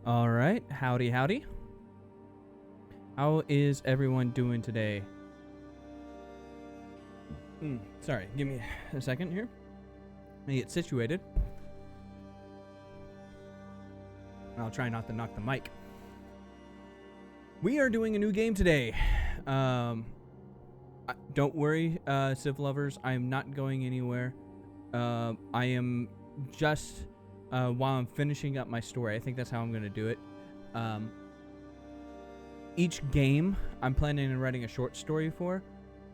All right, howdy, howdy. How is everyone doing today? Sorry, give me a second here. Let me get situated. I'll try not to knock the mic. We are doing a new game today. Don't worry, Civ lovers. I am not going anywhere. I am just while I'm finishing up my story. I think that's how I'm going to do it. Each game I'm planning on writing a short story for.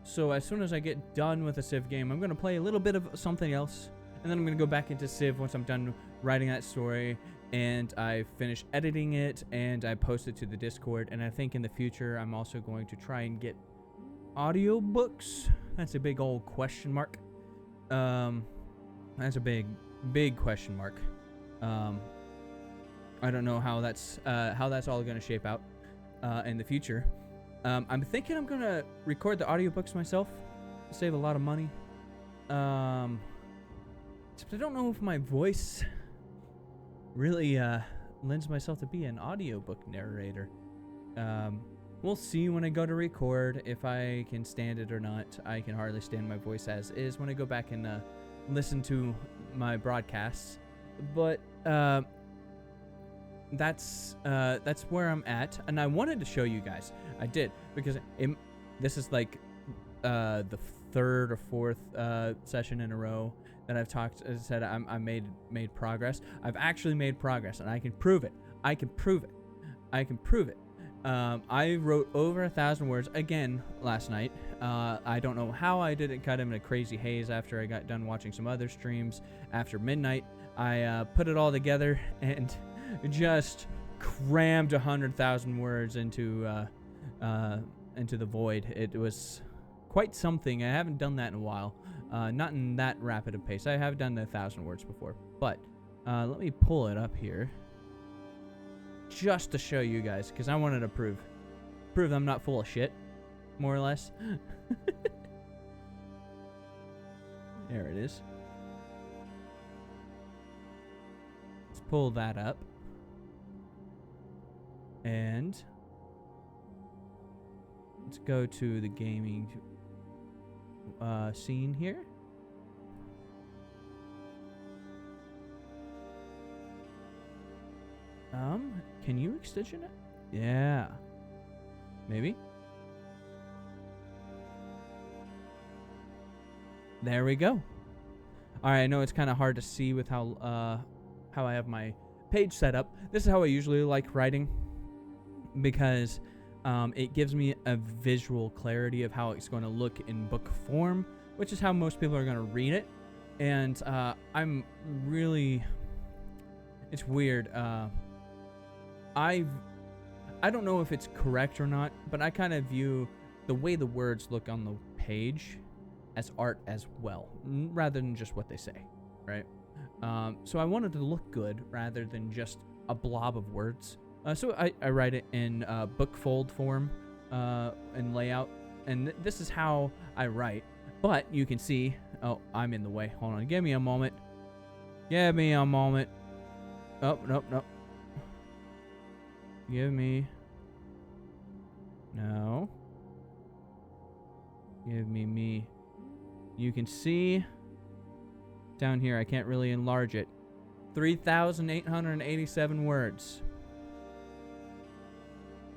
So as soon as I get done with a Civ game, I'm going to play a little bit of something else. And then I'm going to go back into Civ once I'm done writing that story. And I finish editing it and I post it to the Discord. And I think in the future, I'm also going to try and get audiobooks. That's a big old question mark. That's a big question mark. I don't know how that's all going to shape out in the future. I'm thinking I'm going to record the audiobooks myself. Save a lot of money. Except I don't know if my voice really lends myself to be an audiobook narrator. We'll see when I go to record if I can stand it or not. I can hardly stand my voice as is when I go back and listen to my broadcasts. But that's where I'm at, and I wanted to show you guys. I did because this is like the third or fourth session in a row that I've said I made progress. I've actually made progress, and I can prove it. I can prove it. I wrote over 1,000 words again last night. I don't know how I didn't cut him in a crazy haze after I got done watching some other streams after midnight. I put it all together and just crammed 100,000 words into the void. It was quite something. I haven't done that in a while. Not in that rapid a pace. I have done 1,000 words before, but let me pull it up here just to show you guys, because I wanted to prove I'm not full of shit, more or less. There it is. Let's pull that up. And let's go to the gaming scene here. Can you extension it? Yeah. Maybe. There we go. Alright, I know it's kind of hard to see with how I have my page set up. This is how I usually like writing, because it gives me a visual clarity of how it's going to look in book form, which is how most people are going to read it. And I'm really, it's weird. I don't know if it's correct or not, but I kind of view the way the words look on the page as art as well, rather than just what they say, right? So I wanted to look good rather than just a blob of words. So I write it in book fold form and layout, and this is how I write. But you can see, oh, I'm in the way. Hold on, give me a moment. Give me a moment. Oh, nope. Give me. No. Give me. You can see down here, I can't really enlarge it. 3,887 words.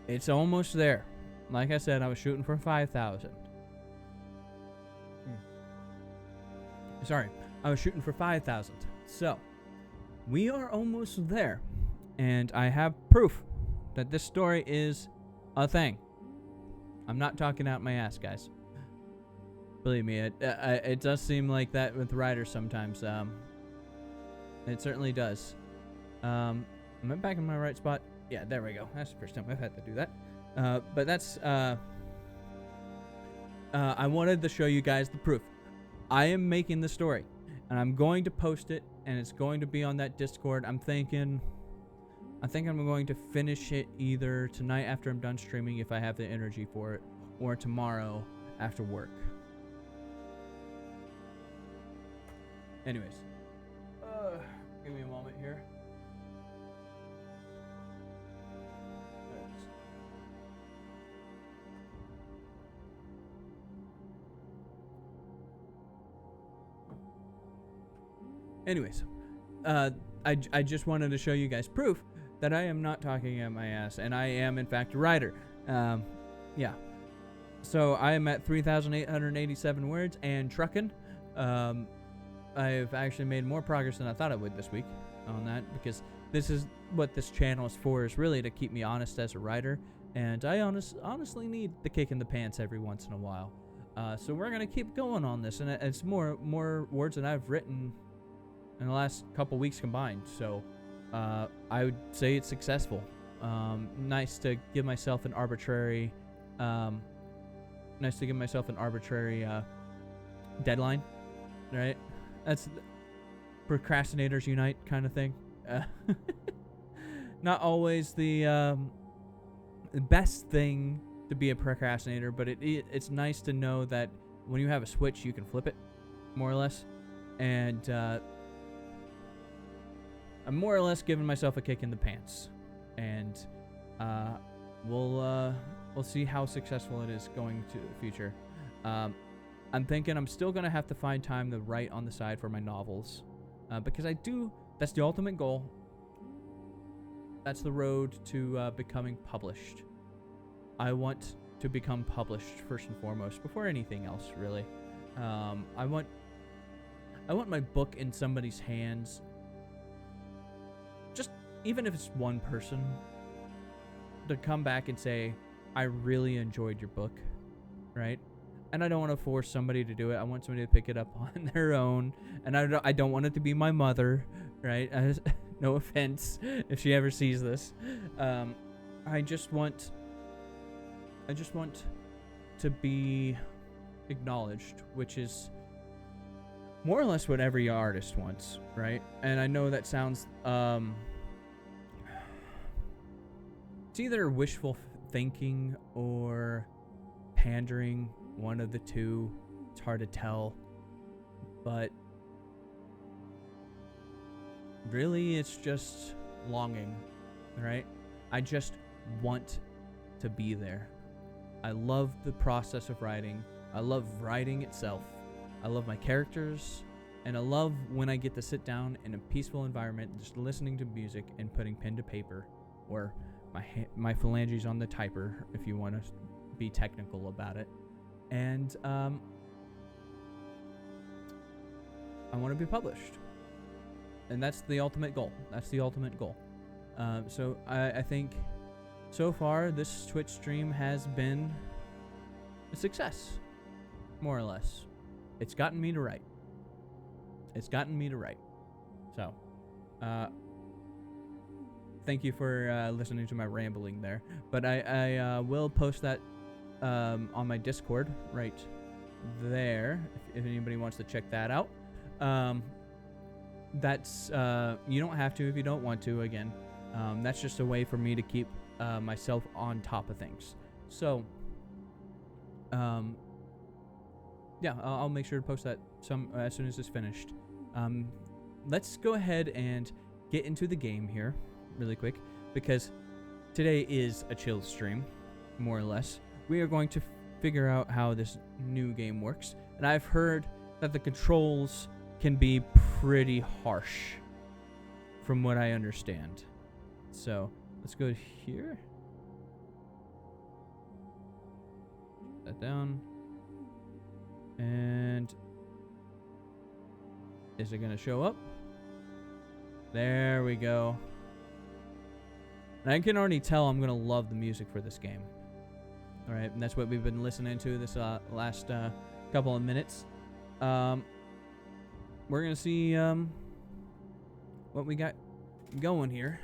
It's almost there. Like I said, I was shooting for 5,000. Sorry, I was shooting for 5,000. So, we are almost there. And I have proof that this story is a thing. I'm not talking out my ass, guys. Believe me, it does seem like that with writers sometimes. It certainly does. Am I back in my right spot? Yeah, there we go. That's the first time I've had to do that. But that's... I wanted to show you guys the proof. I am making the story, and I'm going to post it, and it's going to be on that Discord. I think I'm going to finish it either tonight after I'm done streaming, if I have the energy for it, or tomorrow after work. Anyways, give me a moment here. Anyways, I just wanted to show you guys proof that I am not talking at my ass, and I am in fact a writer. Yeah. So I am at 3,887 words and trucking. I've actually made more progress than I thought I would this week on that, because this is what this channel is for, is really to keep me honest as a writer, and I honestly need the kick in the pants every once in a while. So we're gonna keep going on this, and it's more words than I've written in the last couple weeks combined. So I would say it's successful. Nice to give myself an arbitrary deadline, right? That's procrastinators unite kind of thing. Not always the best thing to be a procrastinator, but it's nice to know that when you have a switch, you can flip it, more or less. And I'm more or less giving myself a kick in the pants, and we'll see how successful it is going to the future. I'm thinking I'm still gonna have to find time to write on the side for my novels, because that's the ultimate goal. That's the road to becoming published. I want to become published first and foremost, before anything else, really. I want my book in somebody's hands. Just even if it's one person, to come back and say, I really enjoyed your book, right? And I don't want to force somebody to do it. I want somebody to pick it up on their own. And I don't want it to be my mother, right? No offense if she ever sees this. I just want to be acknowledged, which is more or less what every artist wants, right? And I know that sounds it's either wishful thinking or pandering, one of the two. It's hard to tell, but really it's just longing, right? I just want to be there. I love the process of writing. I love writing itself. I love my characters, and I love when I get to sit down in a peaceful environment, just listening to music and putting pen to paper, or my phalanges on the typer, if you want to be technical about it. And I want to be published, and that's the ultimate goal. So I think so far this Twitch stream has been a success, more or less. It's gotten me to write. So thank you for listening to my rambling there, but I will post that on my Discord right there if anybody wants to check that out. That's you don't have to if you don't want to. Again, that's just a way for me to keep myself on top of things. So yeah, I'll make sure to post that as soon as it's finished. Let's go ahead and get into the game here really quick, because today is a chill stream, more or less. We are going to figure out how this new game works, and I've heard that the controls can be pretty harsh from what I understand. So let's go here, put that down, and is it gonna show up? There we go. And I can already tell I'm gonna love the music for this game. All right, and that's what we've been listening to this last couple of minutes. We're gonna see what we got going here.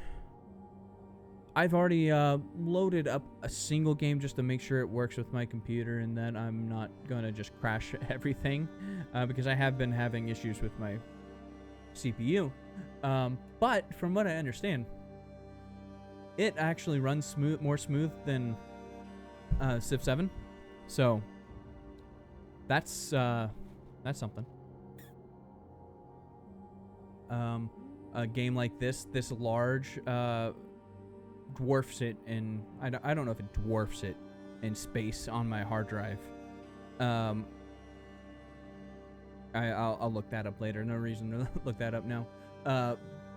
I've already loaded up a single game just to make sure it works with my computer, and then I'm not gonna just crash everything because I have been having issues with my CPU. But from what I understand, it actually runs more smooth than Civ 7, so that's something. A game like this large dwarfs it in, I don't know if it dwarfs it in space on my hard drive. I'll look that up later. No reason to look that up now.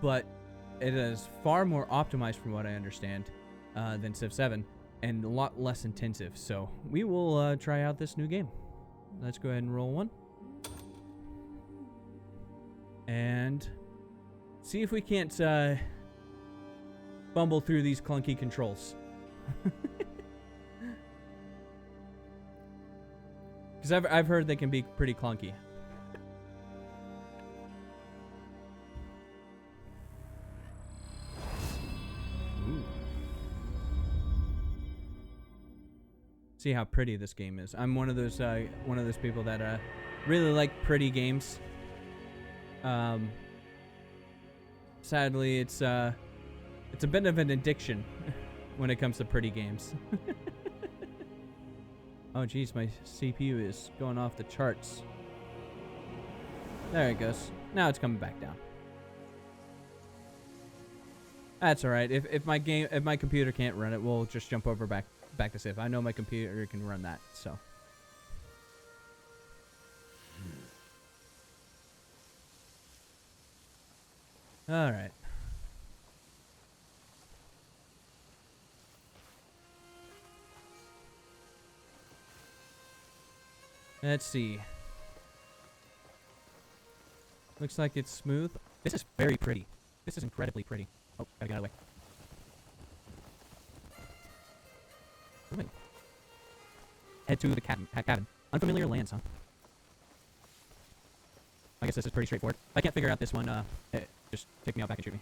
But it is far more optimized from what I understand than Civ 7 and a lot less intensive. So we will try out this new game. Let's go ahead and roll one. And see if we can't bumble through these clunky controls. Because I've heard they can be pretty clunky. Ooh. See how pretty this game is. I'm one of those people that really like pretty games. Sadly, it's a bit of an addiction when it comes to pretty games. Oh geez, my CPU is going off the charts. There it goes. Now it's coming back down. That's all right. If my computer can't run it, we'll just jump over back to Civ. I know my computer can run that, so. All right. Let's see. Looks like it's smooth. This is very pretty. This is incredibly pretty. Oh, gotta get out of the way. Moving. Head to the cabin. Unfamiliar lands, huh? I guess this is pretty straightforward. If I can't figure out this one, just take me out back and shoot me.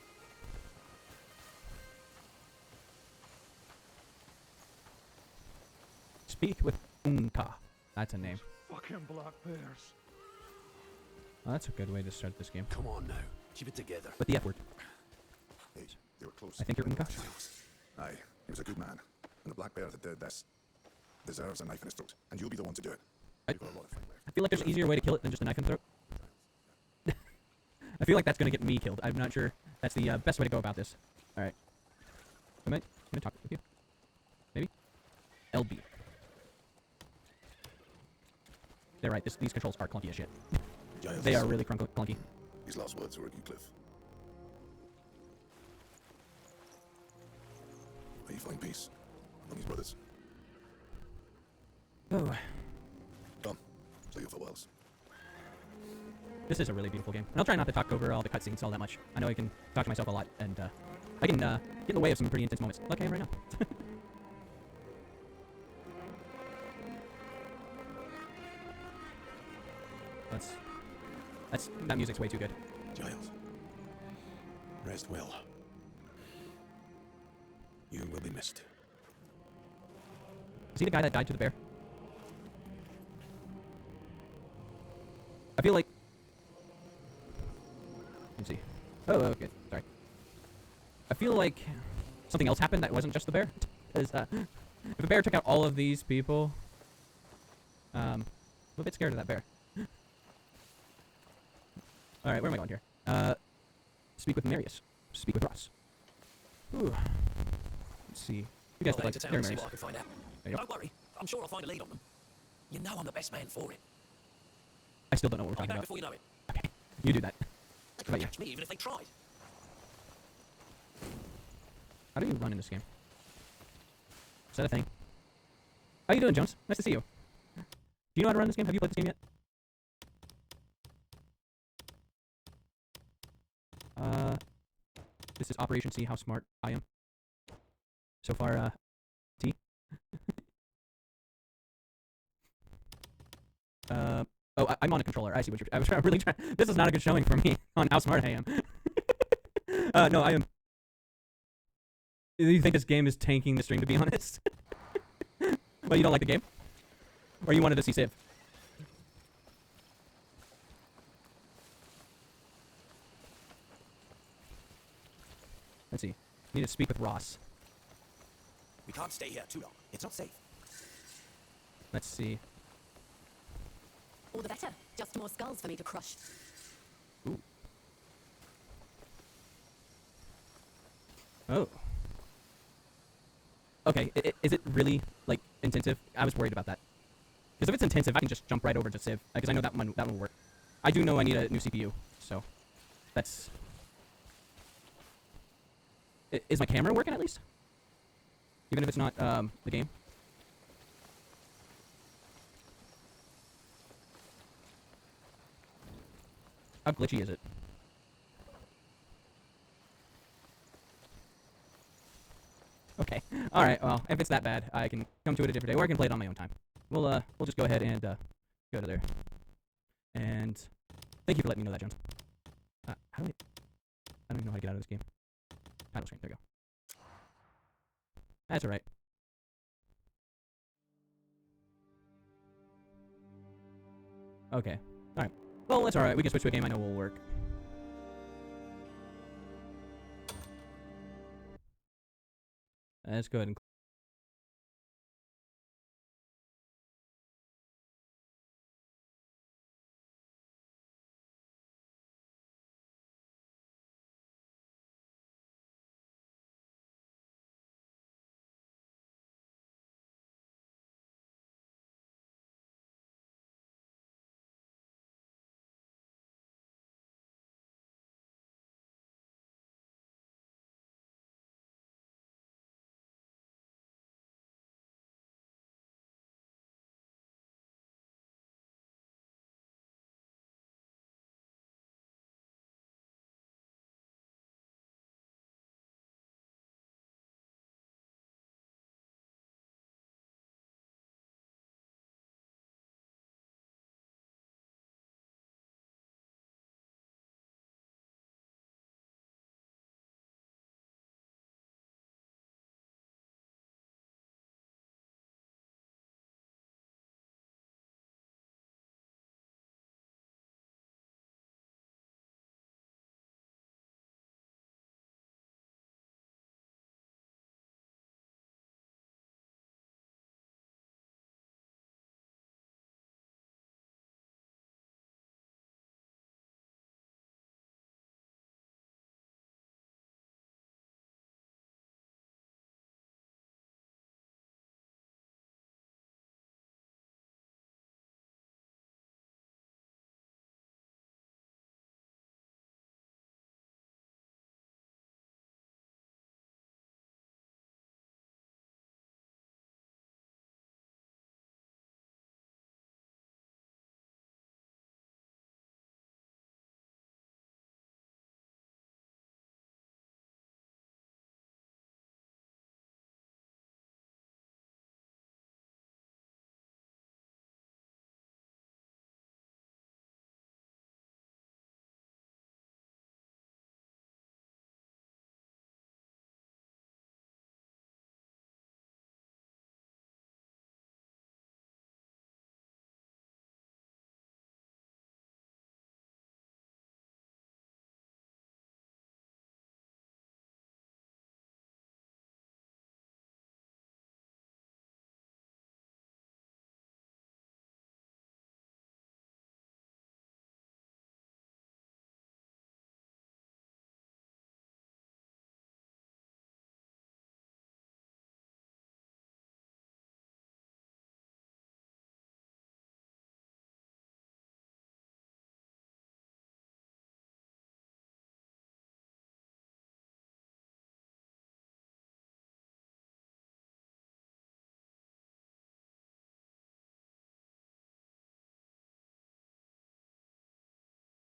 Speak with Unka. That's a name. Fucking black bears. Well, that's a good way to start this game. Come on now, keep it together. But the F word. Hey, they were close. I think you're Unka. Aye, he was a good man. And the black bear that did this deserves a knife in his throat. And you'll be the one to do it. You've got a lot of fight left. I feel like there's an easier way to kill it than just a knife in the throat. I feel like that's gonna get me killed. I'm not sure that's the best way to go about this. Alright. Can I talk with you? Maybe? LB. They're right, these controls are clunky as shit. Giles, They are really clunky. His last words were at Cliff. May you find peace among his brothers. Oh. Come, say your farewells. This is a really beautiful game. And I'll try not to talk over all the cutscenes all that much. I know I can talk to myself a lot, and I can get in the way of some pretty intense moments, like I am right now. That music's way too good. Giles, rest well. You will be missed. Is he the guy that died to the bear? I feel like... Let me see. Oh, okay. Sorry. I feel like something else happened that wasn't just the bear. Because if a bear took out all of these people... I'm a bit scared of that bear. Alright, where am I going here? Speak with Marius. Speak with Ross. Ooh. Let's see. You guys look like town and see Marius. what I can find out. There you go. Don't worry, I'm sure I'll find a lead on them. You know I'm the best man for it. I still don't know what we're I'll be talking back about. before you know it. Okay, you do that. They How couldn't about you? catch me even if they tried. How do you run in this game? Is that a thing? How you doing, Jones? Nice to see you. Do you know how to run this game? Have you played this game yet? This is Operation See How Smart I Am. So far, T. I'm on a controller. I see what you're... I was really trying... This is not a good showing for me on how smart I am. No, I am... Do you think this game is tanking the stream, to be honest? Well, you don't like the game? Or you wanted to see Civ? Let's see. Need to speak with Ross. We can't stay here too long. It's not safe. Let's see. All the better. Just more skulls for me to crush. Ooh. Oh. Okay, is it really, like, intensive? I was worried about that. Because if it's intensive, I can just jump right over to Civ. Because I know that one will work. I do know I need a new CPU, so that's... Is my camera working at least? Even if it's not the game? How glitchy is it? Okay. All right. Well, if it's that bad, I can come to it a different day, or I can play it on my own time. We'll just go ahead and go to there. And thank you for letting me know that, Jones. How do I don't even know how to get out of this game. Title screen. There we go. That's all right. Okay. All right. Well, that's all right. We can switch to a game I know will work. Let's go ahead and...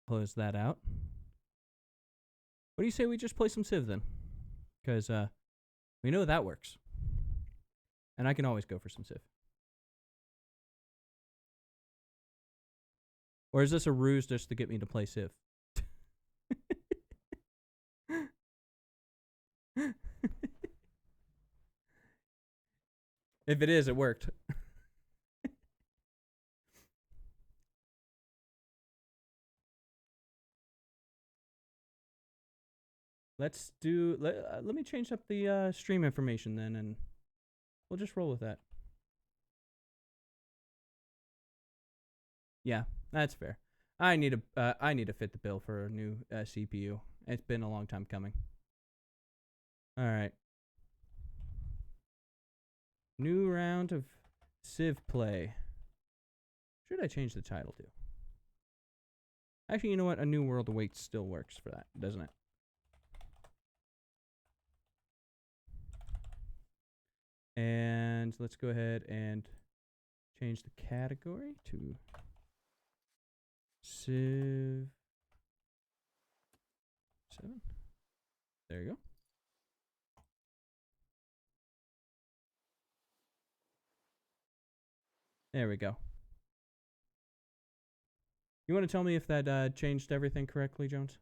Close that out. What do you say we just play some Civ then? Because we know that works. And I can always go for some Civ. Or is this a ruse just to get me to play Civ? If it is, it worked. Let's do... Let me change up the stream information then, and we'll just roll with that. Yeah, that's fair. I need to fit the bill for a new CPU. It's been a long time coming. All right. New round of Civ play. Should I change the title to? Actually, you know what? A New World Awaits still works for that, doesn't it? And let's go ahead and change the category to Civ 7. There you go. There we go. You want to tell me if that changed everything correctly, Jones?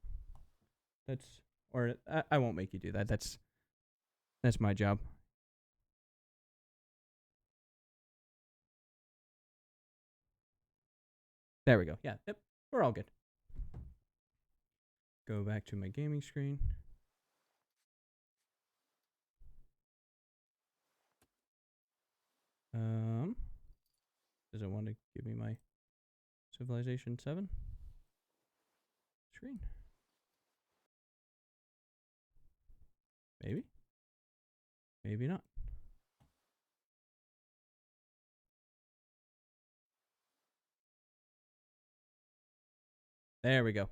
I won't make you do that. That's my job. There we go. Yeah, yep, we're all good. Go back to my gaming screen. Does it want to give me my Civilization 7 screen? Maybe. Maybe not. There we go.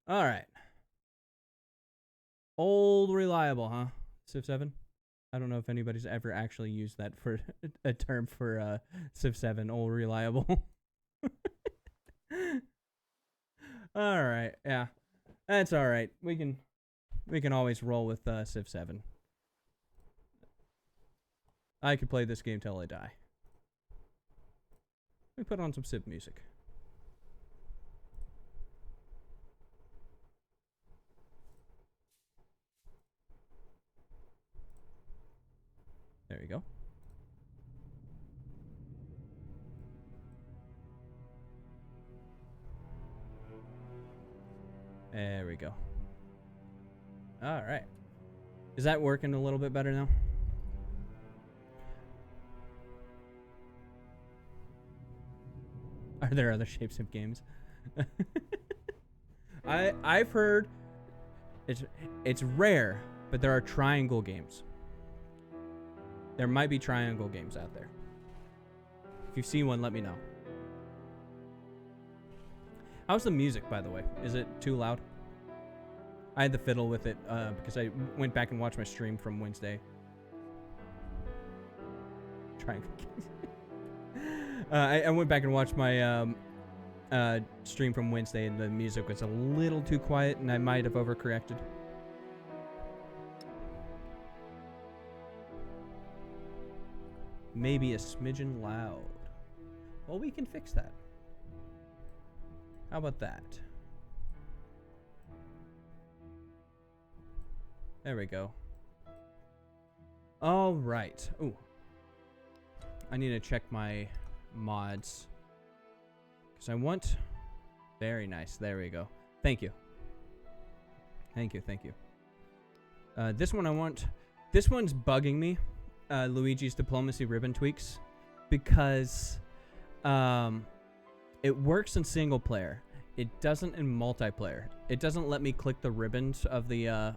All right. Old reliable, huh? Civ 7? I don't know if anybody's ever actually used that for a term for Civ 7, old reliable. All right. Yeah. That's all right. We can always roll with Civ 7. I could play this game till I die. Let me put on some Civ music. There you go. There we go. All right. Is that working a little bit better now? Are there other shapes of games? I've heard it's rare, but there are triangle games. There might be triangle games out there. If you see one, let me know. How's the music, by the way? Is it too loud? I had to fiddle with it because I went back and watched my stream from Wednesday. Triangle games. I went back and watched my stream from Wednesday, and the music was a little too quiet, and I might have overcorrected. Maybe a smidgen loud. Well, we can fix that. How about that? There we go. All right. Ooh. I need to check my mods. Because I want... Very nice. There we go. Thank you. Thank you, thank you. This one I want... This one's bugging me. Luigi's Diplomacy ribbon tweaks, because it works in single player. It doesn't in multiplayer. It doesn't let me click the ribbons of the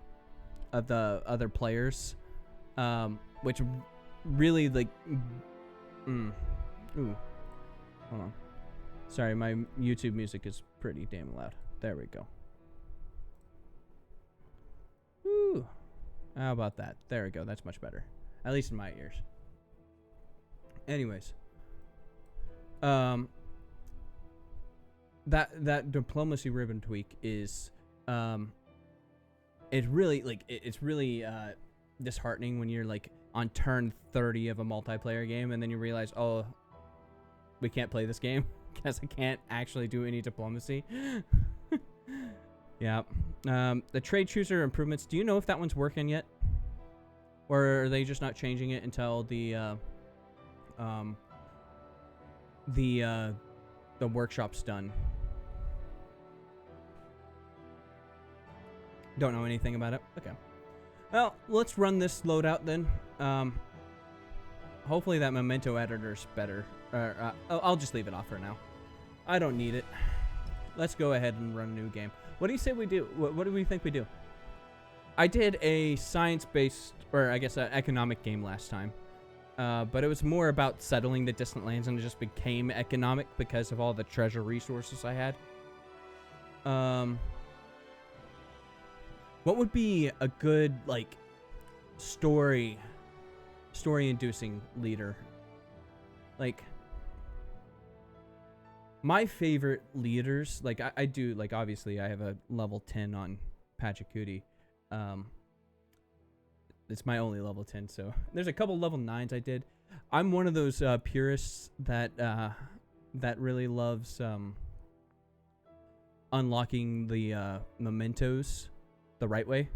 other players, which really like. Ooh, hold on. Sorry, my YouTube music is pretty damn loud. There we go. Woo. How about that? There we go. That's much better. At least in my ears. Anyways. That diplomacy ribbon tweak is it's really like it's really disheartening when you're like on turn 30 of a multiplayer game and then you realize, oh, we can't play this game because I can't actually do any diplomacy. Yeah. The trade chooser improvements, do you know if that one's working yet? Or are they just not changing it until the workshop's done? Don't know anything about it. Okay. Well, let's run this loadout then. Hopefully that memento editor's better. I'll just leave it off for now. I don't need it. Let's go ahead and run a new game. What do you say we do? What do we think we do? I did a science-based, or I guess an economic game last time. But it was more about settling the distant lands, and it just became economic because of all the treasure resources I had. What would be a good like story inducing leader? Like my favorite leaders, like I do, like obviously I have a level 10 on Pachacooty. It's my only level 10, so there's a couple level 9s I did. I'm one of those purists that really loves unlocking the mementos the right way,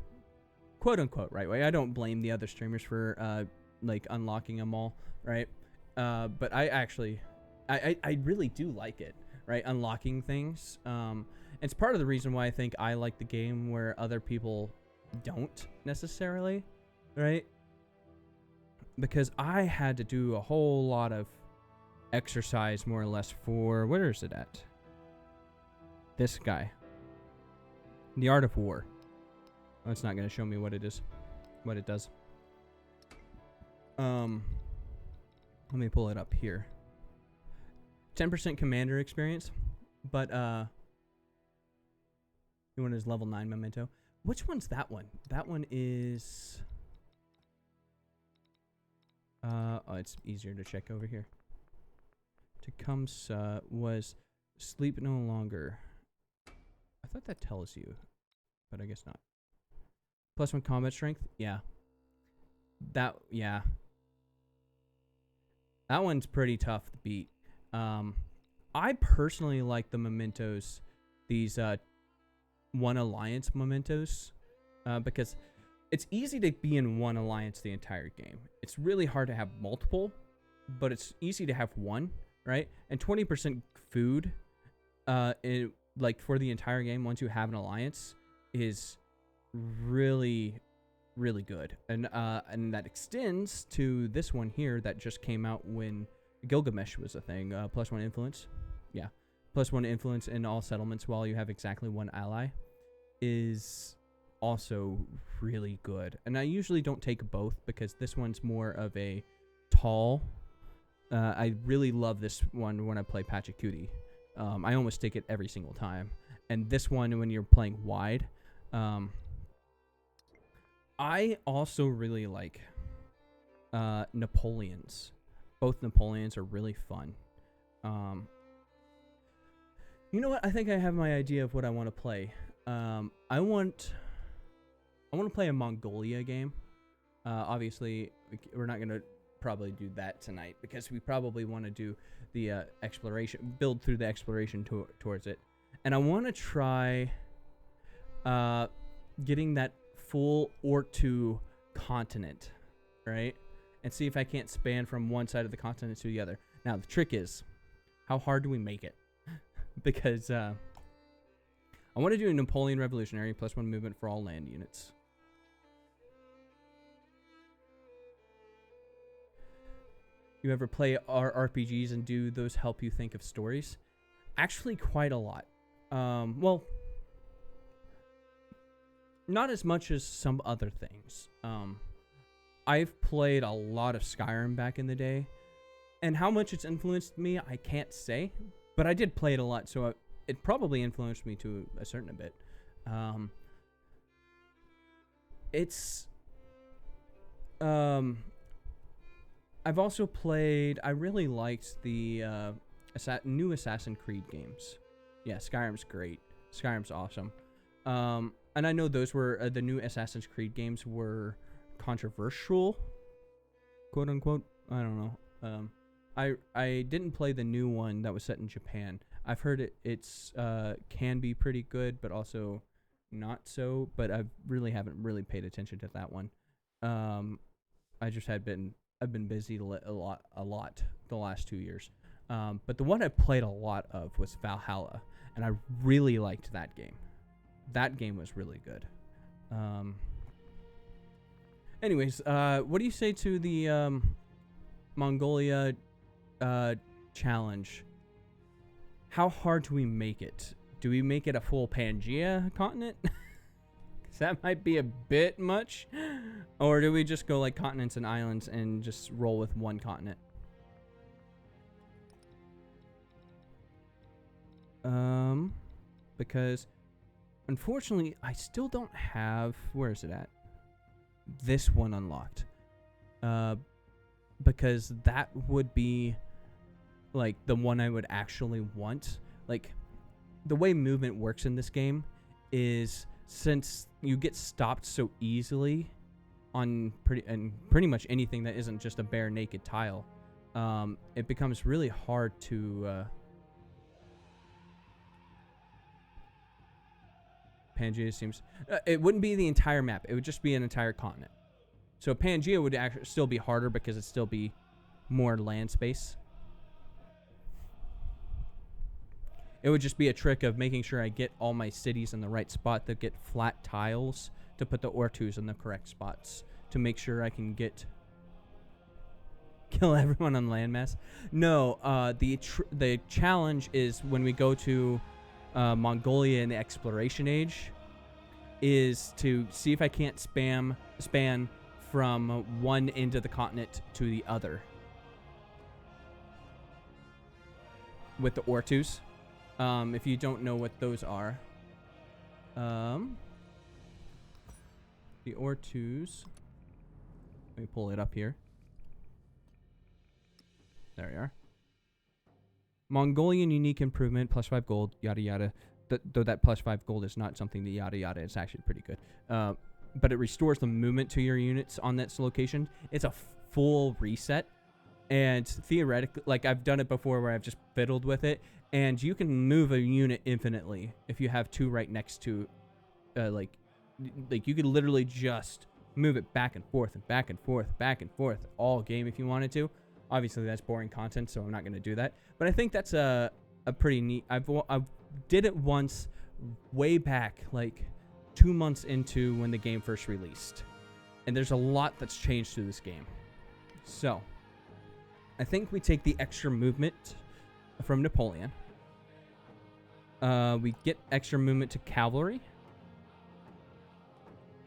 quote unquote right way. I don't blame the other streamers for like unlocking them all, right? But I actually I really do like it, right? Unlocking things. It's part of the reason why I think I like the game where other people don't necessarily, right? Because I had to do a whole lot of exercise more or less for, where is it at? This guy. The Art of War. Oh, it's not going to show me what it is, what it does. Let me pull it up here. 10% commander experience, but you want his level 9 memento. Which one's that one? That one is oh, it's easier to check over here. Tecumseh was sleep no longer. I thought that tells you, but I guess not. +1 combat strength? Yeah. That one's pretty tough to beat. I personally like the mementos, these one alliance mementos, because it's easy to be in one alliance the entire game. It's really hard to have multiple, but it's easy to have one, right? And 20% food, like for the entire game, once you have an alliance, is really, really good. And that extends to this one here that just came out when Gilgamesh was a thing. +1 influence, yeah, +1 influence in all settlements while you have exactly one ally is also really good. And I usually don't take both because this one's more of a tall. I really love this one when I play Pachacooty. I almost take it every single time. And this one, when you're playing wide, I also really like Napoleons. Both Napoleons are really fun. You know what? I think I have my idea of what I want to play. I want to play a Mongolia game. Obviously, we're not going to probably do that tonight because we probably want to do the exploration, build through the exploration towards it. And I want to try getting that full Ork-2 continent, right? And see if I can't span from one side of the continent to the other. Now, the trick is, how hard do we make it? Because I want to do a Napoleon Revolutionary +1 movement for all land units. You ever play RPGs and do those help you think of stories? Actually, quite a lot. Well, not as much as some other things. I've played a lot of Skyrim back in the day, and how much it's influenced me, I can't say, but I did play it a lot, so it probably influenced me to a certain bit. I've also played, I really liked the new Assassin's Creed games. Yeah, Skyrim's great. Skyrim's awesome. And I know those were, the new Assassin's Creed games were controversial, quote unquote. I don't know. I didn't play the new one that was set in Japan. I've heard it's can be pretty good, but also not so. But I really haven't really paid attention to that one. I've been busy a lot the last 2 years. But the one I played a lot of was Valhalla, and I really liked that game. That game was really good. Anyways, what do you say to the Mongolia challenge? How hard do we make it? Do we make it a full Pangea continent? Because that might be a bit much. Or do we just go like continents and islands and just roll with one continent? Because unfortunately, I still don't have... Where is it at? This one unlocked. Because that would be, like, the one I would actually want. Like, the way movement works in this game is, since you get stopped so easily on pretty much anything that isn't just a bare naked tile, it becomes really hard to... Pangea seems... it wouldn't be the entire map. It would just be an entire continent. So Pangea would actually still be harder because it'd still be more land space. It would just be a trick of making sure I get all my cities in the right spot to get flat tiles to put the Ortus in the correct spots to make sure I can kill everyone on landmass. No, the challenge is when we go to Mongolia in the exploration age, is to see if I can't span from one end of the continent to the other with the Ortus. If you don't know what those are, the Ortus, let me pull it up here. There we are. Mongolian unique improvement, +5 gold, yada yada. Though that +5 gold is not something that yada yada. It's actually pretty good. But it restores the movement to your units on that location. It's a full reset. And theoretically, like, I've done it before where I've just fiddled with it. And you can move a unit infinitely if you have two right next to, like you could literally just move it back and forth and back and forth, back and forth all game if you wanted to. Obviously, that's boring content, so I'm not going to do that. But I think that's a pretty neat... I've did it once way back, like 2 months into when the game first released. And there's a lot that's changed to this game. So, I think we take the extra movement from Napoleon. We get extra movement to cavalry.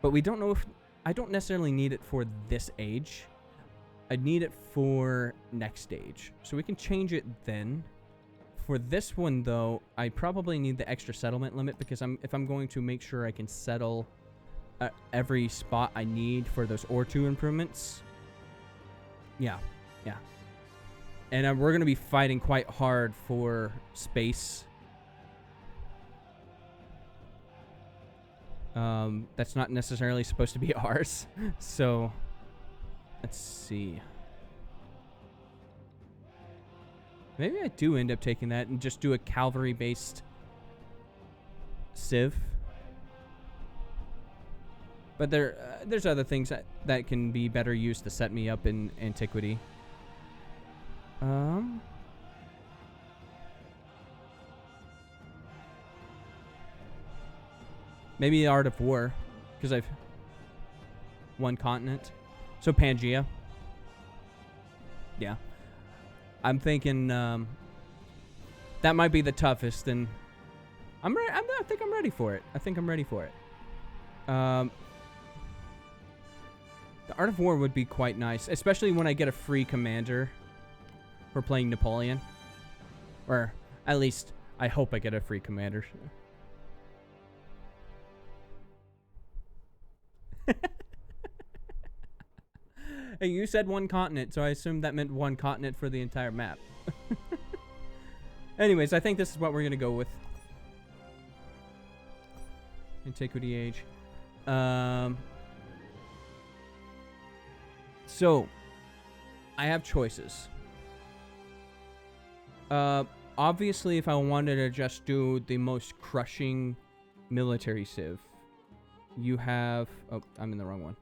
But we don't know if... I don't necessarily need it for this age. I need it for next stage. So we can change it then. For this one, though, I probably need the extra settlement limit because if I'm going to make sure I can settle every spot I need for those Ortu improvements. Yeah. And we're going to be fighting quite hard for space. That's not necessarily supposed to be ours. So, let's see. Maybe I do end up taking that and just do a cavalry-based civ. But there's other things that can be better used to set me up in antiquity. Maybe the Art of War, because I've one continent. So Pangea. Yeah. I'm thinking that might be the toughest, and I think I'm ready for it. The Art of War would be quite nice, especially when I get a free commander for playing Napoleon. Or at least I hope I get a free commander. Hey, you said one continent, so I assumed that meant one continent for the entire map. Anyways, I think this is what we're going to go with. Antiquity Age. So, I have choices. Obviously, if I wanted to just do the most crushing military civ, you have... Oh, I'm in the wrong one.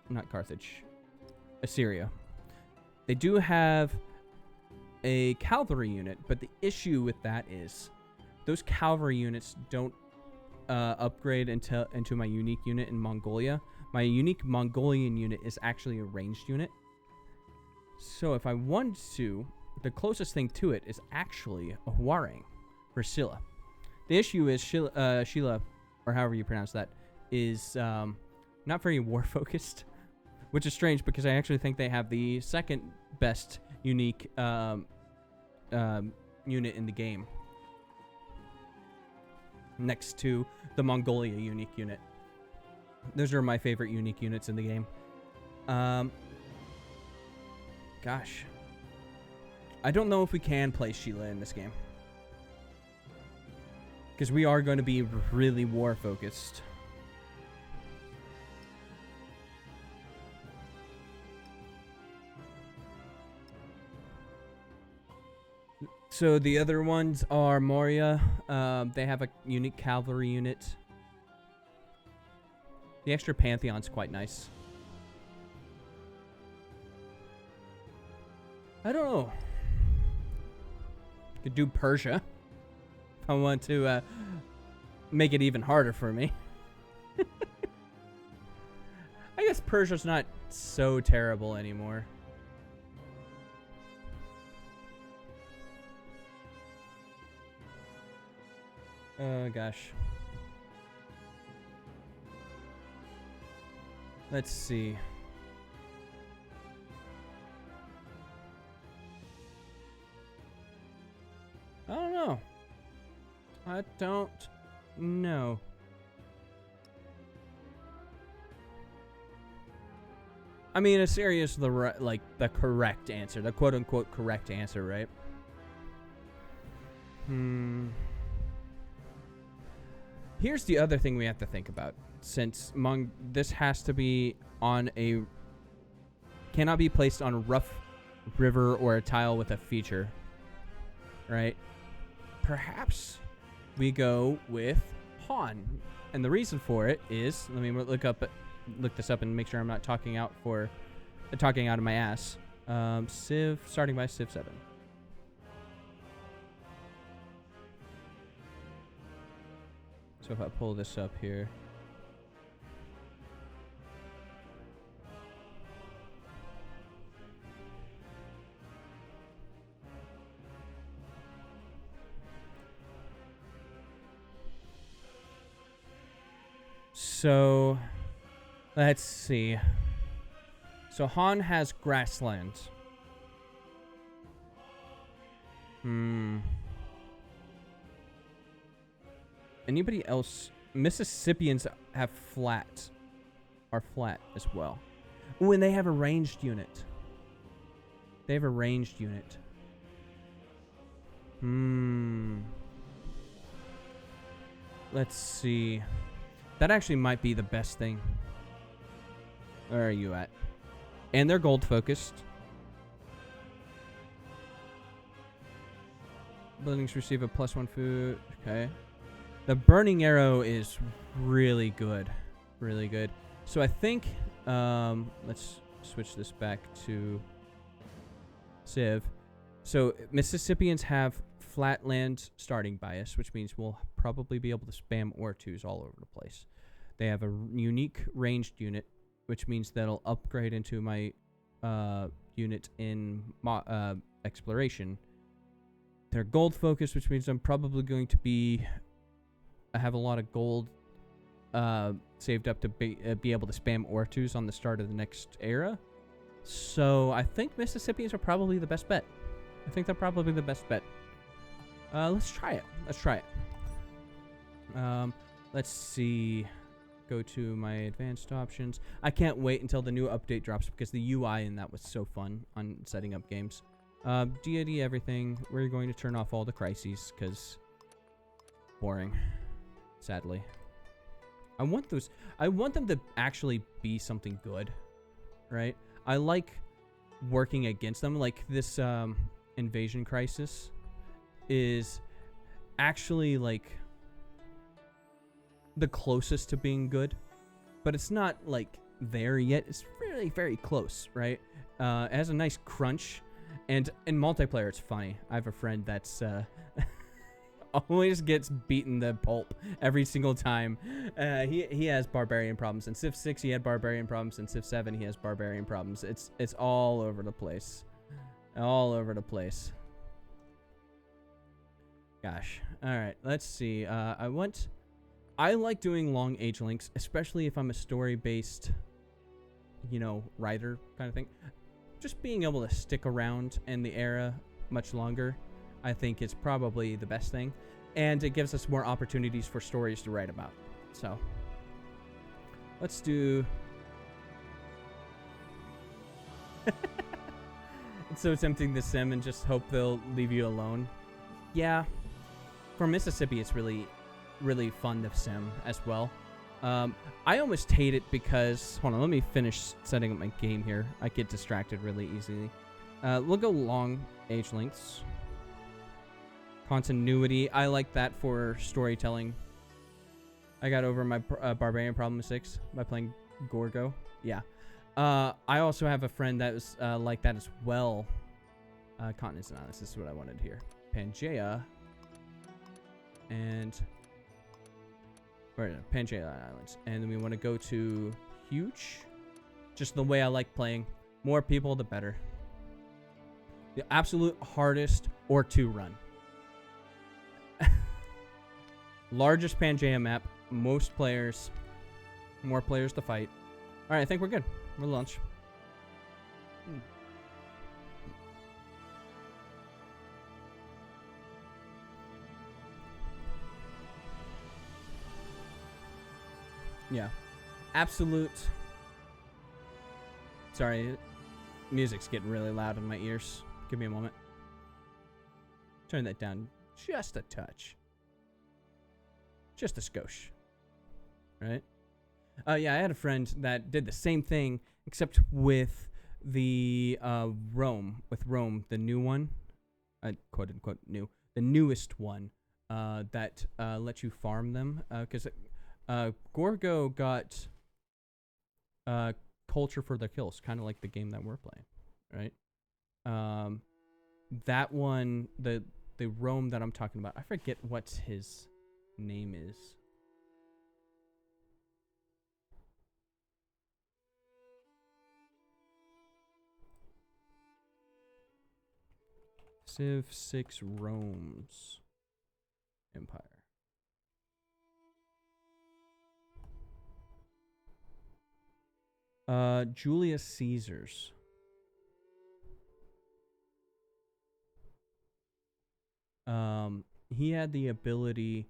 Not Carthage. Assyria. They do have a cavalry unit, but the issue with that is those cavalry units don't upgrade into my unique unit in Mongolia. My unique Mongolian unit is actually a ranged unit. So if I want to, the closest thing to it is actually a Hwarang for Silla. The issue is Sheila, or however you pronounce that, is not very war-focused. Which is strange because I actually think they have the second best unique unit in the game. next to the Mongolia unique unit. Those are my favorite unique units in the game. Gosh. I don't know if we can play Sheila in this game. Because we are going to be really war focused. So the other ones are Moria. They have a unique cavalry unit. The extra Pantheon's quite nice. I don't know. Could do Persia. If I want to make it even harder for me. I guess Persia's not so terrible anymore. Oh gosh. Let's see. I don't know. I don't know. I mean, Assyria is the correct answer, the quote-unquote correct answer, right? Here's the other thing we have to think about. Since this has to be on a... cannot be placed on a rough river or a tile with a feature. Right? Perhaps we go with Han. And the reason for it is... let me look this up and make sure I'm not talking out of my ass. Civ, starting by Civ 7. So if I pull this up here. So let's see. So Han has grassland. Anybody else? Mississippians have are flat as well. Ooh, and they have a ranged unit. Let's see. That actually might be the best thing. Where are you at? And they're gold focused. Buildings receive a +1 food. Okay. The burning arrow is really good. Really good. So I think, let's switch this back to Civ. So Mississippians have flatland starting bias, which means we'll probably be able to spam ore-2s all over the place. They have a unique ranged unit, which means that'll upgrade into my unit in exploration. They're gold focused, which means I'm probably going to be... I have a lot of gold saved up to be able to spam ore-2s on the start of the next era. So I think Mississippians are probably the best bet. I think they're probably the best bet. Let's try it. Let's see. Go to my advanced options. I can't wait until the new update drops because the UI in that was so fun on setting up games. DoD everything. We're going to turn off all the crises because boring. Sadly. I want them to actually be something good. Right? I like working against them. Like this invasion crisis is actually like the closest to being good, but it's not like there yet. It's really very close, right? It has a nice crunch, and in multiplayer it's funny. I have a friend that's always gets beaten the pulp every single time. He has barbarian problems. In Civ 6 he had barbarian problems. In Civ 7 he has barbarian problems. It's all over the place. All over the place. Gosh. All right, let's see. I like doing long age links, especially if I'm a story-based, writer kind of thing. Just being able to stick around in the era much longer, I think is probably the best thing. and it gives us more opportunities for stories to write about. So let's do. It's so tempting to sim and just hope they'll leave you alone. Yeah, for Mississippi, it's really, really fun to sim as well. I almost hate it because, hold on, let me finish setting up my game here. I get distracted really easily. We'll go long age lengths. Continuity, I like that for storytelling. I got over my barbarian problem 6 by playing Gorgo. Yeah. I also have a friend that was like that as well. Continents Anonymous, this is what I wanted here. Pangea. And... Pangea Islands. And then we want to go to huge. Just the way I like playing. More people, the better. The absolute hardest or 2 run. Largest Pangea map. Most players. More players to fight. Alright, I think we're good. We'll launch. Yeah. Absolute. Sorry. Music's getting really loud in my ears. Give me a moment. Turn that down just a touch. Just a skosh. Right? Yeah, I had a friend that did the same thing, except with the Rome. With Rome, the new one. Quote unquote new. The newest one that lets you farm them. Because Gorgo got culture for their kills, kind of like the game that we're playing, right? That one, the Rome that I'm talking about, I forget what his name is. Civ 6 Rome's Empire. Julius Caesar's. He had the ability,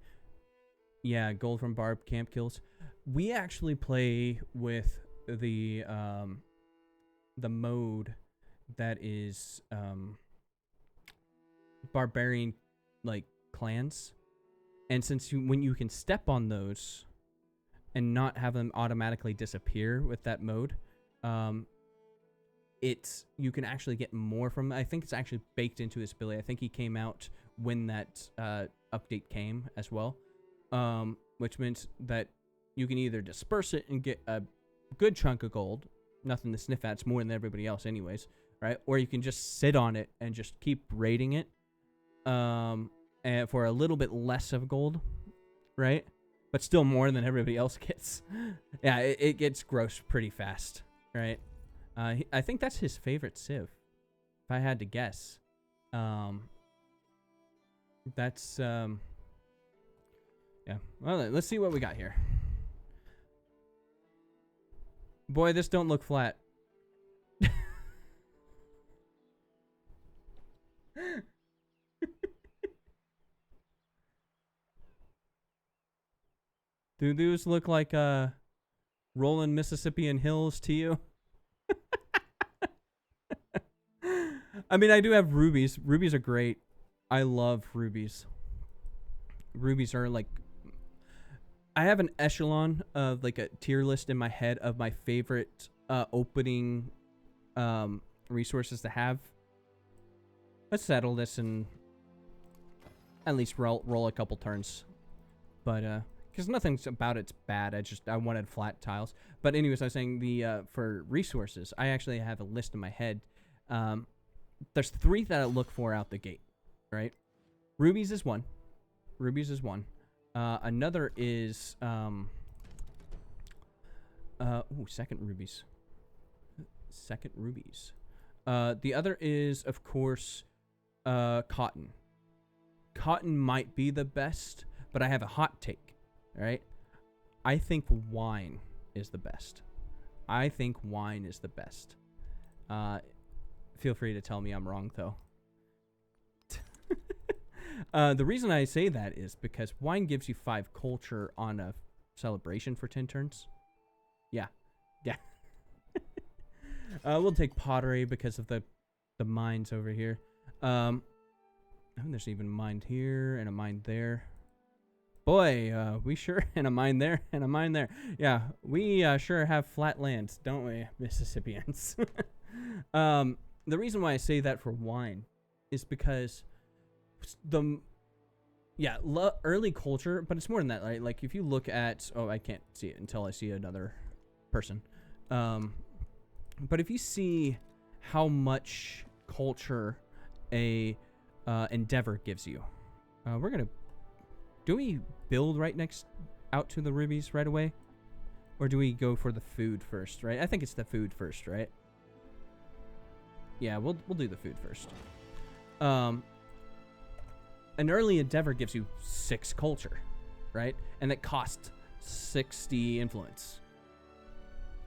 yeah, gold from barb camp kills. We actually play with the mode that is barbarian like clans, and since when you can step on those and not have them automatically disappear with that mode, you can actually get more from it. I think it's actually baked into his ability. I think he came out when that update came as well, which means that you can either disperse it and get a good chunk of gold, nothing to sniff at, it's more than everybody else anyways, right? Or you can just sit on it and just keep raiding it and for a little bit less of gold, right? But still more than everybody else gets. Yeah, it gets gross pretty fast, right? I think that's his favorite civ, if I had to guess. That's yeah. Well, let's see what we got here. Boy, this don't look flat. Do those look like rolling Mississippian hills to you? I mean, I do have rubies. Rubies are great. I love rubies. Rubies are like... I have an echelon of like a tier list in my head of my favorite opening resources to have. Let's settle this and at least roll a couple turns. But because nothing about it's bad. I wanted flat tiles. But anyways, I was saying for resources, I actually have a list in my head. There's 3 that I look for out the gate, right? Rubies is one. Another is second rubies. The other is, of course, cotton. Cotton might be the best, but I have a hot take, right? I think wine is the best. Feel free to tell me I'm wrong, though. The reason I say that is because wine gives you 5 culture on a celebration for 10 turns. Yeah. Yeah. We'll take pottery because of the mines over here. Oh, there's even a mine here and a mine there. Boy, we sure, and a mine there and a mine there. Yeah, we sure have flat lands, don't we, Mississippians? The reason why I say that for wine is because early culture, but it's more than that, right? Like if you look at, oh, I can't see it until I see another person. But if you see how much culture a endeavor gives you, do we build right next out to the rubies right away? Or do we go for the food first, right? I think it's the food first, right? Yeah, we'll do the food first. An early endeavor gives you 6 culture, right? And it costs 60 influence.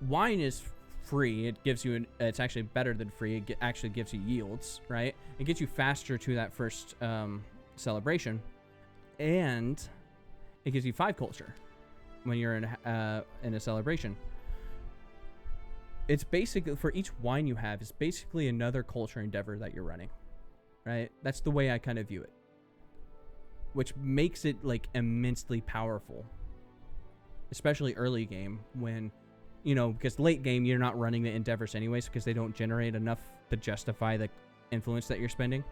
Wine is free. It gives you it's actually better than free. It actually gives you yields, right? It gets you faster to that first celebration, and it gives you 5 culture when you're in a celebration. It's basically, for each wine you have, is basically another culture endeavor that you're running, right? That's the way I kind of view it, which makes it like immensely powerful, especially early game when, because late game you're not running the endeavors anyways because they don't generate enough to justify the influence that you're spending.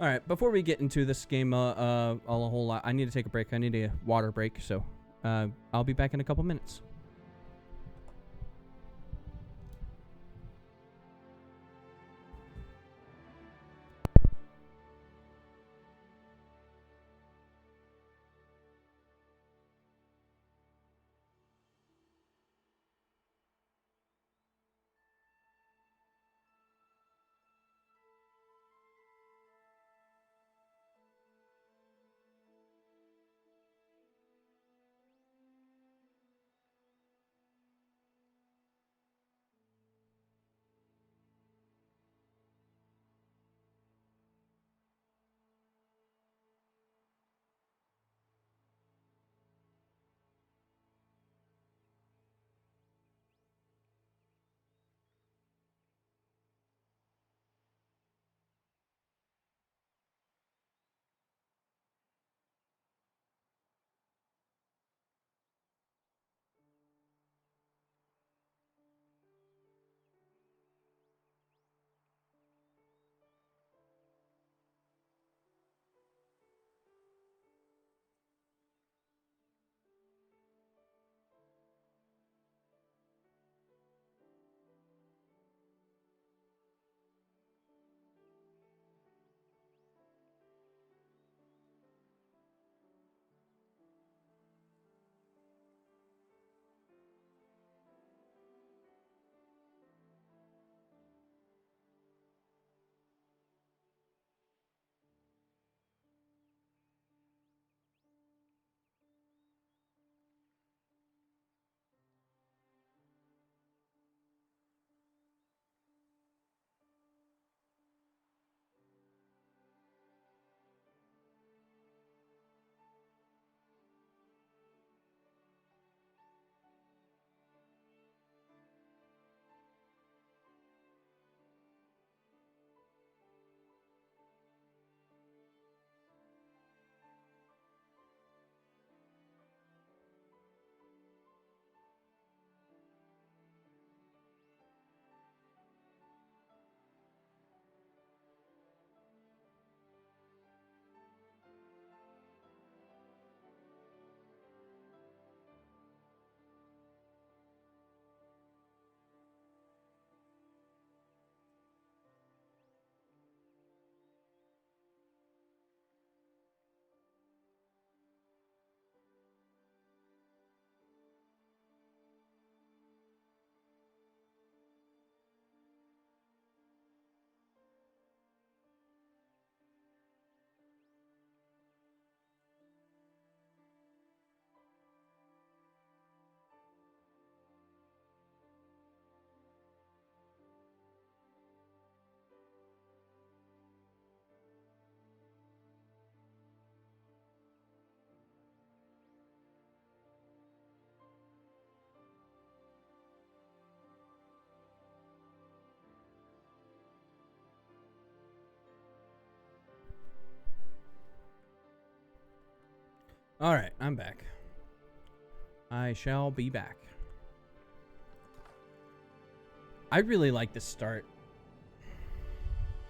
All right, before we get into this game a whole lot, I need to take a break. I need a water break, so I'll be back in a couple minutes. All right, I'm back. I shall be back. I really like this start.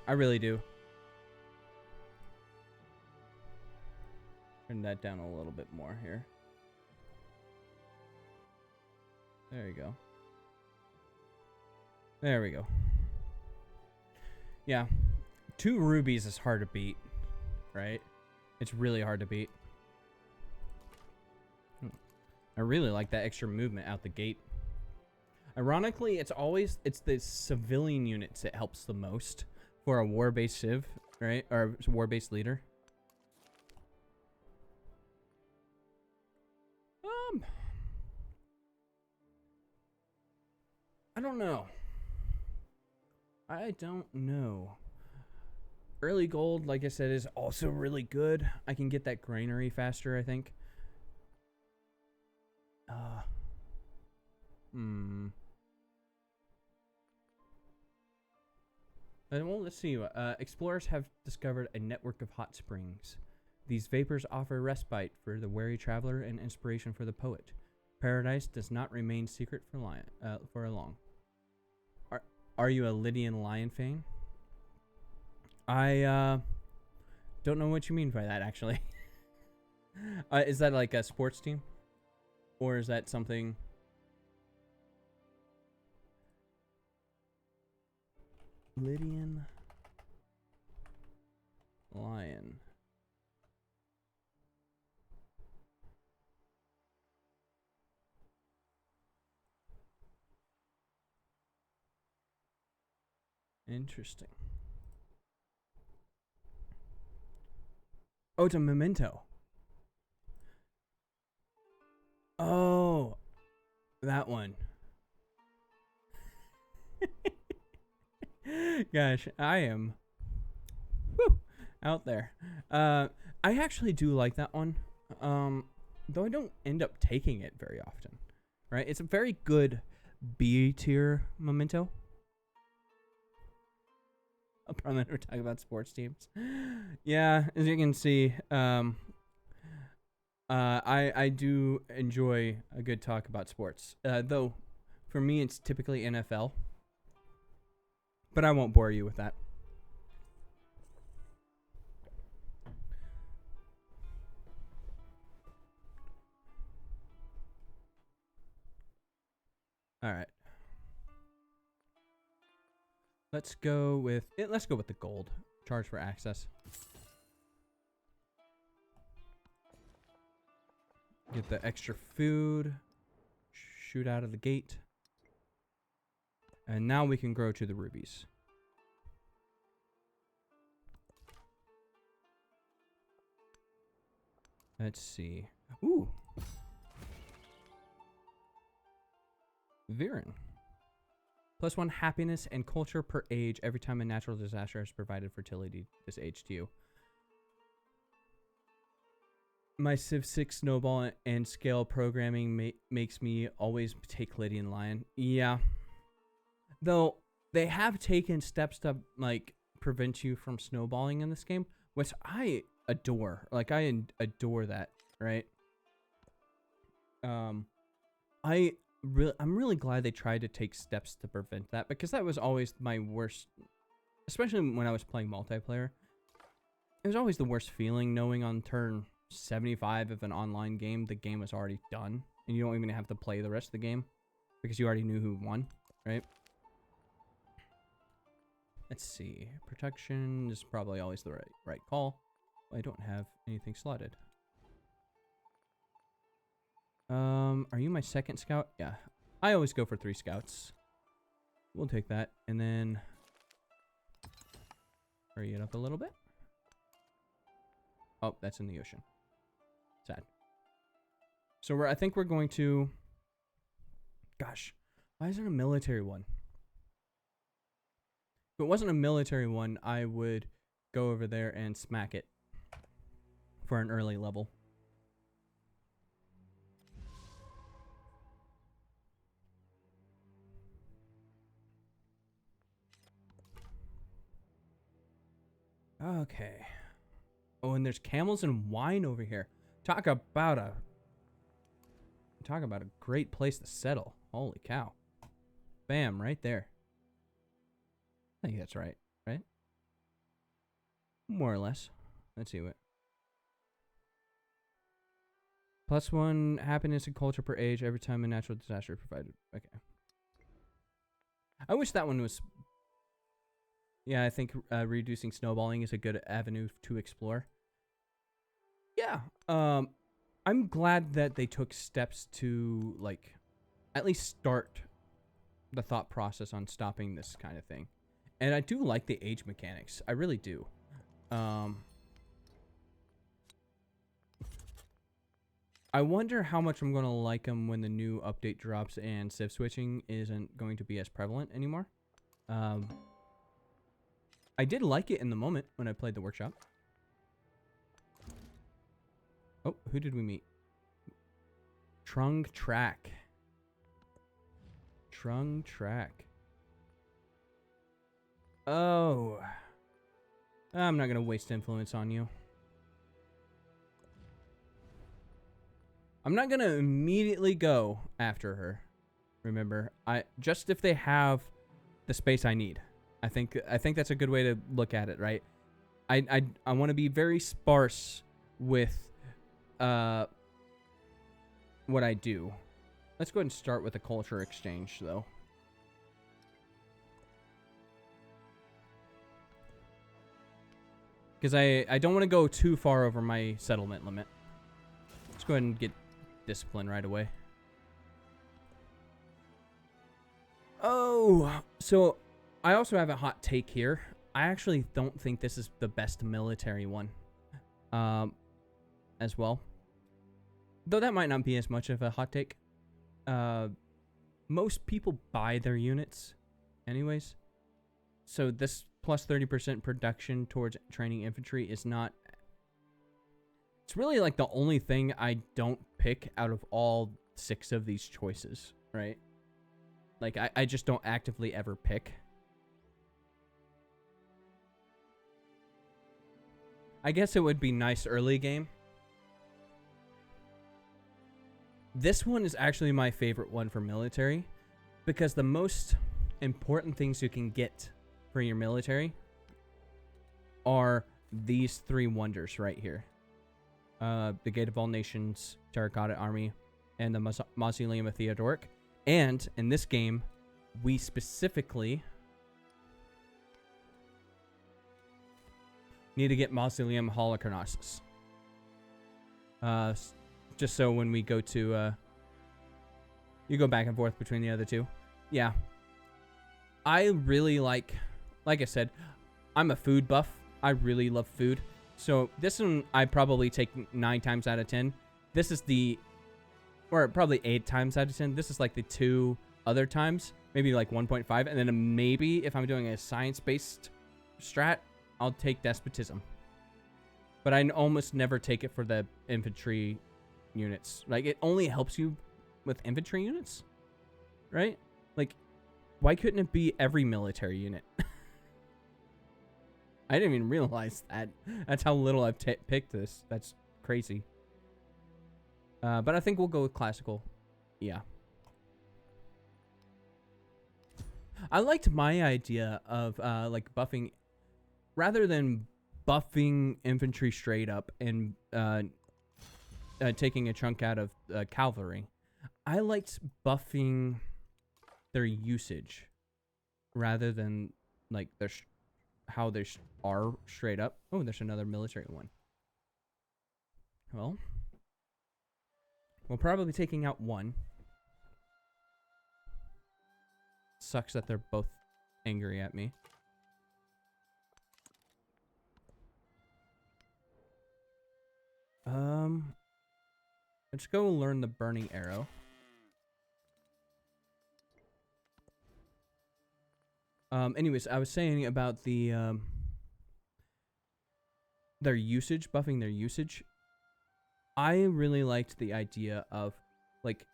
I really do. Turn that down a little bit more here. There you go. There we go. Yeah. 2 rubies is hard to beat, right? It's really hard to beat. I really like that extra movement out the gate. Ironically, it's the civilian units that helps the most for a war-based civ, right? Or war-based leader. I don't know. I don't know. Early gold, like I said, is also really good. I can get that granary faster, I think. Well, let's see. Explorers have discovered a network of hot springs. These vapors offer respite for the weary traveler and inspiration for the poet. Paradise does not remain secret for long. Are you a Lydian Lion fan? I don't know what you mean by that, actually. Is that like a sports team? Or is that something... Lydian Lion. Interesting. Oh, it's a memento. Oh, that one. Gosh, I am out there. I actually do like that one. Though I don't end up taking it very often. Right? It's a very good B tier memento. I'll probably never talk about sports teams. Yeah, as you can see, I do enjoy a good talk about sports. Though, for me, it's typically NFL. But I won't bore you with that. All right. Let's go with the gold. Charge for access. Get the extra food. Shoot out of the gate. And now we can grow to the rubies. Let's see. Ooh. Viren. +1 happiness and culture per age every time a natural disaster has provided fertility this age to you. My Civ 6 snowball and scale programming makes me always take Lydian Lion. Yeah. Though they have taken steps to like prevent you from snowballing in this game, which I adore. Like I adore that, right? I'm really glad they tried to take steps to prevent that, because that was always my worst, especially when I was playing multiplayer. It was always the worst feeling knowing on turn 75 of an online game the game was already done and you don't even have to play the rest of the game because you already knew who won, right? Let's see. Protection is probably always the right call. I don't have anything slotted. Are you my second scout? Yeah. I always go for 3 scouts. We'll take that and then hurry it up a little bit. Oh, that's in the ocean. Sad. So I think we're going to... Gosh, why isn't a military one? If it wasn't a military one, I would go over there and smack it for an early level. Okay. Oh, and there's camels and wine over here. Talk about a great place to settle. Holy cow. Bam, right there. I think that's right, right? More or less. Let's see what. +1 happiness and culture per age every time a natural disaster provided. Okay. I wish that one was... Yeah, I think reducing snowballing is a good avenue to explore. Yeah. I'm glad that they took steps to, like, at least start the thought process on stopping this kind of thing. And I do like the age mechanics. I really do. I wonder how much I'm going to like them when the new update drops and civ switching isn't going to be as prevalent anymore. I did like it in the moment when I played the workshop. Oh, who did we meet? Trung Track. Trung Track. Oh. I'm not going to waste influence on you. I'm not going to immediately go after her. Remember, just if they have the space I need. I think that's a good way to look at it, right? I want to be very sparse with what I do. Let's go ahead and start with a culture exchange, though. Because I don't want to go too far over my settlement limit. Let's go ahead and get discipline right away. Oh, so I also have a hot take here. I actually don't think this is the best military one as well. Though that might not be as much of a hot take. Most people buy their units anyways. So this plus 30% production towards training infantry is not... It's really like the only thing I don't pick out of all 6 of these choices, right? Like, I just don't actively ever pick. I guess it would be nice early game. This one is actually my favorite one for military, because the most important things you can get for your military are these 3 wonders right here. The Gate of All Nations, Terracotta Army, and the Mausoleum of Theodoric. And in this game, we specifically need to get Mausoleum Holocarnossus. Just so when we go to... you go back and forth between the other 2. Yeah. I really like I said, I'm a food buff. I really love food. So this one I probably take 9 times out of 10. This is or probably 8 times out of 10. This is like the 2 other times, maybe like 1.5. And then maybe if I'm doing a science-based strat, I'll take despotism. But I almost never take it for the infantry units. Like, it only helps you with infantry units, right? Like, why couldn't it be every military unit? I didn't even realize that. That's how little I've picked this. That's crazy. But I think we'll go with classical. Yeah. I liked my idea of like buffing, rather than buffing infantry straight up and taking a chunk out of cavalry. I liked buffing their usage rather than like their how they are straight up. Oh, there's another military one. Well, we're probably taking out 1. Sucks that they're both angry at me. Let's go learn the burning arrow. Anyways, I was saying about the their usage, buffing their usage. I really liked the idea of, like,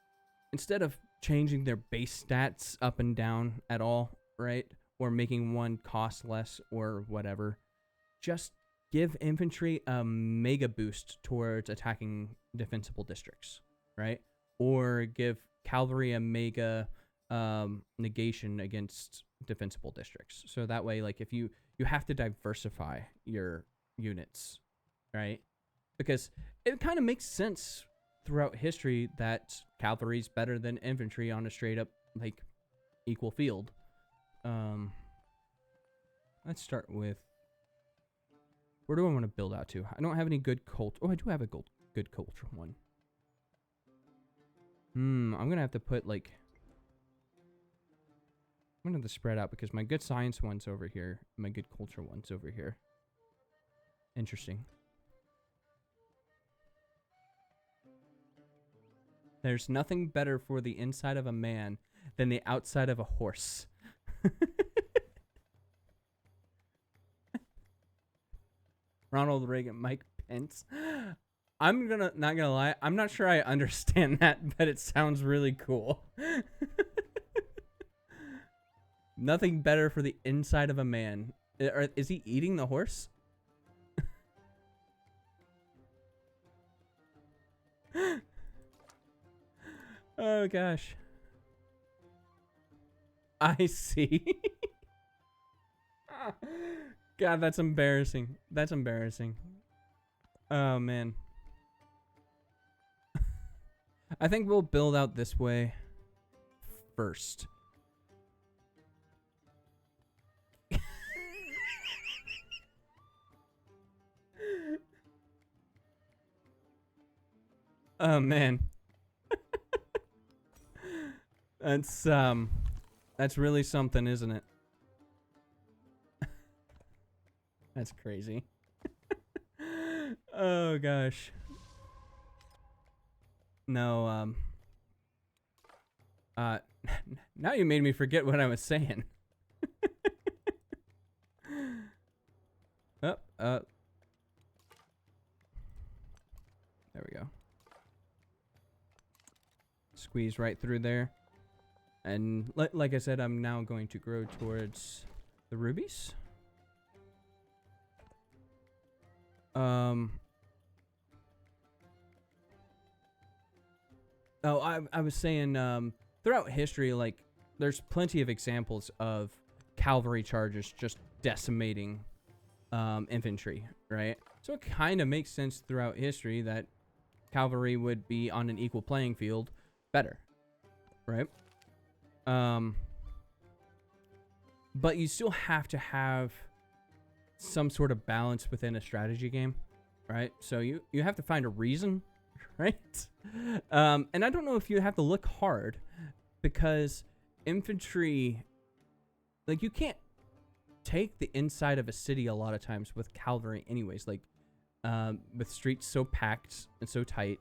instead of changing their base stats up and down at all, right? Or making one cost less or whatever, just give infantry a mega boost towards attacking defensible districts, right? Or give cavalry a mega negation against defensible districts. So that way, like, if you have to diversify your units, right? Because it kind of makes sense throughout history that cavalry's better than infantry on a straight up, like, equal field. Let's start with, where do I want to build out to? I don't have any good cult. Oh, I do have a good culture one. I'm gonna have to put, like, I'm gonna have to spread out because my good science one's over here, my good culture one's over here. Interesting. There's nothing better for the inside of a man than the outside of a horse. Ronald Reagan, Mike Pence. I'm not gonna lie, I'm not sure I understand that, but it sounds really cool. Nothing better for the inside of a man. Is he eating the horse? Oh gosh. I see. God, that's embarrassing. That's embarrassing. Oh man. I think we'll build out this way first. Oh man. That's really something, isn't it? That's crazy. Oh gosh. No, now you made me forget what I was saying. Oh, there we go. Squeeze right through there. And like I said, I'm now going to grow towards the rubies. Oh, I was saying, throughout history, like, there's plenty of examples of cavalry charges just decimating infantry, right? So it kind of makes sense throughout history that cavalry would be on an equal playing field better, right? But you still have to have some sort of balance within a strategy game, right? So you have to find a reason, right? And I don't know if you have to look hard, because infantry, like, you can't take the inside of a city a lot of times with cavalry anyways. Like, with streets so packed and so tight,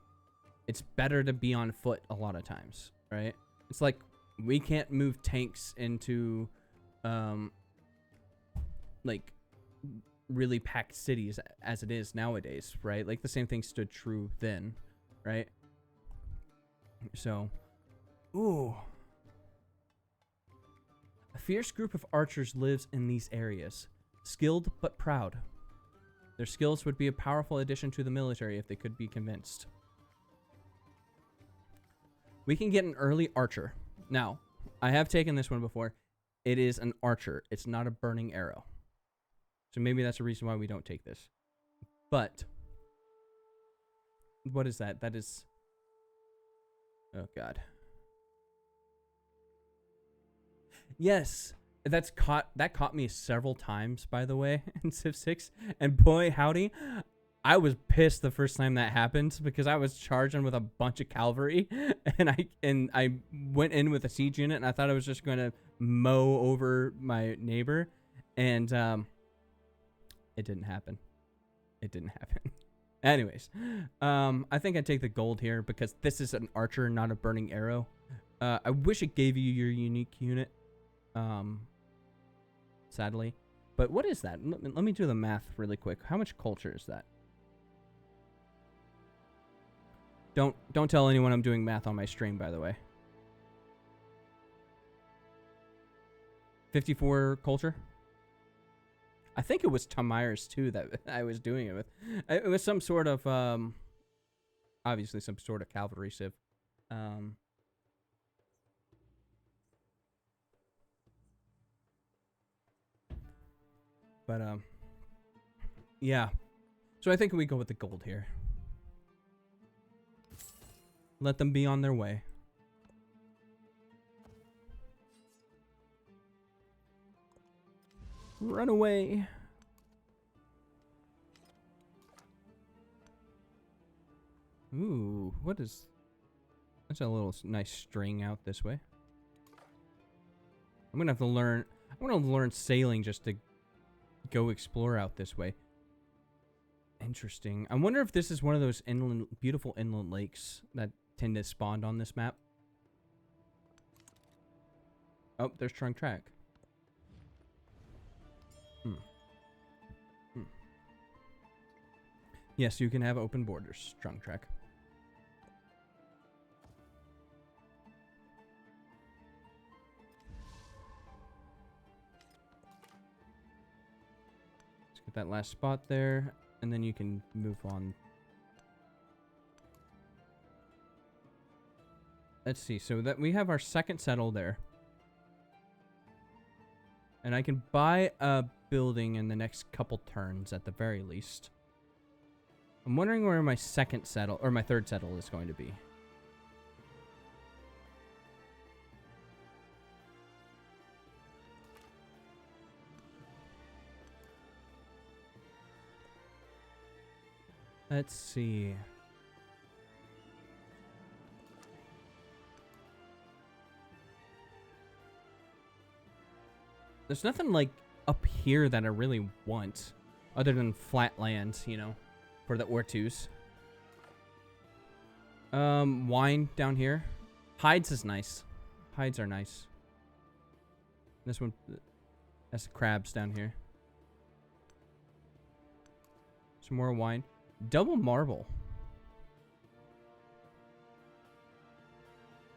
it's better to be on foot a lot of times, right? It's like, we can't move tanks into like really packed cities as it is nowadays, right? Like, the same thing stood true then, right? So, ooh. A fierce group of archers lives in these areas, skilled but proud. Their skills would be a powerful addition to the military if they could be convinced. We can get an early archer. Now, I have taken this one before. It is an archer. It's not a burning arrow. So maybe that's the reason why we don't take this. But what is that? That is... Oh, God. Yes, that caught me several times, by the way, in Civ 6. And boy, howdy, I was pissed the first time that happened, because I was charging with a bunch of cavalry, and I went in with a siege unit, and I thought I was just going to mow over my neighbor, and it didn't happen. It didn't happen. Anyways, I think I'd take the gold here, because this is an archer, not a burning arrow. I wish it gave you your unique unit, sadly. But what is that? Let me do the math really quick. How much culture is that? Don't tell anyone I'm doing math on my stream, by the way. 54 culture. I think it was Tamiris too that I was doing it with. It was some sort of obviously some sort of cavalry civ. But yeah. So I think we go with the gold here. Let them be on their way. Run away. Ooh, what is... That's a little nice string out this way. I'm gonna have to learn... I'm gonna learn sailing just to go explore out this way. Interesting. I wonder if this is one of those inland, beautiful inland lakes that tend to spawn on this map. Oh, there's Trunk Track. Yes, you can have open borders, Trunk Track. Let's get that last spot there, and then you can move on. Let's see, so that we have our second settle there. And I can buy a building in the next couple turns at the very least. I'm wondering where my second settle, or my third settle is going to be. Let's see. There's nothing like up here that I really want, other than flat lands, you know, for the Ortus. Wine down here. Hides is nice. Hides are nice. This one, that's crabs down here. Some more wine. Double marble.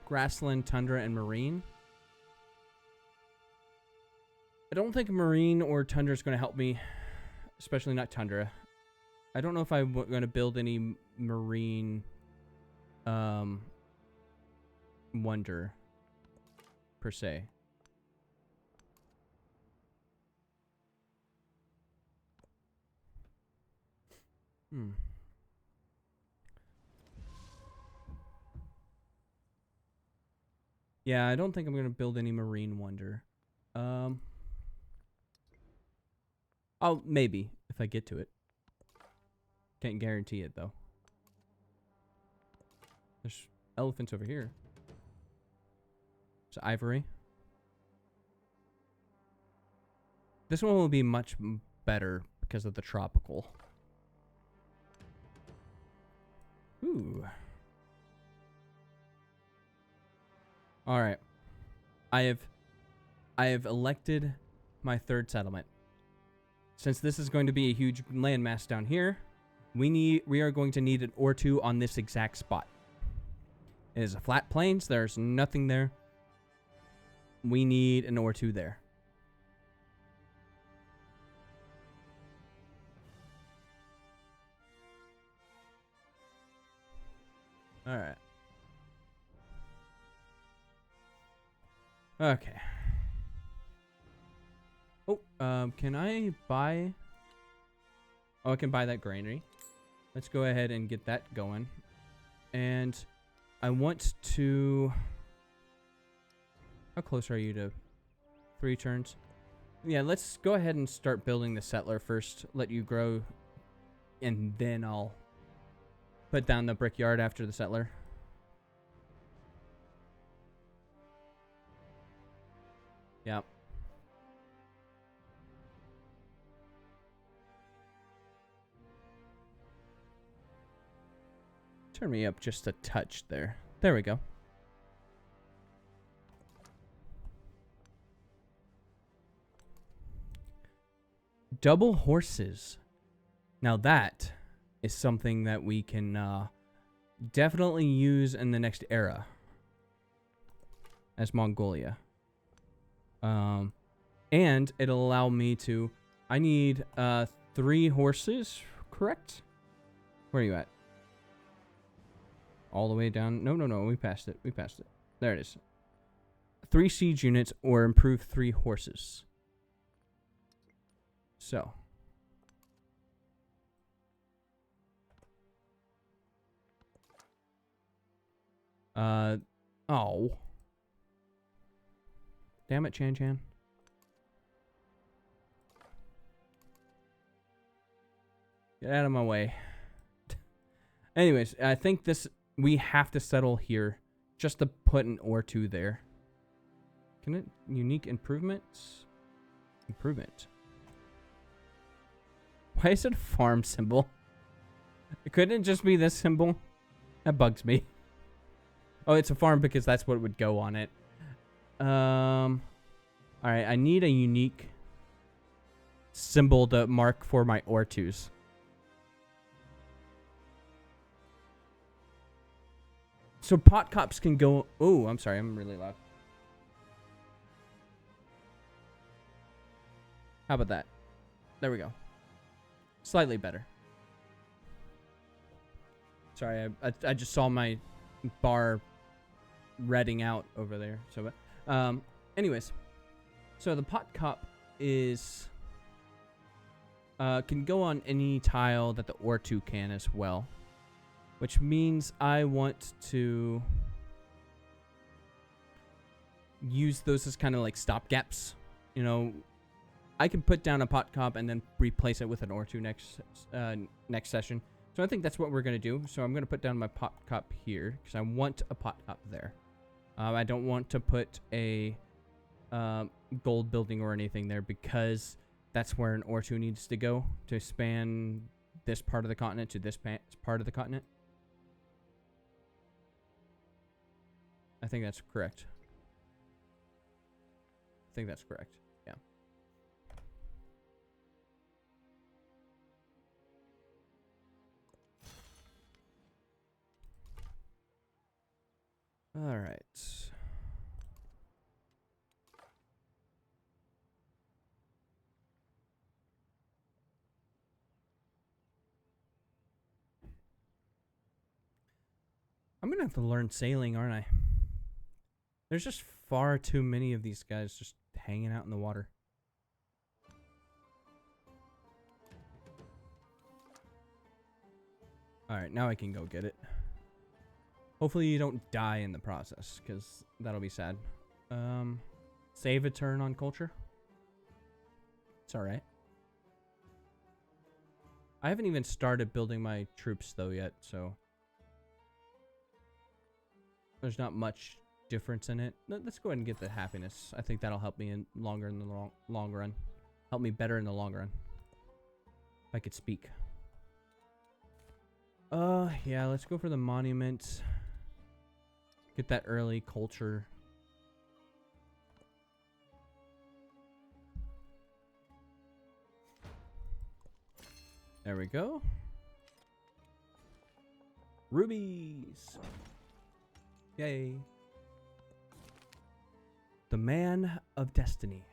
Grassland, tundra, and marine. I don't think marine or tundra is going to help me, especially not tundra. I don't know if I'm going to build any marine wonder per se. Yeah, I don't think I'm going to build any marine wonder. I'll maybe if I get to it. Can't guarantee it though. There's elephants over here. There's ivory. This one will be much better because of the tropical. Ooh. All right. I have elected my third settlement. Since this is going to be a huge landmass down here, we are going to need an or two on this exact spot. It is a flat plains. There's nothing there. We need an or two there. All right. Okay. Oh, can I buy... Oh, I can buy that granary. Let's go ahead and get that going. And I want to... How close are you to 3 turns? Yeah, let's go ahead and start building the settler first. Let you grow. And then I'll put down the brickyard after the settler. Yep. Turn me up just a touch there. There we go. Double horses. Now that is something that we can definitely use in the next era as Mongolia. And it'll allow me to I need 3 horses, correct? Where are you at? All the way down. No, we passed it. There it is. 3 siege units or improve 3 horses. So. Oh. Damn it, Chan Chan. Get out of my way. Anyways, I think we have to settle here just to put an or 2 there. Can it unique improvements? Improvement. Why is it a farm symbol? It couldn't just be this symbol. That bugs me. Oh, it's a farm because that's what would go on it. Alright, I need a unique symbol to mark for my or 2s. So pot cops can go... Oh, I'm sorry. I'm really loud. How about that? There we go. Slightly better. Sorry, I just saw my bar redding out over there. So, anyways. So the pot cop is... can go on any tile that the or 2 can as well. Which means I want to use those as kind of like stopgaps. You know, I can put down a pot cop and then replace it with an or 2 next session. So I think that's what we're going to do. So I'm going to put down my pot cop here because I want a pot cop there. I don't want to put a gold building or anything there because that's where an or 2 needs to go to span this part of the continent to this part of the continent. I think that's correct. Yeah. All right. I'm gonna have to learn sailing, aren't I? There's just far too many of these guys just hanging out in the water. Alright, now I can go get it. Hopefully you don't die in the process, because that'll be sad. Save a turn on culture. It's alright. I haven't even started building my troops, though, yet, so... There's not much difference in it. Let's go ahead and get the happiness. I think that'll help me in the long run. Help me better in the long run. If I could speak. Yeah, let's go for the monument. Get that early culture. There we go. Rubies. Yay. The Man of Destiny.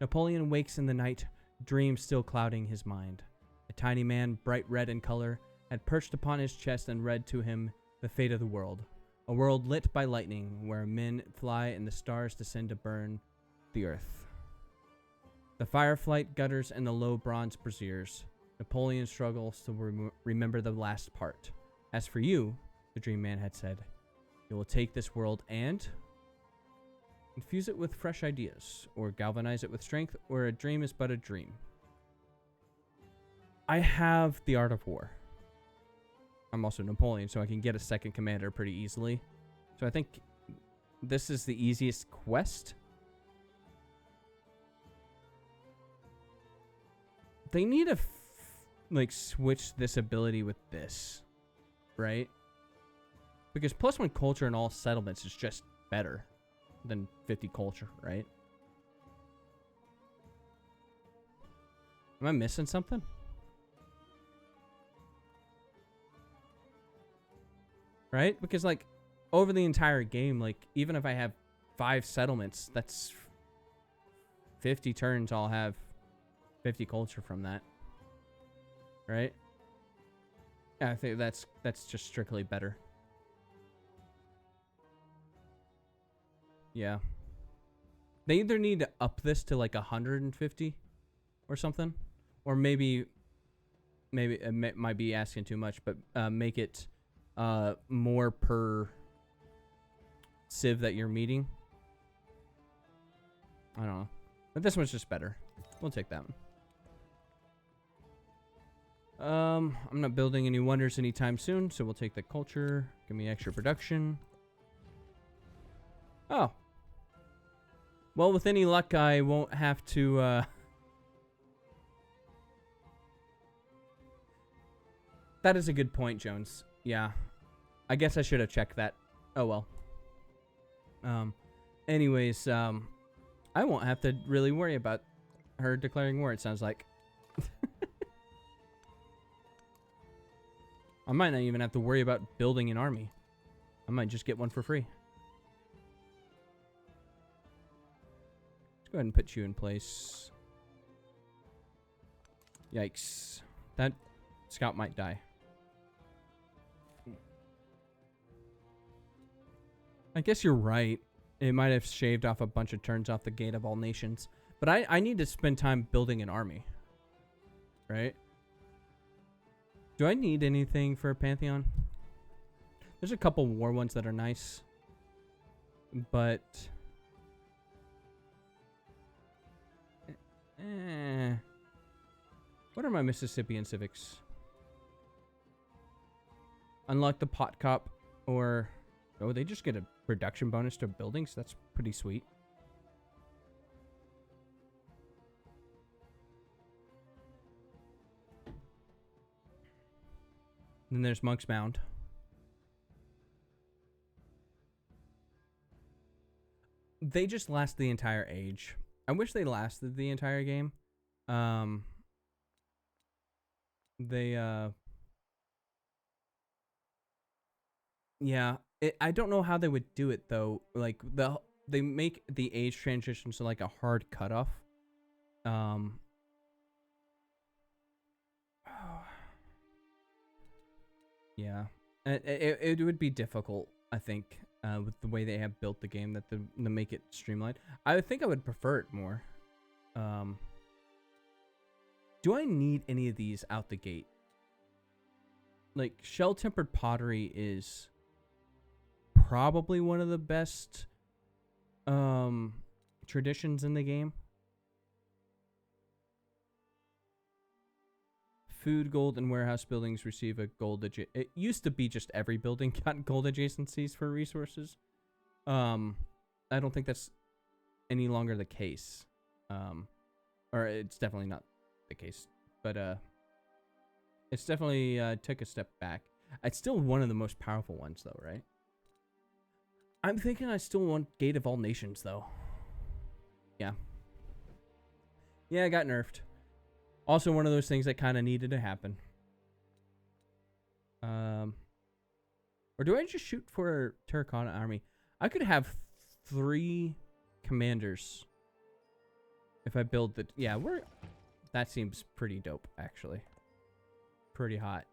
Napoleon wakes in the night, dreams still clouding his mind. A tiny man, bright red in color, had perched upon his chest and read to him the fate of the world. A world lit by lightning, where men fly and the stars descend to burn the earth. The fireflight gutters and the low bronze braziers. Napoleon struggles to remember the last part. As for you, the dream man had said, you will take this world and... infuse it with fresh ideas, or galvanize it with strength, or a dream is but a dream. I have the Art of War. I'm also Napoleon, so I can get a second commander pretty easily. So I think this is the easiest quest. They need to, switch this ability with this, right? Because +1 culture in all settlements is just better than 50 culture, right? Am I missing something? Right? Because, over the entire game, even if I have 5 settlements, that's 50 turns I'll have 50 culture from that. Right? Yeah, I think that's just strictly better. Yeah. They either need to up this to like 150 or something, or maybe it might be asking too much, but make it more per civ that you're meeting. I don't know. But this one's just better. We'll take that one. I'm not building any wonders anytime soon, so we'll take the culture. Give me extra production. Oh. Well, with any luck, I won't have to, That is a good point, Jones. Yeah. I guess I should have checked that. Oh, well. Anyways, I won't have to really worry about her declaring war, it sounds like. I might not even have to worry about building an army. I might just get one for free. Let's go ahead and put you in place. Yikes. That scout might die. I guess you're right. It might have shaved off a bunch of turns off the Gate of All Nations. But I need to spend time building an army. Right? Do I need anything for a Pantheon? There's a couple war ones that are nice. But... What are my Mississippian civics? Unlock the pot cop or... Oh, they just get a production bonus to buildings? That's pretty sweet. Then there's Monk's Mound. They just last the entire age. I wish they lasted the entire game. Yeah, I don't know how they would do it though. Like they make the age transition to like a hard cutoff. Yeah, it would be difficult, I think, with the way they have built the game, that to make it streamlined. I think I would prefer it more. Do I need any of these out the gate? Like, shell-tempered pottery is probably one of the best traditions in the game. Food, gold, and warehouse buildings receive a gold It used to be just every building got gold adjacencies for resources. I don't think that's any longer the case. Or it's definitely not the case. But it's definitely took a step back. It's still one of the most powerful ones, though, right? I'm thinking I still want Gate of All Nations, though. Yeah. Yeah, I got nerfed. Also, one of those things that kind of needed to happen. Or do I just shoot for Terracotta Army? I could have 3 commanders if I build the... Yeah, that seems pretty dope, actually. Pretty hot.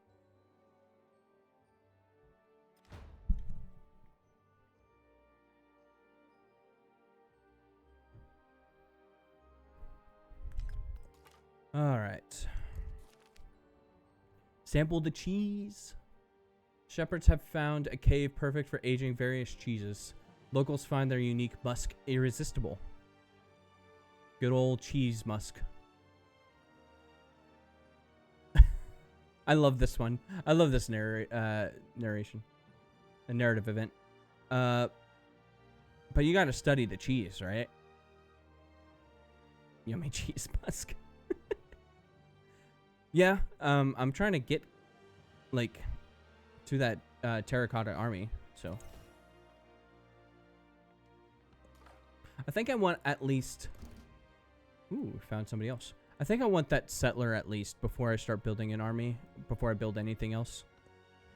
All right. Sample the cheese. Shepherds have found a cave perfect for aging various cheeses. Locals find their unique musk irresistible. Good old cheese musk. I love this one. I love this narration. A narrative event. But you gotta study the cheese, right? Yummy cheese musk. Yeah, I'm trying to get, like, to that Terracotta Army, so. I think I want at least... Ooh, found somebody else. I think I want that settler at least before I start building an army, before I build anything else.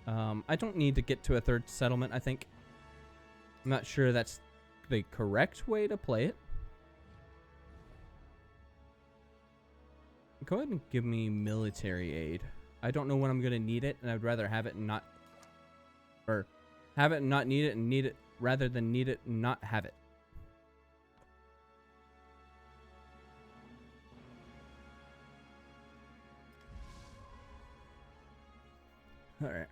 I don't need to get to a 3rd settlement, I think. I'm not sure that's the correct way to play it. Go ahead and give me military aid. I don't know when I'm gonna need it, and I'd rather have it and not, or have it and not need it, and need it rather than need it and not have it. All right.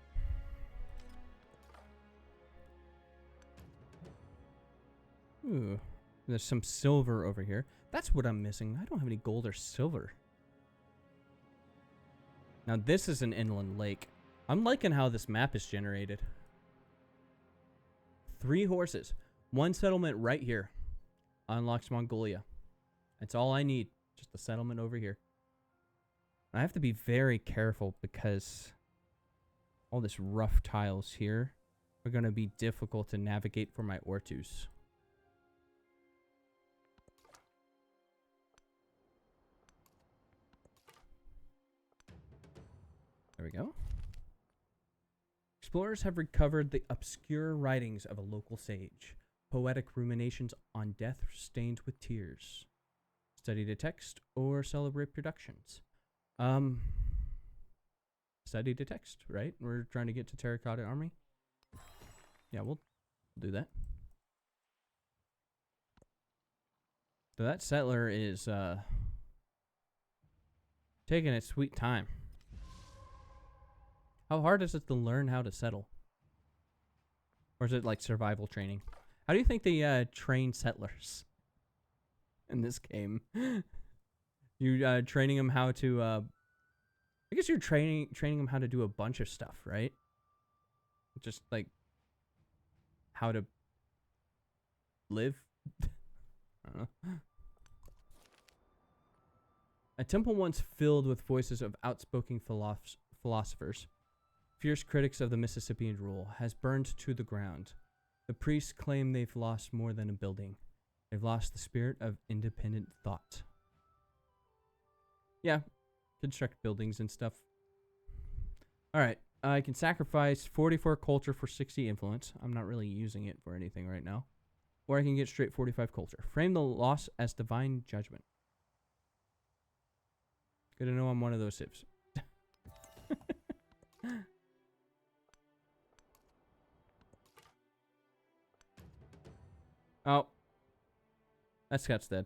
Ooh, there's some silver over here. That's what I'm missing. I don't have any gold or silver. Now this is an inland lake. I'm liking how this map is generated. 3 horses. 1 settlement right here. Unlocks Mongolia. That's all I need. Just a settlement over here. I have to be very careful because all this rough tiles here are going to be difficult to navigate for my Ortus. There we go. Explorers have recovered the obscure writings of a local sage. Poetic ruminations on death stained with tears. Study the text or celebrate productions. Study the text, right? We're trying to get to Terracotta Army. Yeah, we'll do that. So that settler is taking its sweet time. How hard is it to learn how to settle? Or is it like survival training? How do you think they train settlers in this game? You training them how to I guess you're training them how to do a bunch of stuff, right? Just like how to live. I don't know. A temple once filled with voices of outspoken philosophers, fierce critics of the Mississippian rule, has burned to the ground. The priests claim they've lost more than a building. They've lost the spirit of independent thought. Yeah, construct buildings and stuff. Alright, I can sacrifice 44 culture for 60 influence. I'm not really using it for anything right now. Or I can get straight 45 culture. Frame the loss as divine judgment. Good to know I'm one of those civs. Oh. That scout's dead.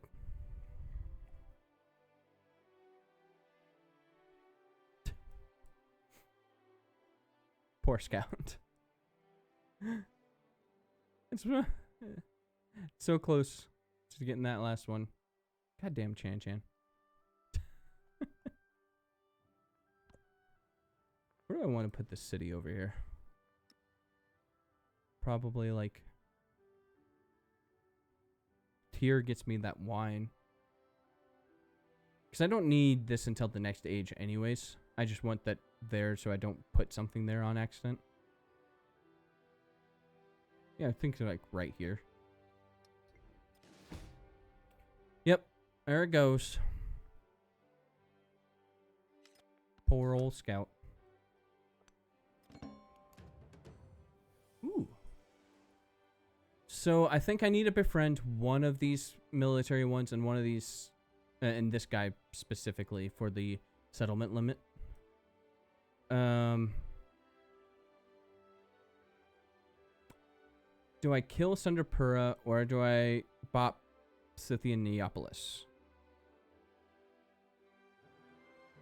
Poor scout. It's so close to getting that last one. Goddamn Chan Chan. Where do I want to put this city over here? Probably like Tyr gets me that wine. Because I don't need this until the next age anyways. I just want that there so I don't put something there on accident. Yeah, I think like right here. Yep, there it goes. Poor old scout. Ooh. So I think I need to befriend one of these military ones and one of these, and this guy specifically for the settlement limit. Do I kill Sundarpura or do I bop Scythian Neapolis?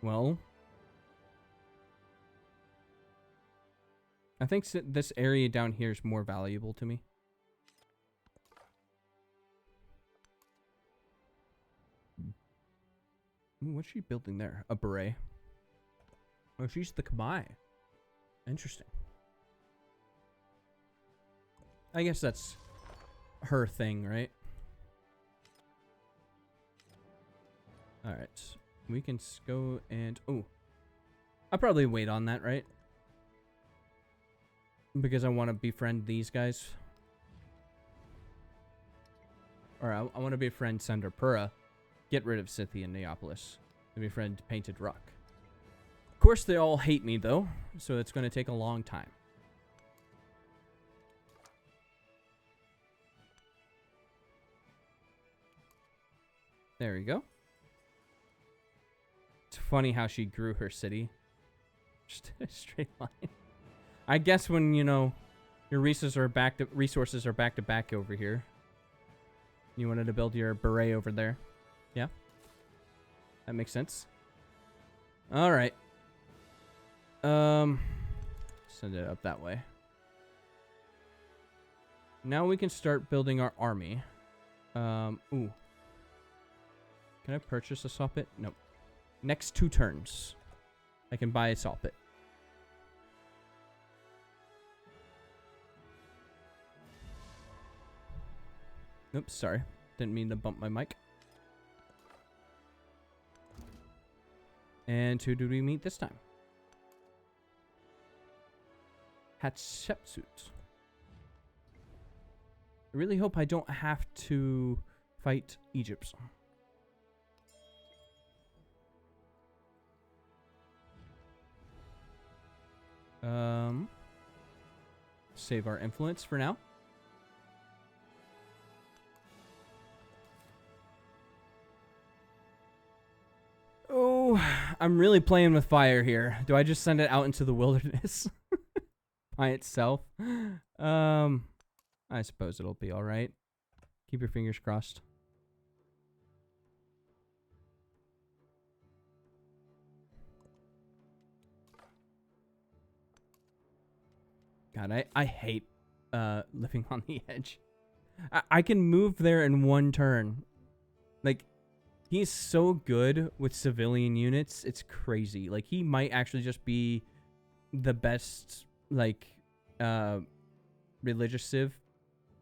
Well, I think this area down here is more valuable to me. Ooh, what's she building there? A beret. Oh, she's the Khmer. Interesting. I guess that's her thing, right? Alright. We can go and... Oh. I'll probably wait on that, right? Because I want to befriend these guys. Or I want to befriend Sundarpura. Get rid of Scythian Neapolis. And befriend Painted Rock. Of course, they all hate me, though. So it's going to take a long time. There we go. It's funny how she grew her city. Just in a straight line. I guess when, you know, your resources are back to back over here. You wanted to build your beret over there. Yeah. That makes sense. All right. Send it up that way. Now we can start building our army. Ooh. Can I purchase a saw pit? Nope. Next 2 turns, I can buy a saw pit. Oops, sorry. Didn't mean to bump my mic. And who do we meet this time? Hatshepsut. I really hope I don't have to fight Egypt. Save our influence for now. Oh, I'm really playing with fire here. Do I just send it out into the wilderness by itself? I suppose it'll be all right. Keep your fingers crossed. God, I hate living on the edge. I can move there in 1 turn. Like, he's so good with civilian units. It's crazy. Like, he might actually just be the best, like, religious civ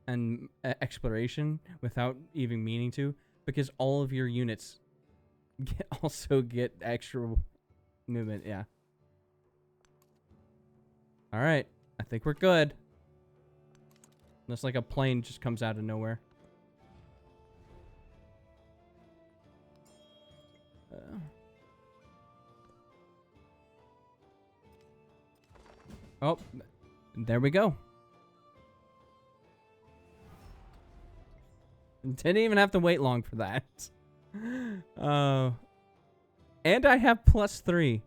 and exploration without even meaning to. Because all of your units also get extra movement. Yeah. All right. I think we're good. Unless like a plane just comes out of nowhere. Oh, there we go. Didn't even have to wait long for that. And I have +3.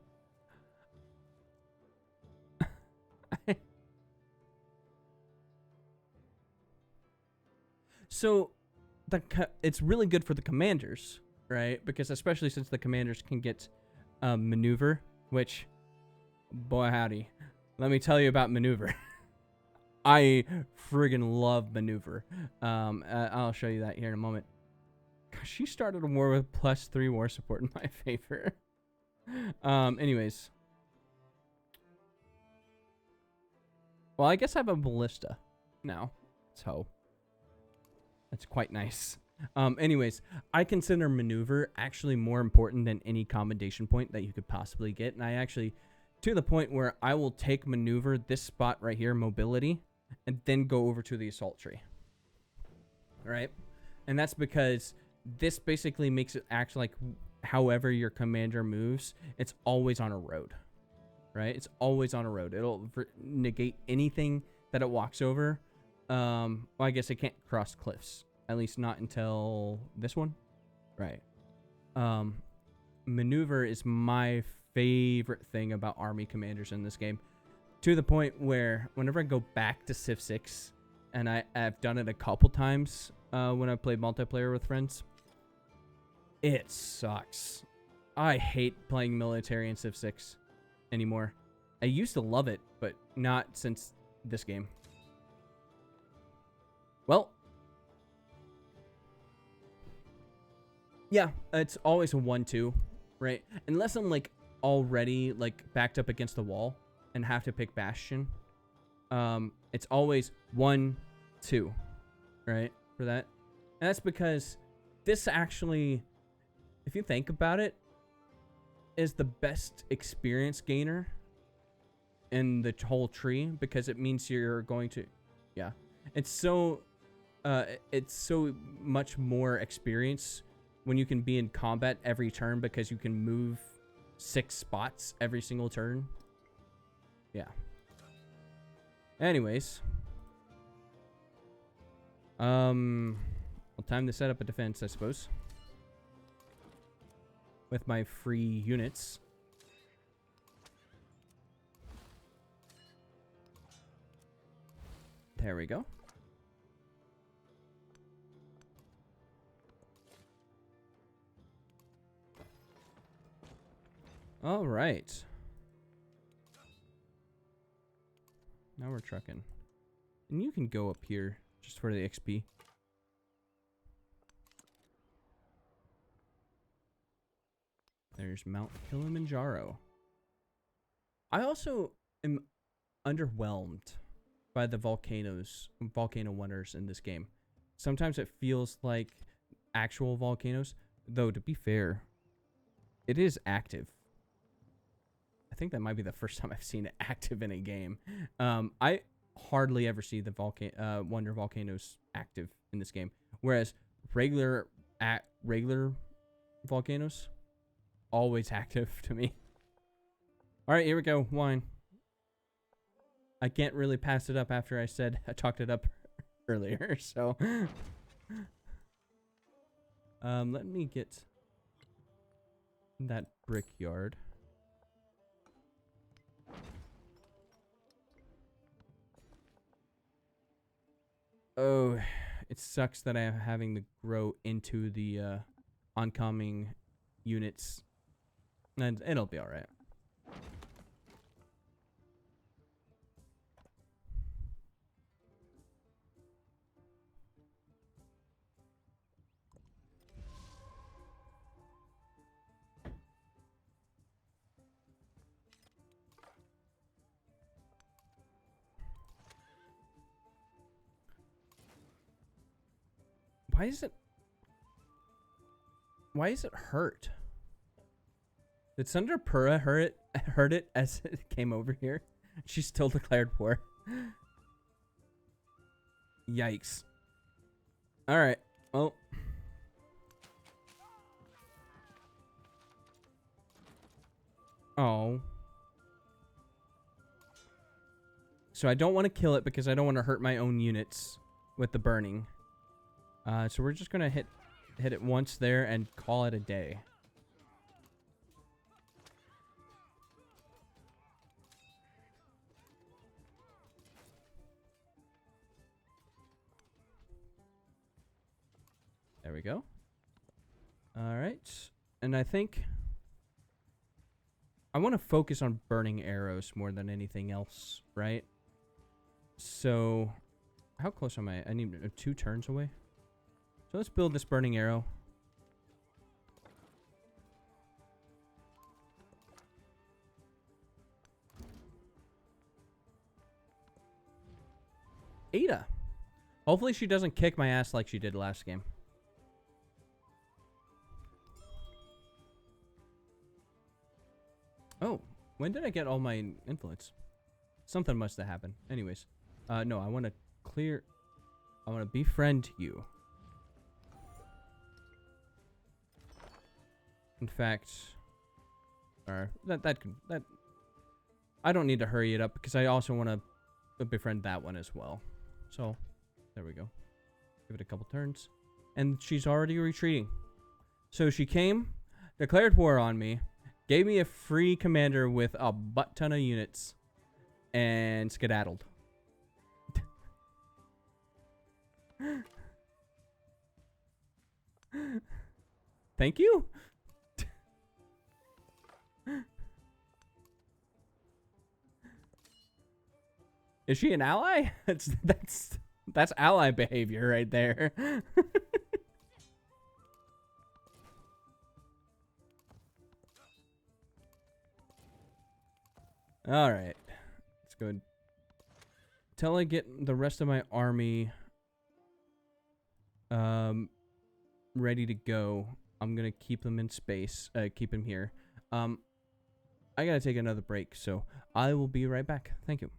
So, it's really good for the commanders, right? Because especially since the commanders can get maneuver, which, boy howdy, let me tell you about maneuver. I friggin' love maneuver. I'll show you that here in a moment. Gosh, she started a war with +3 war support in my favor. Anyways. Well, I guess I have a ballista now, so that's quite nice. Anyways, I consider maneuver actually more important than any commendation point that you could possibly get. And I actually, to the point where I will take maneuver, this spot right here, mobility, and then go over to the assault tree. All right? And that's because this basically makes it act like however your commander moves, it's always on a road. Right? It's always on a road. It'll negate anything that it walks over. Well, I guess it can't cross cliffs. At least not until this one. Right. Maneuver is my favorite thing about army commanders in this game. To the point where whenever I go back to Civ 6, and I've done it a couple times when I played multiplayer with friends, it sucks. I hate playing military in Civ 6 anymore. I used to love it, but not since this game. Well, yeah, it's always a 1-2, right? Unless I'm like already like backed up against the wall and have to pick Bastion. It's always 1-2, right? For that. And that's because this actually, if you think about it, is the best experience gainer in the whole tree, because it means you're going to, yeah. It's so much more experience when you can be in combat every turn because you can move 6 spots every single turn. Yeah. Anyways. Well, time to set up a defense, I suppose. with my free units. There we go. All right. Now we're trucking. And you can go up here just for the XP. There's Mount Kilimanjaro. I also am underwhelmed by the volcano wonders in this game. Sometimes it feels like actual volcanoes, though to be fair, it is active. I think that might be the first time I've seen it active in a game. I hardly ever see the wonder volcanoes active in this game, whereas regular volcanoes always active to me. All right, here we go. Wine. I can't really pass it up after I said I talked it up earlier, so let me get that brickyard. Oh, it sucks that I am having to grow into the oncoming units, and it'll be all right. Why is it hurt? Did Senator Pura hurt it as it came over here? She still declared war. Yikes. All right. Well. Oh. So I don't want to kill it because I don't want to hurt my own units with the burning. So we're just gonna hit it once there and call it a day. There we go. All right, and I think I want to focus on burning arrows more than anything else, right? So, how close am I? I need 2 turns away. So let's build this burning arrow. Ada. Hopefully she doesn't kick my ass like she did last game. Oh, when did I get all my influence? Something must have happened. Anyways, no, I want to befriend you. In fact, that I don't need to hurry it up because I also want to befriend that one as well. So, there we go. Give it a couple turns. And she's already retreating. So she came, declared war on me, gave me a free commander with a butt ton of units, and skedaddled. Thank you. Is she an ally? That's ally behavior right there. All right, let's go. Till I get the rest of my army ready to go, I'm gonna keep them in space. Keep them here. I gotta take another break, so I will be right back. Thank you.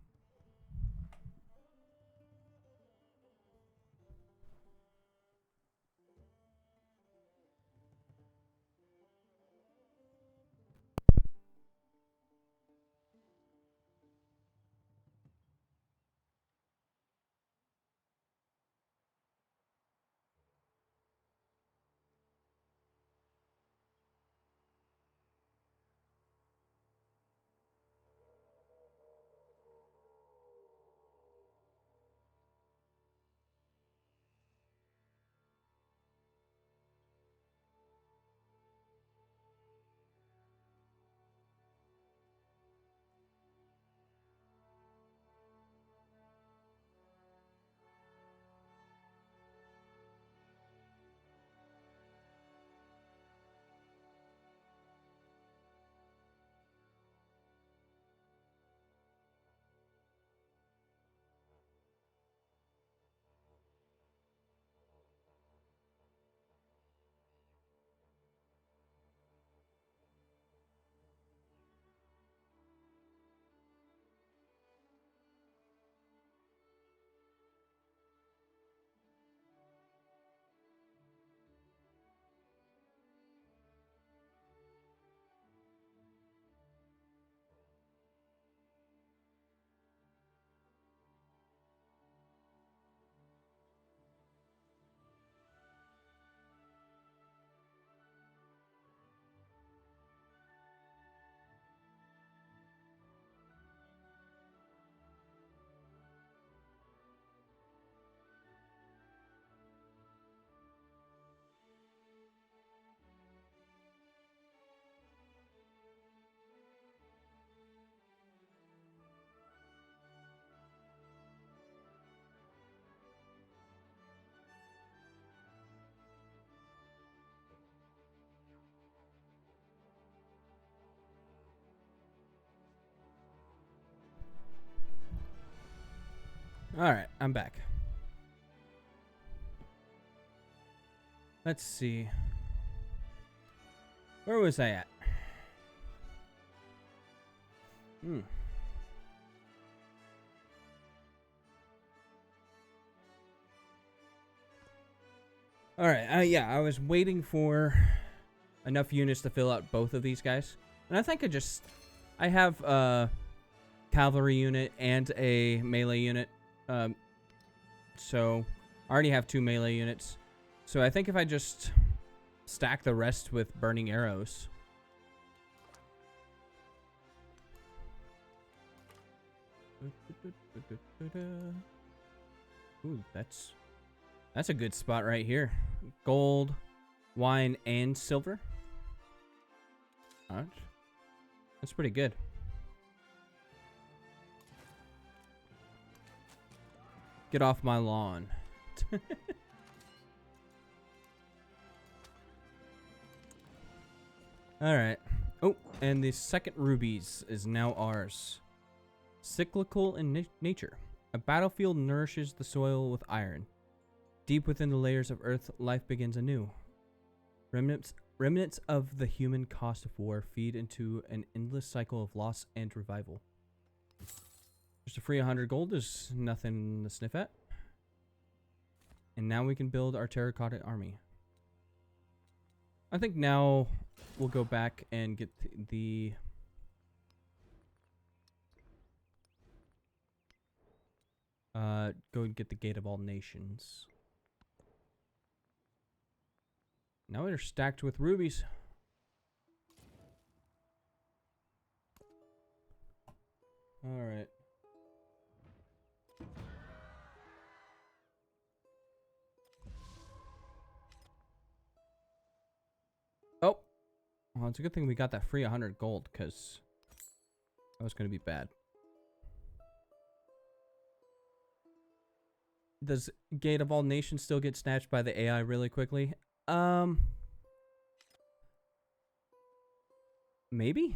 Alright, I'm back. Let's see. Where was I at? Alright, yeah, I was waiting for enough units to fill out both of these guys. And I think I have a cavalry unit and a melee unit. So I already have 2 melee units. So I think if I just stack the rest with burning arrows. Ooh, that's a good spot right here. Gold, wine, and silver. Alright. That's pretty good. Get off my lawn. Alright. Oh, and the second rubies is now ours. Cyclical in nature. A battlefield nourishes the soil with iron. Deep within the layers of earth, life begins anew. Remnants of the human cost of war feed into an endless cycle of loss and revival. Just a free 100 gold is nothing to sniff at. And now we can build our terracotta army. I think now we'll go back and get the go and get the Gate of All Nations. Now they're stacked with rubies. All right. Oh, well, it's a good thing we got that free 100 gold, because that was going to be bad. Does Gate of All Nations still get snatched by the AI really quickly? Maybe?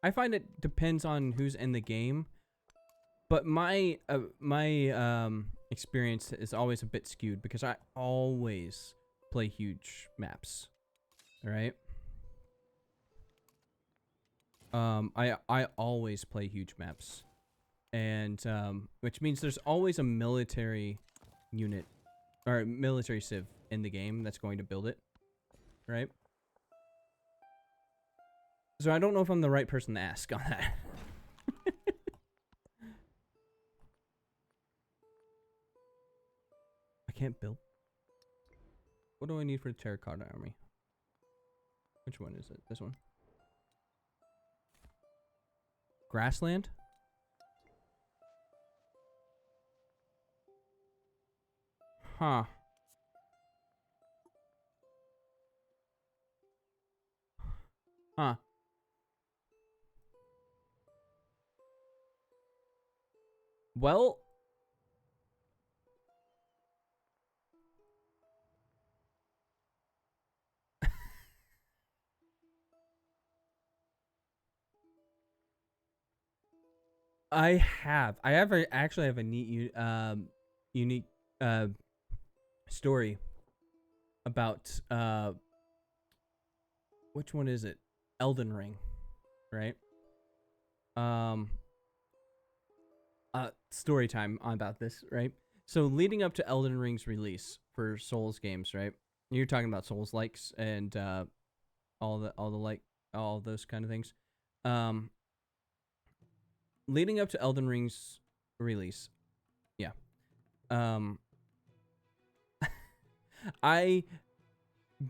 I find it depends on who's in the game, but my experience is always a bit skewed because I always play huge maps. All right? I always play huge maps. And which means there's always a military unit or military civ in the game that's going to build it, right? So I don't know if I'm the right person to ask on that. I can't build. What do I need for the terracotta army? Which one is it? This one? Grassland? Huh. Huh. Well, I actually have a neat unique story about which one is it? Elden Ring, right? Story time about this, right? So leading up to Elden Ring's release for Souls games, right? You're talking about Souls likes and all those kind of things. Leading up to Elden Ring's release, yeah. I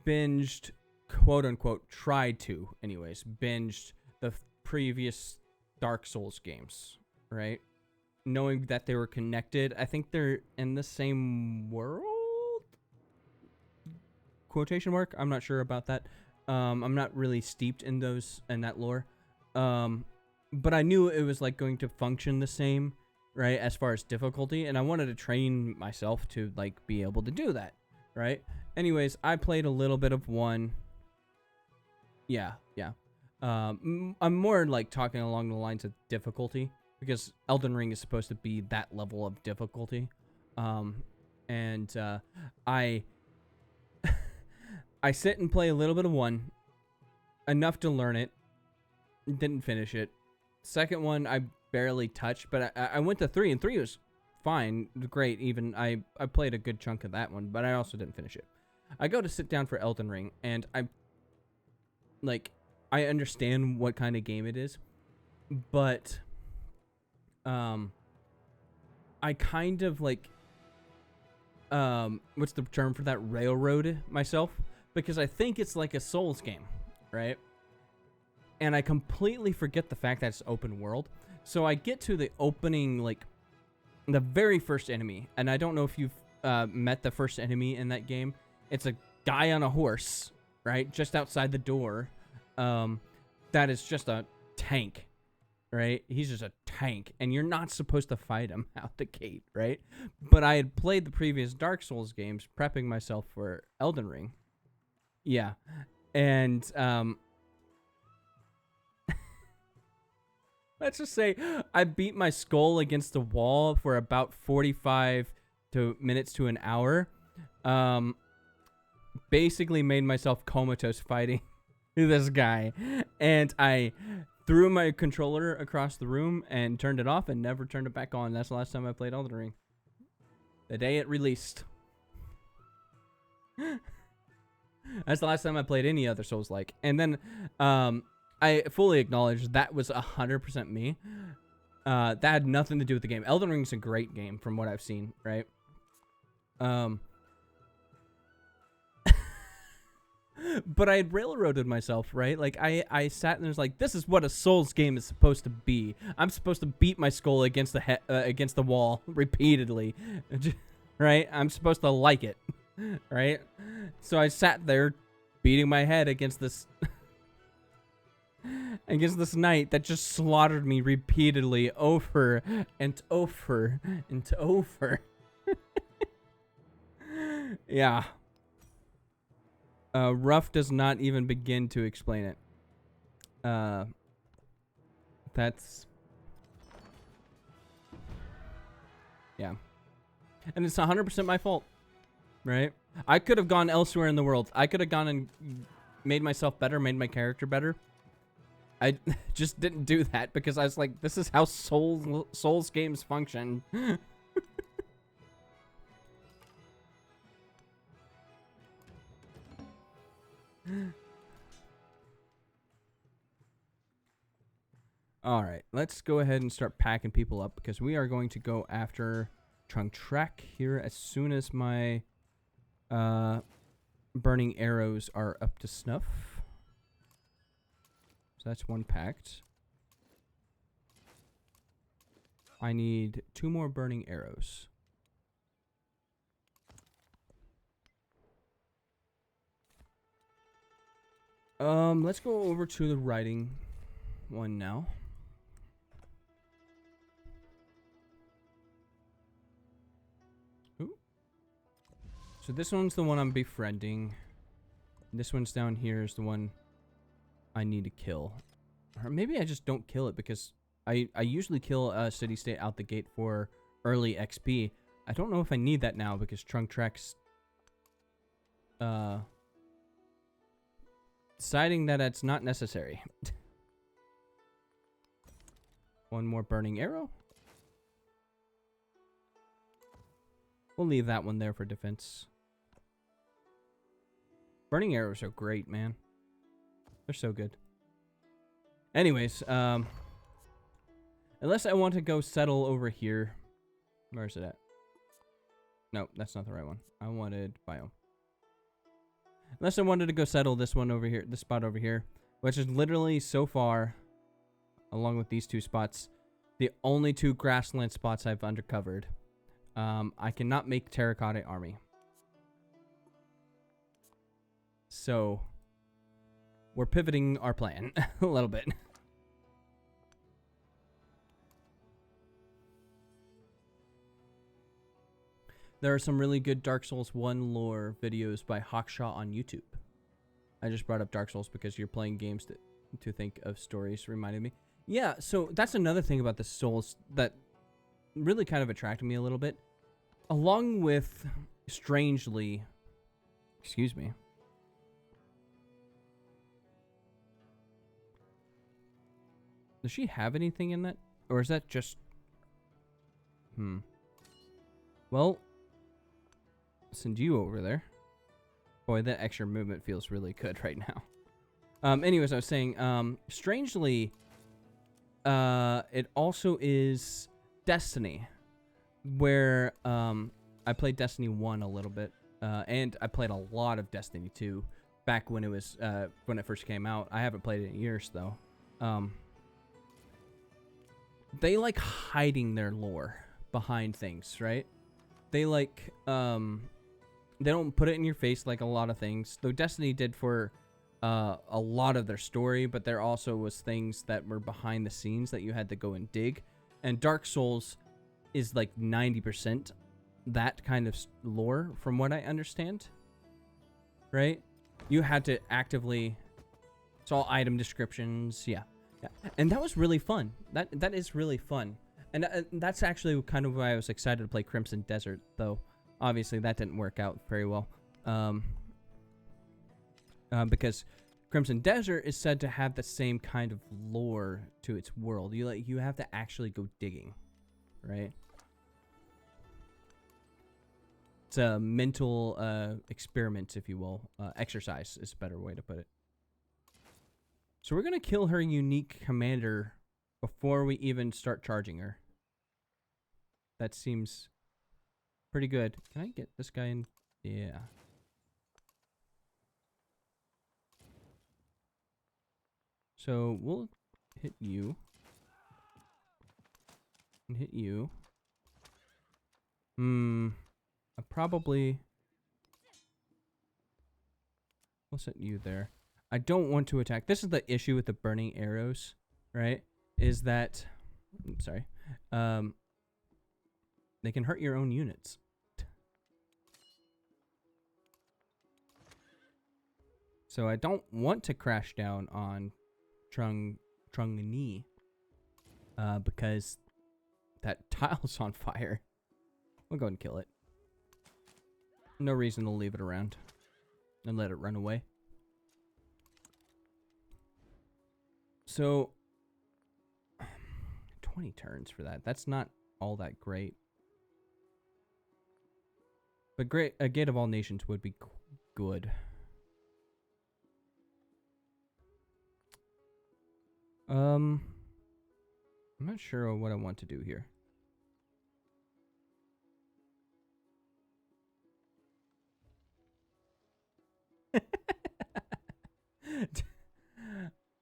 binged, quote unquote, tried to, anyways, binged the previous Dark Souls games, right? Knowing that they were connected. I think they're in the same world? Quotation mark? I'm not sure about that. I'm not really steeped in that lore. But I knew it was like going to function the same, right, as far as difficulty, and I wanted to train myself to like be able to do that, right? Anyways, I played a little bit of one. Yeah. I'm more like talking along the lines of difficulty because Elden Ring is supposed to be that level of difficulty. And I I sit and play a little bit of one, enough to learn it, didn't finish it. Second one I barely touched, but I went to 3, and 3 was fine, great. Even I played a good chunk of that one, but I also didn't finish it. I go to sit down for Elden Ring, and I understand what kind of game it is, but I kind of what's the term for that, railroad myself, because I think it's like a Souls game, right? And I completely forget the fact that it's open world. So I get to the opening, the very first enemy, and I don't know if you've met the first enemy in that game. It's a guy on a horse, right, just outside the door. That is just a tank, right? He's just a tank, and you're not supposed to fight him out the gate, right? But I had played the previous Dark Souls games, prepping myself for Elden Ring. Yeah, and let's just say I beat my skull against the wall for about 45 minutes to an hour. Basically made myself comatose fighting this guy, and I threw my controller across the room and turned it off and never turned it back on. That's the last time I played Elden Ring. The day it released. That's the last time I played any other Souls-like. And then I fully acknowledge that was 100% me. That had nothing to do with the game. Elden Ring's a great game from what I've seen, right? But I had railroaded myself, right? I sat and was like, this is what a Souls game is supposed to be. I'm supposed to beat my skull against the wall repeatedly, right? I'm supposed to like it, right? So I sat there beating my head against this knight that just slaughtered me repeatedly over and over and over. Yeah. Rough does not even begin to explain it. That's... Yeah. And it's 100% my fault, right? I could have gone elsewhere in the world. I could have gone and made myself better, made my character better. I just didn't do that because I was like, this is how Souls games function. All right, let's go ahead and start packing people up because we are going to go after Trunk-Track here as soon as my burning arrows are up to snuff. So that's one packed. I need 2 more burning arrows. Let's go over to the writing one now. Ooh. So this one's the one I'm befriending. This one's down here is the one I need to kill. Or maybe I just don't kill it because I usually kill a city state out the gate for early XP. I don't know if I need that now because Trunk-Track's deciding that it's not necessary. One more burning arrow. We'll leave that one there for defense. Burning arrows are great, man. They're so good. Anyways, unless I want to go settle over here. Where is it at? No, that's not the right one. I wanted biome. Unless I wanted to go settle this one over here, this spot over here, which is literally so far, along with these 2 spots, the only 2 grassland spots I've undercovered. I cannot make terracotta army. So, we're pivoting our plan a little bit. There are some really good Dark Souls 1 lore videos by Hawkshaw on YouTube. I just brought up Dark Souls because you're playing games to think of stories reminded me. Yeah, so that's another thing about the Souls that really kind of attracted me a little bit. Along with, strangely, excuse me. Does she have anything in that? Or is that just... Well, send you over there. Boy, that extra movement feels really good right now. Anyways, I was saying, strangely, it also is Destiny, where I played Destiny 1 a little bit, and I played a lot of Destiny 2 back when it was when it first came out. I haven't played it in years though. They like hiding their lore behind things, right? They like they don't put it in your face like a lot of things. Though Destiny did for a lot of their story, but there also was things that were behind the scenes that you had to go and dig. And Dark Souls is like 90% that kind of lore, from what I understand. Right? You had to actively... It's all item descriptions, yeah. And that was really fun. That is really fun. And that's actually kind of why I was excited to play Crimson Desert, though obviously that didn't work out very well. Because Crimson Desert is said to have the same kind of lore to its world. You have to actually go digging, right? It's a mental experiment, if you will. Exercise is a better way to put it. So we're going to kill her unique commander before we even start charging her. That seems pretty good. Can I get this guy in? Yeah. So we'll hit you. And hit you. I probably... We'll set you there. I don't want to attack. This is the issue with the burning arrows, right? Is that... sorry. They can hurt your own units. So I don't want to crash down on Trung Ni. Because that tile's on fire. We'll go ahead and kill it. No reason to leave it around and let it run away. So 20 turns for that. That's not all that great. But a Gate of All Nations would be good. I'm not sure what I want to do here.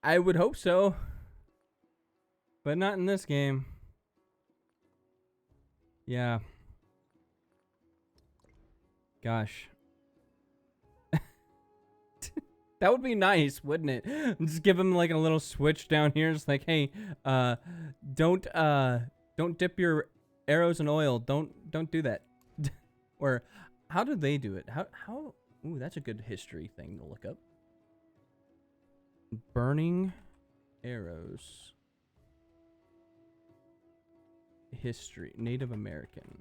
I would hope so. But not in this game. Yeah. Gosh. That would be nice, wouldn't it? Just give him like a little switch down here. It's like, hey, don't dip your arrows in oil. Don't do that. Or how do they do it? How ooh, that's a good history thing to look up. Burning arrows. History. Native American.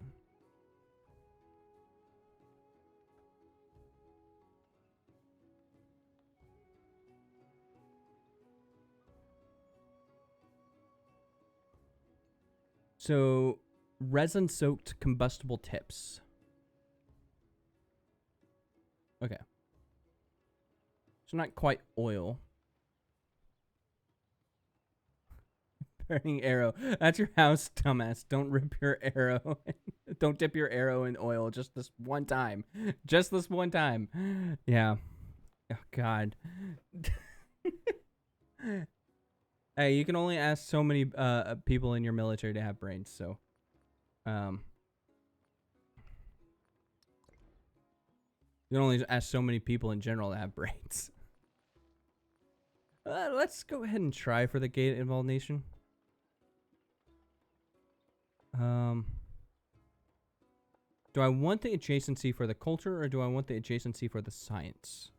So, resin-soaked combustible tips. Okay. So not quite oil. Burning arrow. That's your house, dumbass. Don't rip your arrow. Don't dip your arrow in oil just this one time. Just this one time. Yeah. Oh, God. Hey, you can only ask so many people in your military to have brains, so... You can only ask so many people in general to have brains. Let's go ahead and try for the Gate of All Nation. Do I want the adjacency for the culture, or do I want the adjacency for the science?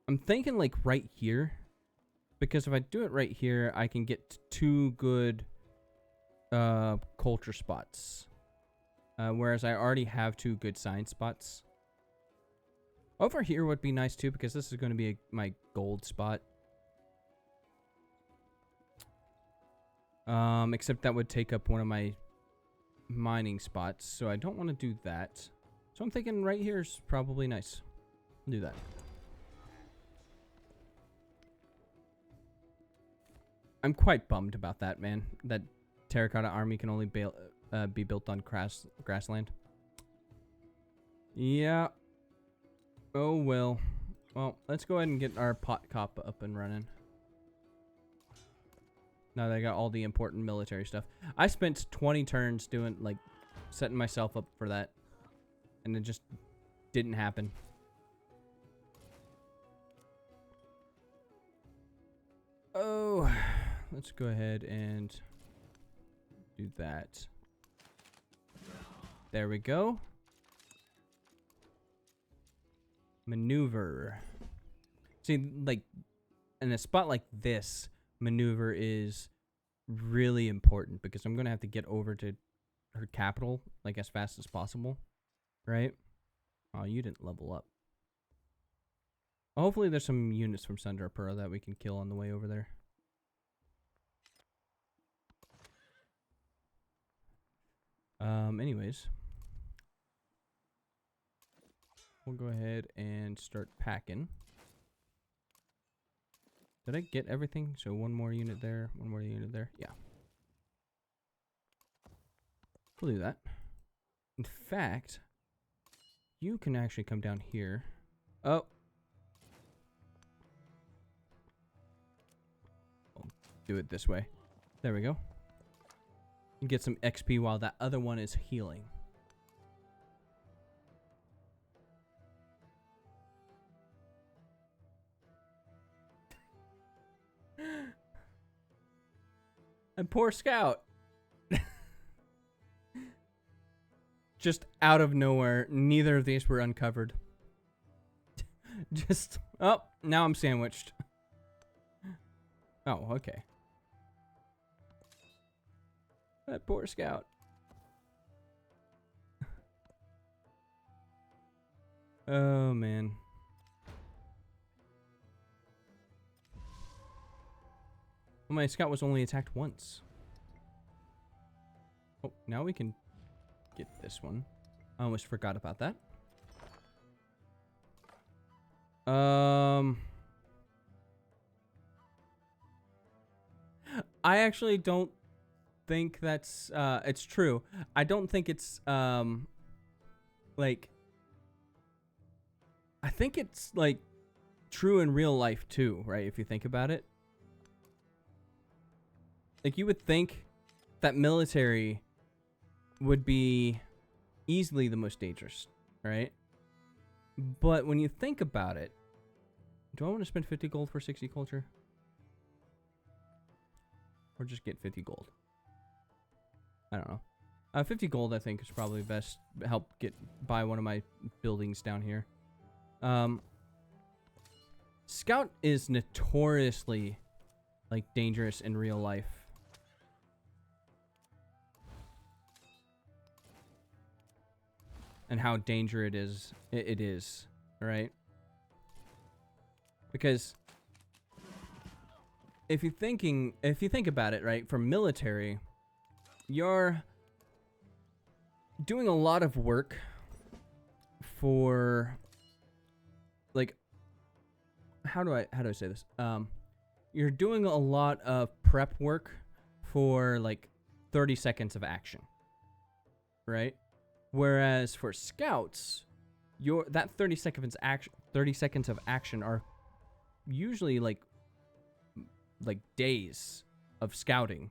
I'm thinking like right here. Because if I do it right here, I can get 2 good culture spots. Whereas I already have 2 good science spots. Over here would be nice too, because this is going to be my gold spot. Except that would take up one of my mining spots, so I don't want to do that. So I'm thinking right here is probably nice. I'll do that. I'm quite bummed about that, man. That terracotta army can only be built on grassland. Yeah. Oh, well. Well, let's go ahead and get our pot cop up and running. Now that I got all the important military stuff. I spent 20 turns doing, like, setting myself up for that. And it just didn't happen. Oh, let's go ahead and do that. There we go. Maneuver. See, like, in a spot like this, maneuver is really important because I'm going to have to get over to her capital, like, as fast as possible. Right? Oh, you didn't level up. Hopefully there's some units from Sundarapura that we can kill on the way over there. Anyways. We'll go ahead and start packing. Did I get everything? So 1 more unit there, 1 more unit there. Yeah. We'll do that. In fact, you can actually come down here. Oh. I'll do it this way. There we go. And get some XP while that other one is healing. And poor Scout. Just out of nowhere, neither of these were uncovered. Just, oh, now I'm sandwiched. Oh, okay. That poor Scout. Oh, man. Well, my Scout was only attacked once. Oh, now we can get this one. I almost forgot about that. I actually don't think that's it's true. I don't think it's like, I think it's like true in real life too, right? If you think about it. Like, you would think that military would be easily the most dangerous, right? But when you think about it, do I want to spend 50 gold for 60 culture? Or just get 50 gold? I don't know. 50 gold, I think, is probably best. Help buy one of my buildings down here. Scout is notoriously, like, dangerous in real life. And how dangerous it is, right? Because if you think about it, right, for military, you're doing a lot of work for, like, how do I say this? You're doing a lot of prep work for, like, 30 seconds of action, right? Whereas for scouts, that 30 seconds of action are usually like days of scouting,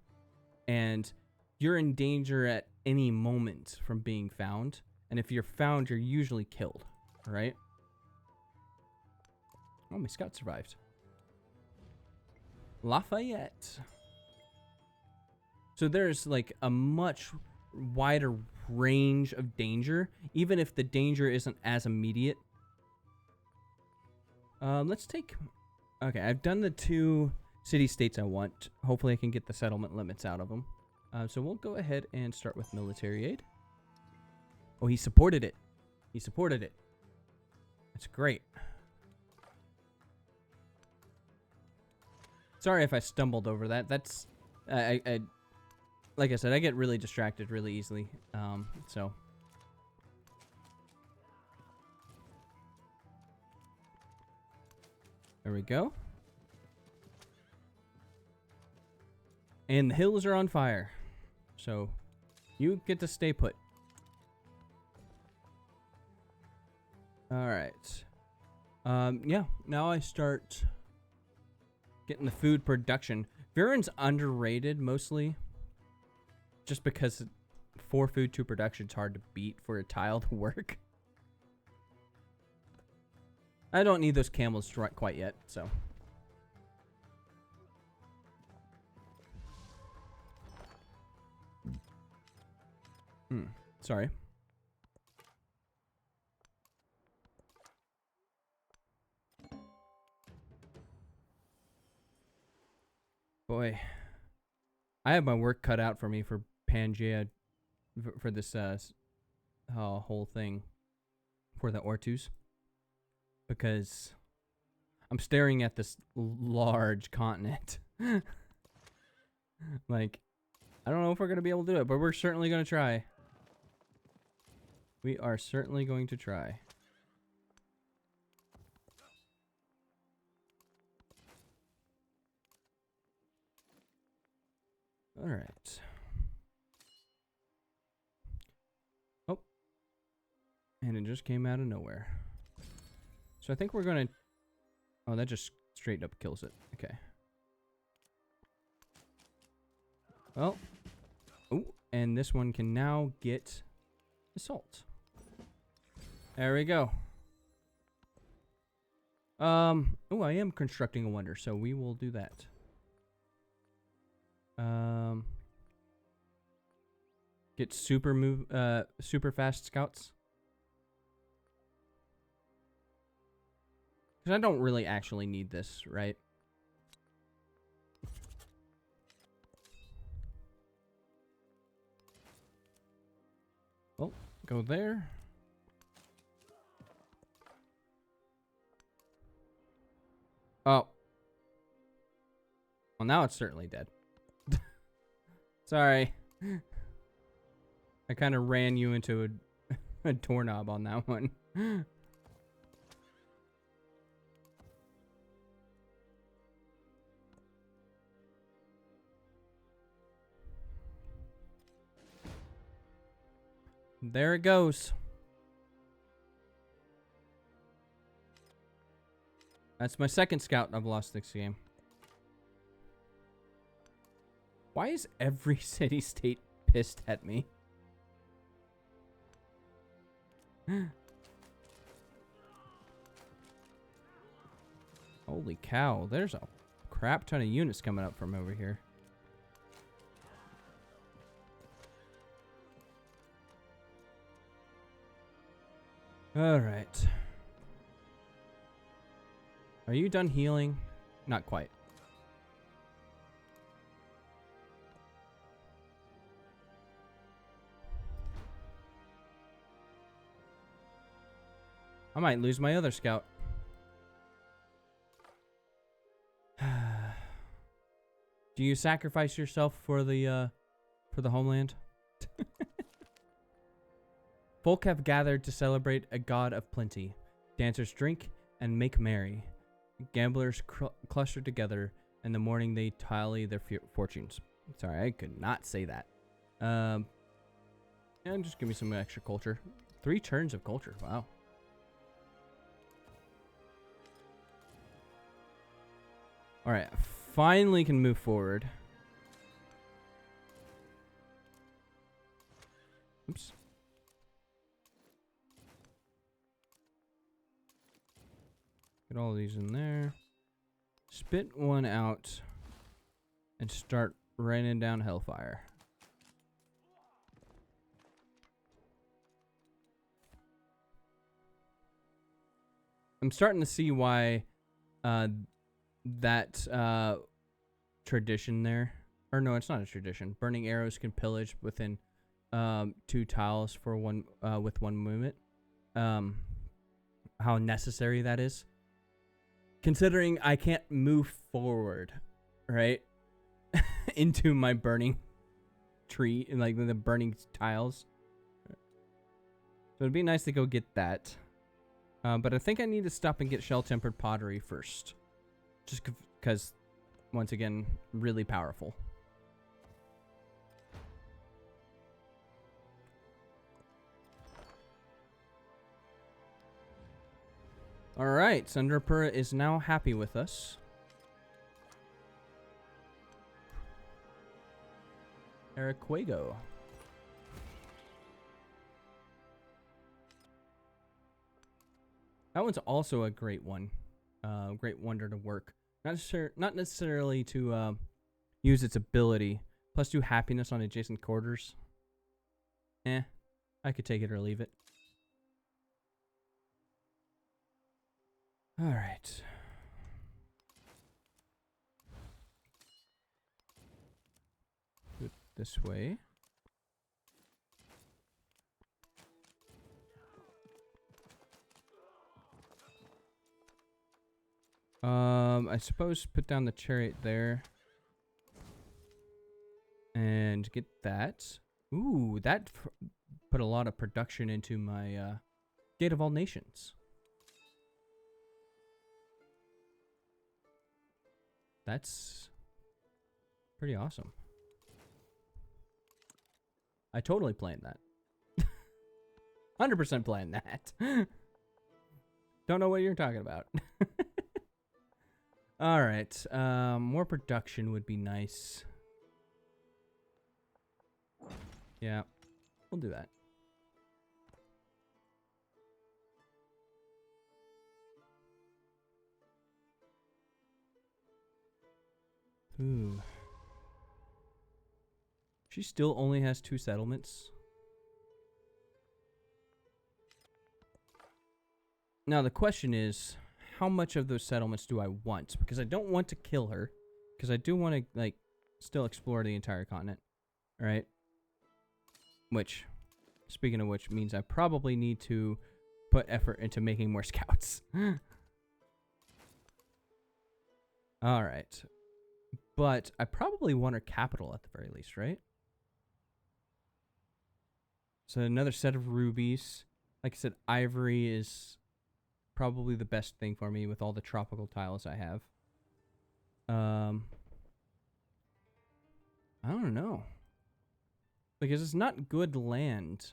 and you're in danger at any moment from being found. And if you're found, you're usually killed, right? Oh, my scout survived. Lafayette. So there's like a much wider range of danger, even if the danger isn't as immediate. Let's take... Okay, I've done the 2 city-states I want. Hopefully I can get the settlement limits out of them. So we'll go ahead and start with military aid. Oh, he supported it. He supported it. That's great. Sorry if I stumbled over that. That's... I like I said, I get really distracted really easily. So... There we go. And the hills are on fire. So, you get to stay put. Alright. Yeah, now I start getting the food production. Viren's underrated, mostly. Just because 4 food, 2 production is hard to beat for a tile to work. I don't need those camels quite yet, so. Sorry. Boy. I have my work cut out for me for Pangea, for this whole thing. For the Ortus. Because I'm staring at this large continent. Like, I don't know if we're going to be able to do it, but we're certainly going to try. We are certainly going to try. All right. Oh. And it just came out of nowhere. So I think we're going to... Oh, that just straight up kills it. Okay. Well. Oh, and this one can now get assault. There we go. Oh, I am constructing a wonder, so we will do that. Get super fast scouts. Because I don't really actually need this, right? Well, go there. Oh. Well, now it's certainly dead. Sorry. I kind of ran you into a doorknob on that one. There it goes. That's my second scout I've lost this game. Why is every city-state pissed at me? Holy cow, there's a crap ton of units coming up from over here. All right. Are you done healing? Not quite. I might lose my other scout. Do you sacrifice yourself for the homeland? Folk have gathered to celebrate a god of plenty. Dancers drink and make merry. Gamblers cluster together. In the morning they tally their fortunes. Sorry, I could not say that. And just give me some extra culture. 3 turns of culture. Wow. All right, finally can move forward. Oops. Get all these in there. Spit one out and start raining down hellfire. I'm starting to see why that tradition there. Or no, it's not a tradition. Burning arrows can pillage within 2 tiles for one with 1 movement. How necessary that is. Considering I can't move forward, right? Into my burning tree, like the burning tiles. So it'd be nice to go get that. But I think I need to stop and get shell-tempered pottery first. Just because, once again, really powerful. Alright, Sunderpura is now happy with us. Araquago. That one's also a great one. Great wonder to work. Not necessarily to use its ability. +2 happiness on adjacent quarters. I could take it or leave it. Alright. Do it this way. I suppose put down the chariot there. And get that. Ooh, that put a lot of production into my Gate of All Nations. That's pretty awesome. I totally planned that. 100% planned that. Don't know what you're talking about. Alright, more production would be nice. Yeah, we'll do that. Ooh. She still only has 2 settlements. Now the question is, how much of those settlements do I want? Because I don't want to kill her. Because I do want to, like, still explore the entire continent. Right? Which, speaking of which, means I probably need to put effort into making more scouts. Alright. But I probably want her capital at the very least, right? So another set of rubies. Like I said, ivory is probably the best thing for me with all the tropical tiles I have. I don't know. Because it's not good land.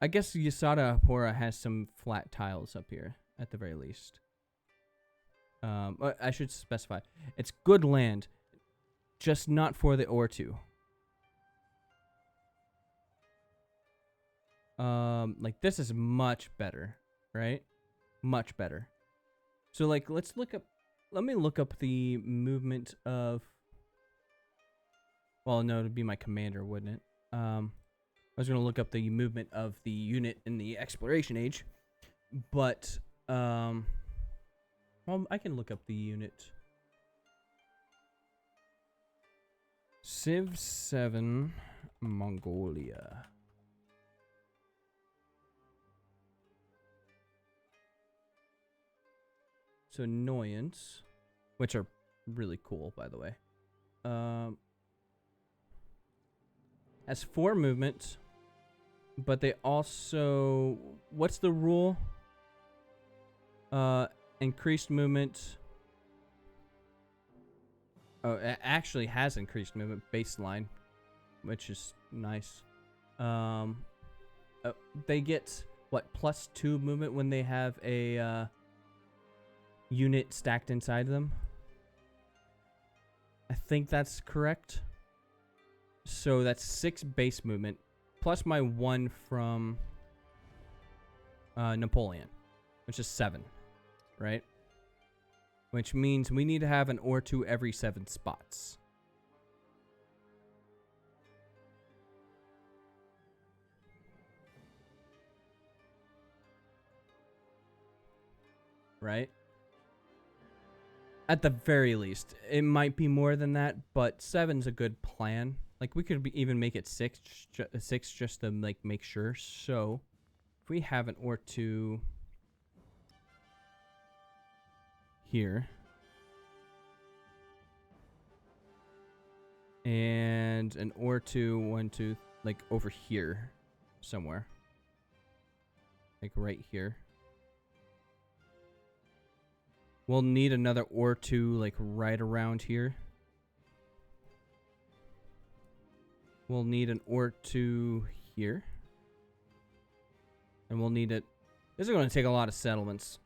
I guess Yasada Apura has some flat tiles up here, at the very least. I should specify. It's good land, just not for the Ortu. Like this is much better, right? Much better. So like, let me look up the movement of, well, no, it'd be my commander, wouldn't it? I was going to look up the movement of the unit in the exploration age, but, well, I can look up the unit. Civ 7, Mongolia. So annoyance, which are really cool, by the way. Has 4 movement, but they also, what's the rule? Increased movement. Oh, it actually has increased movement baseline, which is nice. They get what, +2 movement when they have a unit stacked inside them. I think that's correct. So that's 6 base movement plus my 1 from Napoleon, which is 7, right? Which means we need to have an or 2 every 7 spots. Right? At the very least, it might be more than that, but 7's a good plan. Like we could even make it 6, 6 just to like make sure. So if we have an ore 2 here and an ore 2, 1, 2, like over here somewhere, like right here. We'll need another ore 2 like right around here. We'll need an ore 2 here. And we'll need it. This is going to take a lot of settlements.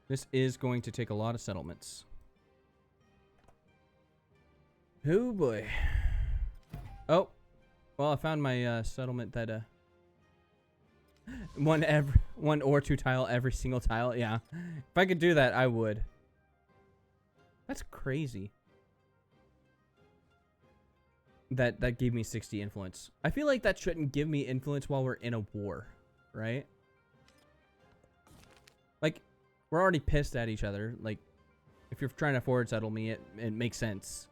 This is going to take a lot of settlements. Oh boy. Oh. Well, I found my settlement that one or 2 tile every single tile. Yeah. If I could do that, I would. That's crazy. That gave me 60 influence. I feel like that shouldn't give me influence while we're in a war, right? Like, we're already pissed at each other. Like, if you're trying to forward settle me, it makes sense.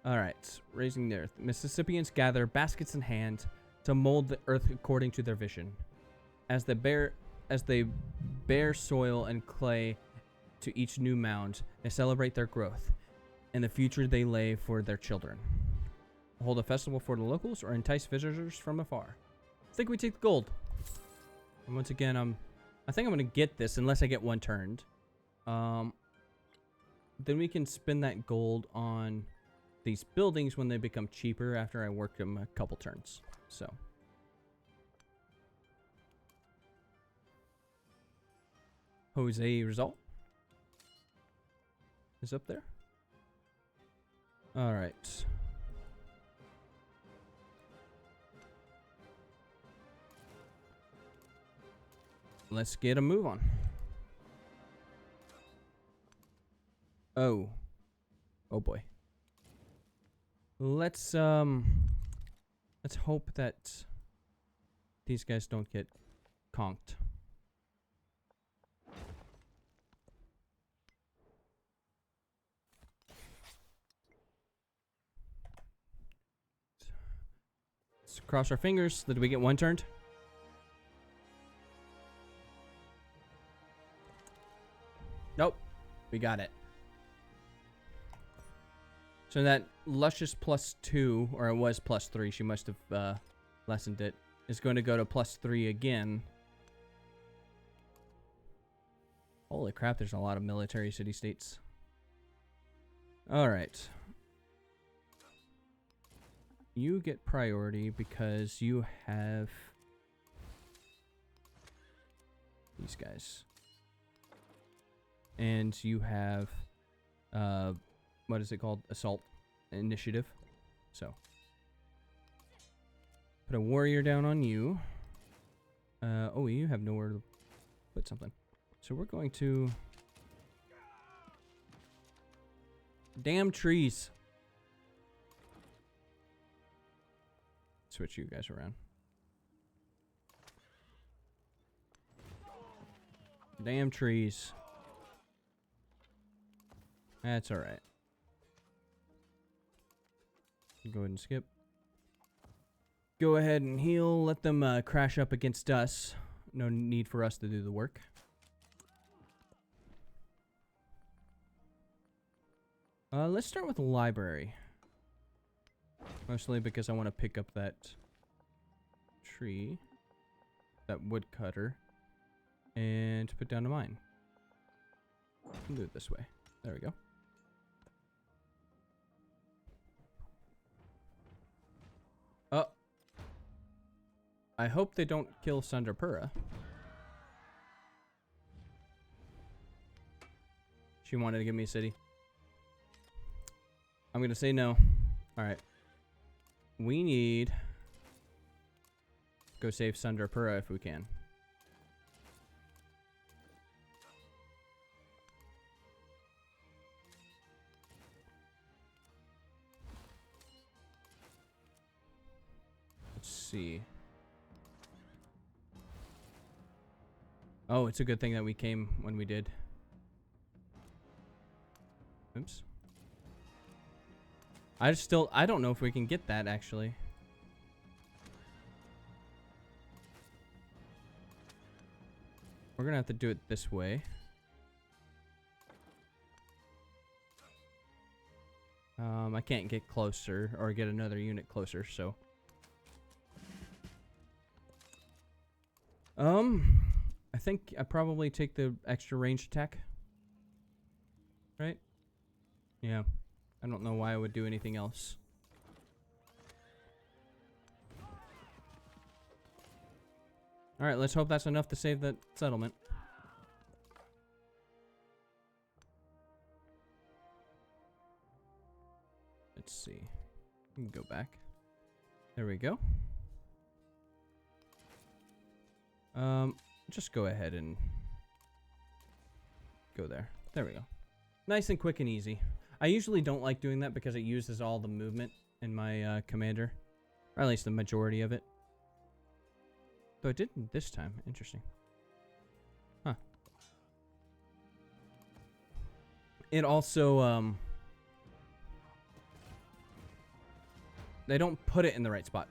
Alright, raising the earth. Mississippians gather baskets in hand to mold the earth according to their vision. As they bear soil and clay to each new mound, they celebrate their growth and the future they lay for their children. Hold a festival for the locals or entice visitors from afar. I think we take the gold. And once again, I think I'm gonna get this unless I get one turned. Then we can spend that gold on these buildings when they become cheaper after I work them a couple turns. So Jose result is up there. All right. Let's get a move on. Oh boy. Let's hope that these guys don't get conked. Let's cross our fingers. Did we get one turned? Nope. We got it. So that luscious +2, or it was +3, she must have lessened it, is going to go to +3 again. Holy crap, there's a lot of military city-states. Alright. You get priority because you have these guys. And you have, what is it called? Assault initiative. So, put a warrior down on you. Oh, you have nowhere to put something. So we're going to... Damn trees. Switch you guys around. Damn trees. That's alright. Go ahead and skip. Go ahead and heal. Let them crash up against us. No need for us to do the work. Let's start with the library. Mostly because I want to pick up that tree. That woodcutter. And put down a mine. Do it this way. There we go. Oh. I hope they don't kill Sundarpura. She wanted to give me a city. I'm going to say no. Alright. We need... Go save Sundarpura if we can. see. Oh, it's a good thing that we came when we did. Oops. I don't know if we can get that, actually. We're gonna have to do it this way. I can't get closer or get another unit closer, so. I think I probably take the extra range attack. Right? Yeah. I don't know why I would do anything else. Alright, let's hope that's enough to save that settlement. Let's see. We can go back. There we go. Just go ahead and go there. There we go. Nice and quick and easy. I usually don't like doing that because it uses all the movement in my commander. Or at least the majority of it. Though it didn't this time. Interesting. Huh. It also, they don't put it in the right spot.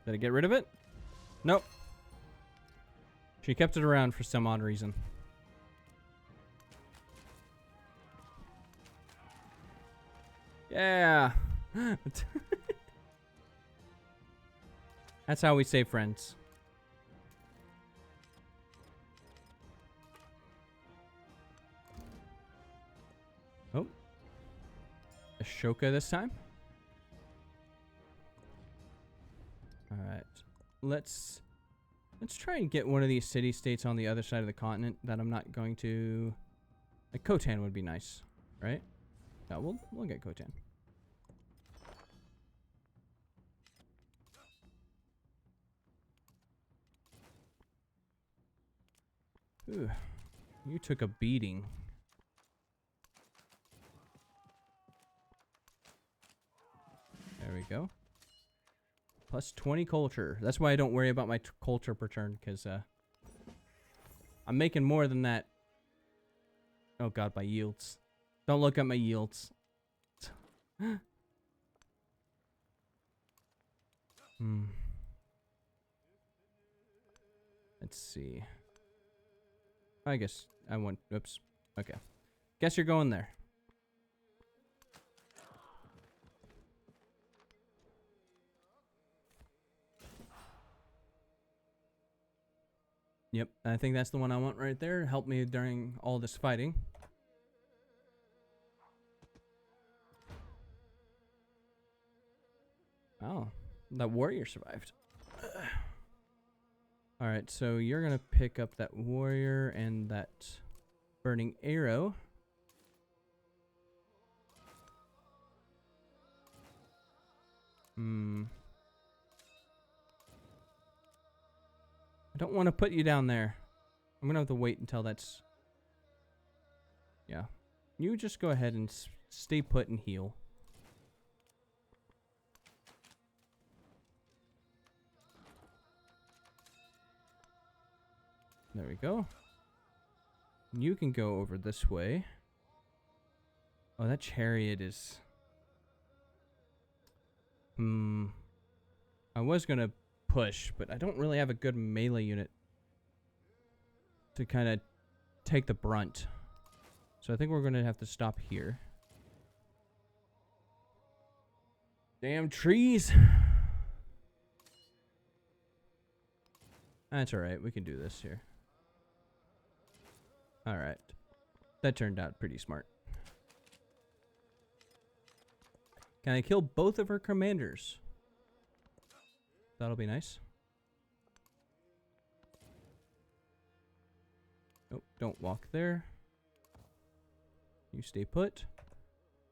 Did I get rid of it? Nope. She kept it around for some odd reason. Yeah. That's how we save friends. Oh. Ashoka this time. Alright. Let's try and get one of these city-states on the other side of the continent that I'm not going to... Like, Khotan would be nice, right? Yeah, we'll get Khotan. Ooh, you took a beating. There we go. Plus 20 culture. That's why I don't worry about my culture per turn, because I'm making more than that. Oh god, my yields. Don't look at my yields. Let's see. I guess I want... Oops. Okay. Guess you're going there. Yep, I think that's the one I want right there. Help me during all this fighting. Oh, that warrior survived. Alright, so you're gonna pick up that warrior and that burning arrow. I don't want to put you down there. I'm gonna have to wait until that's... Yeah. You just go ahead and stay put and heal. There we go. You can go over this way. Oh, that chariot is... I was gonna push, but I don't really have a good melee unit to kind of take the brunt. So I think we're gonna have to stop here. Damn trees! That's alright, we can do this here. Alright. That turned out pretty smart. Can I kill both of her commanders? That'll be nice. Nope, don't walk there. You stay put.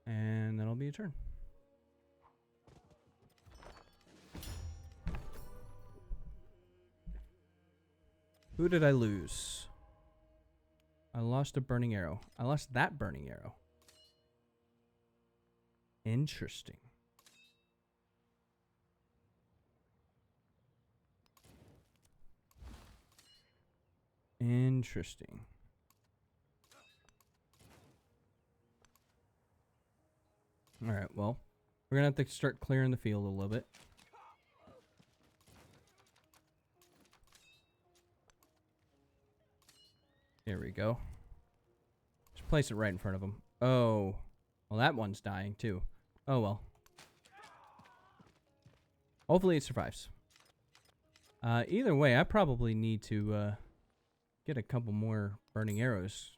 And that'll be a turn. Who did I lose? I lost a burning arrow. I lost that burning arrow. Interesting. Interesting. Alright, well, we're gonna have to start clearing the field a little bit. There we go. Just place it right in front of him. Oh. Well, that one's dying, too. Oh, well. Hopefully it survives. Either way, I probably need to, get a couple more burning arrows.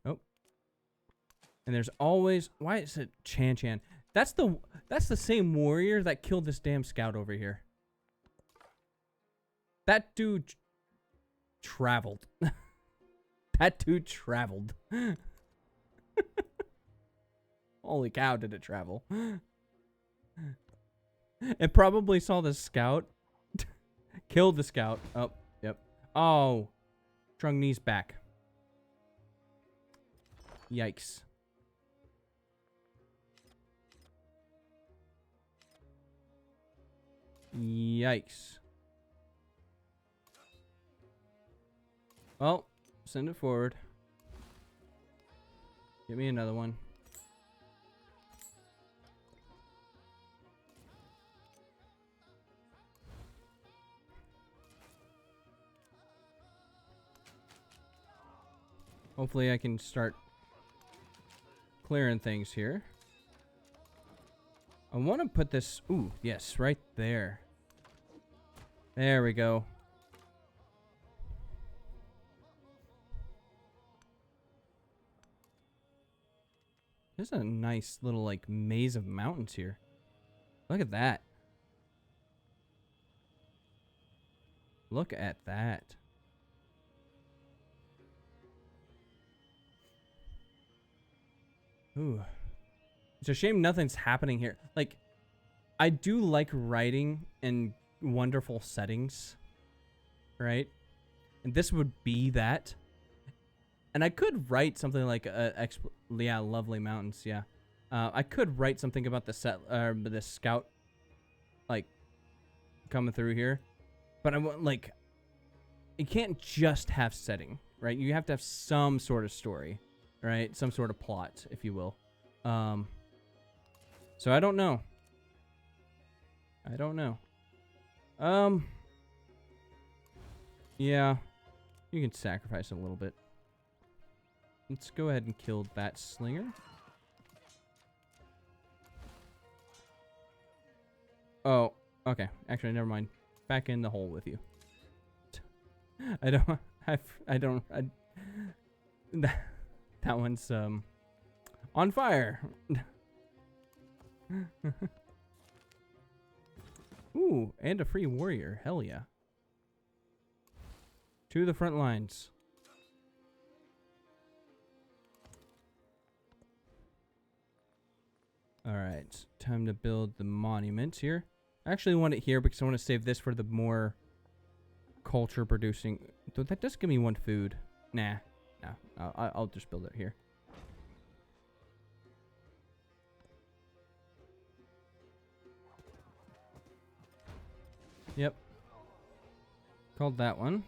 Oh. And there's always... Why is it Chan Chan? That's the same warrior that killed this damn scout over here. That dude... traveled. That dude traveled. Holy cow, did it travel. It probably saw the scout. Killed the scout. Oh, yep. Oh. Trung Knee's back. Yikes. Yikes. Well, send it forward. Give me another one. Hopefully I can start clearing things here. I want to put this... Ooh, yes, right there. There we go. There's a nice little, like, maze of mountains here. Look at that. Look at that. Ooh. It's a shame nothing's happening here. Like, I do like writing in wonderful settings. Right? And this would be that. And I could write something like yeah, lovely mountains, yeah. I could write something about the scout, like, coming through here. But I want, like, you can't just have setting, right? You have to have some sort of story, right? Some sort of plot, if you will. So I don't know. I don't know. Yeah, you can sacrifice a little bit. Let's go ahead and kill that slinger. Oh, okay. Actually, never mind. Back in the hole with you. That one's, on fire. Ooh, and a free warrior. Hell yeah. To the front lines. Alright, time to build the monument here. I actually want it here because I want to save this for the more culture producing. Though that does give me one food. Nah, no, I'll just build it here. Yep. Called that one.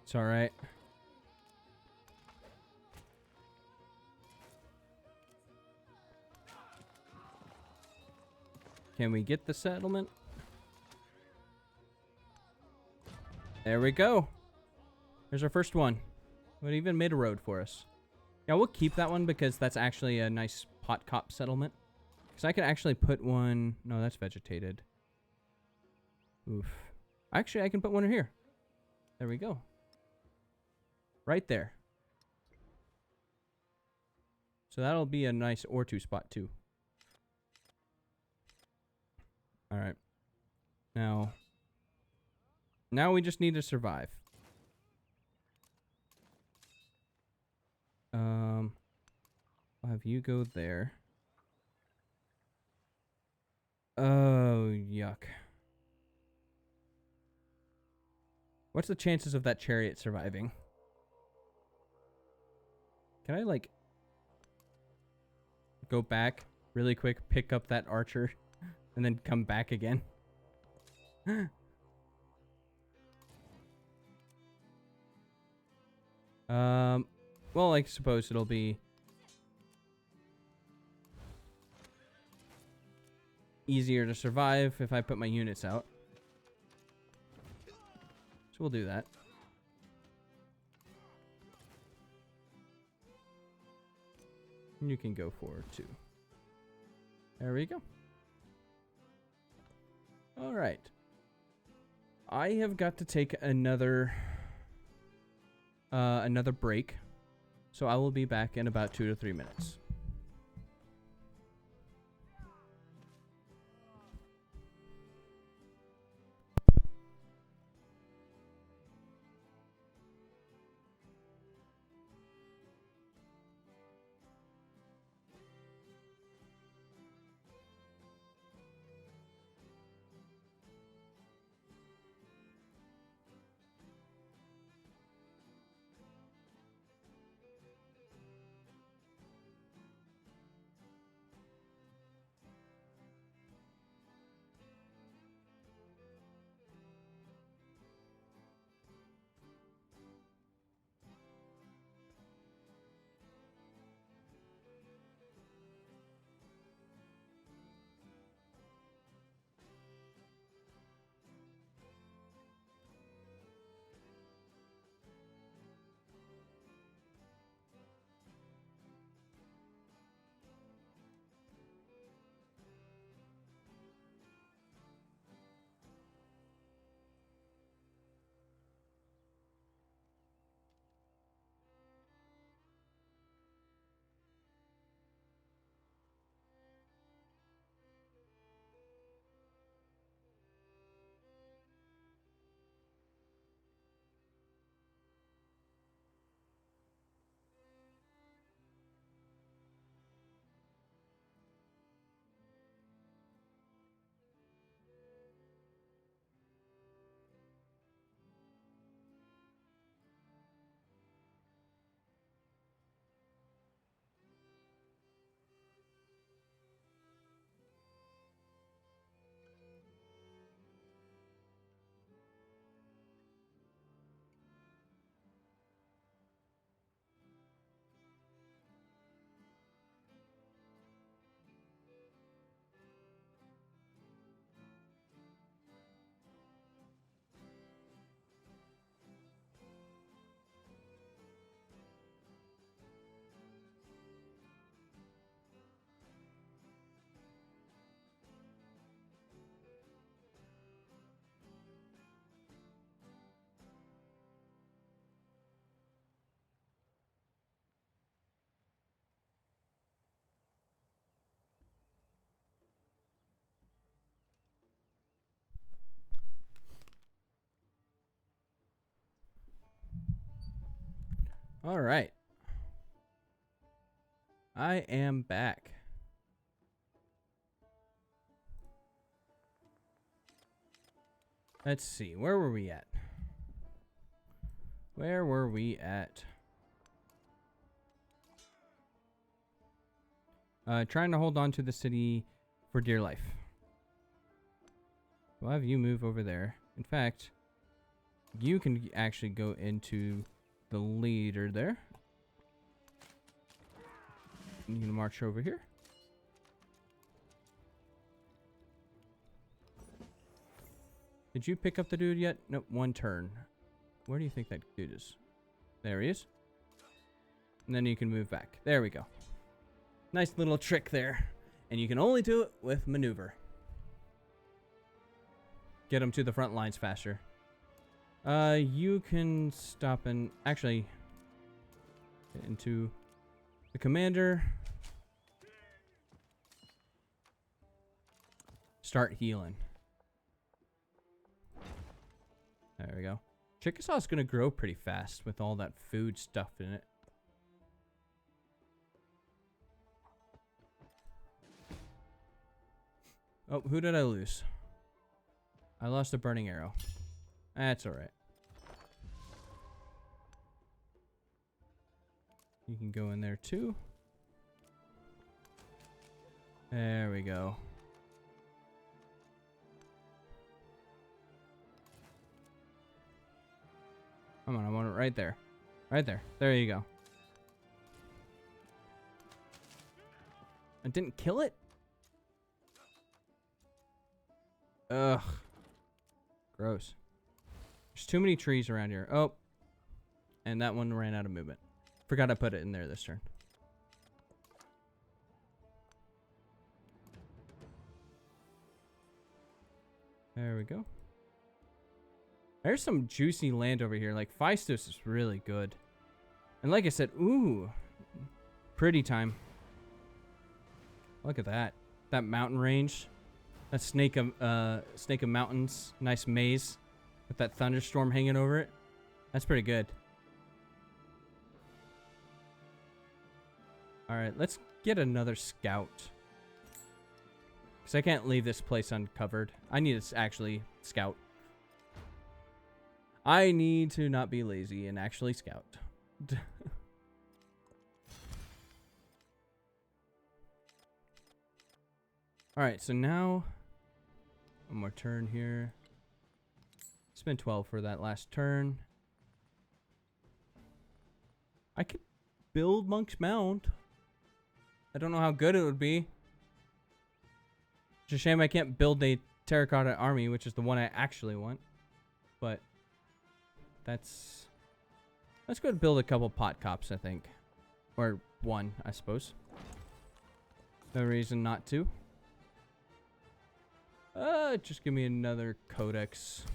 It's alright. Can we get the settlement? There we go. There's our first one. It even made a road for us. Yeah, we'll keep that one because that's actually a nice pot cop settlement. Because I could actually put one... No, that's vegetated. Oof. Actually, I can put one in here. There we go. Right there. So that'll be a nice or2 spot too. Alright. Now we just need to survive. I'll have you go there. Oh, yuck. What's the chances of that chariot surviving? Can I, like, go back really quick, pick up that archer, and then come back again? Well, I suppose it'll be easier to survive if I put my units out. So we'll do that. You can go forward too. There we go. All right. I have got to take another break. So I will be back in about 2 to 3 minutes. All right. I am back. Let's see. Where were we at? Where were we at? Trying to hold on to the city for dear life. We'll have you move over there. In fact, you can actually go into the leader there. You can march over here. Did you pick up the dude yet? Nope, one turn. Where do you think that dude is? There he is. And then you can move back. There we go. Nice little trick there. And you can only do it with maneuver. Get them to the front lines faster. You can stop and actually get into the commander. Start healing. There we go. Chickasaw is going to grow pretty fast with all that food stuffed in it. Oh, who did I lose? I lost a burning arrow. That's alright. You can go in there too. There we go. Come on, I want it right there. Right there. There you go. I didn't kill it? Ugh. Gross. There's too many trees around here. Oh. And that one ran out of movement. Forgot I put it in there this turn. There we go. There's some juicy land over here. Like, Phaistos is really good. And like I said, ooh. Pretty time. Look at that. That mountain range. That snake of mountains. Nice maze. With that thunderstorm hanging over it. That's pretty good. Alright, let's get another scout. Because I can't leave this place uncovered. I need to actually scout. I need to not be lazy and actually scout. Alright, so now... one more turn here. Spend 12 for that last turn. I could build Monk's Mound. I don't know how good it would be. It's a shame I can't build a terracotta army, which is the one I actually want. But that's... let's go to build a couple pot cops, I think. Or one, I suppose. No reason not to. Just give me another codex.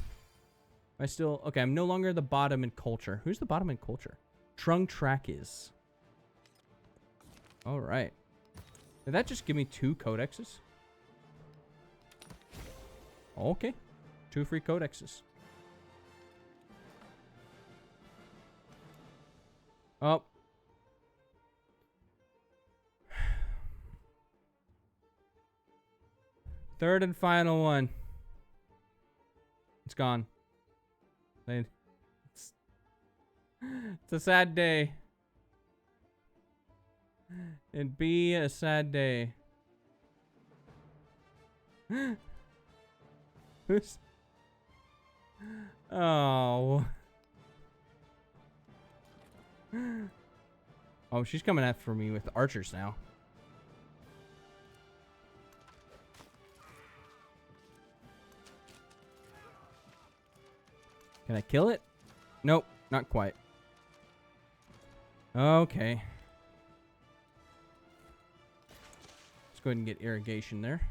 I still... okay, I'm no longer the bottom in culture. Who's the bottom in culture? Trung Track is. Alright. Did that just give me 2 codexes? Okay. 2 free codexes. Oh. Third and final one. It's gone. It's a sad day. It'd be a sad day. Who's... oh. Oh, she's coming after me with archers now. Can I kill it? Nope, not quite. Okay. Let's go ahead and get irrigation there.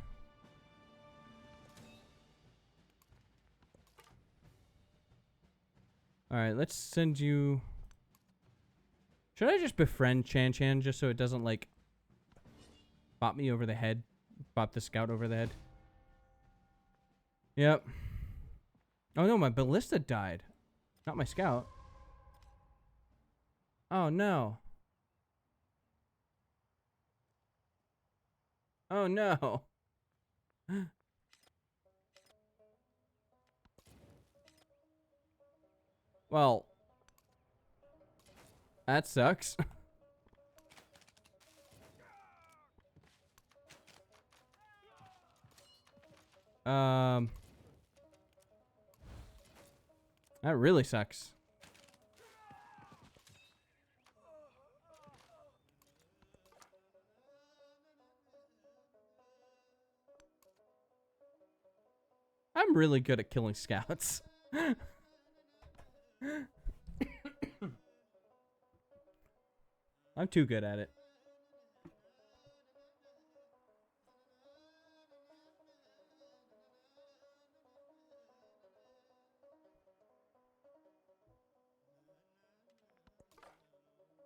Alright, let's send you... should I just befriend Chan Chan just so it doesn't, like, bop me over the head? Bop the scout over the head? Yep. Oh no, my ballista died. Not my scout. Oh no. Oh no. Well, that sucks. That really sucks. I'm really good at killing scouts. I'm too good at it.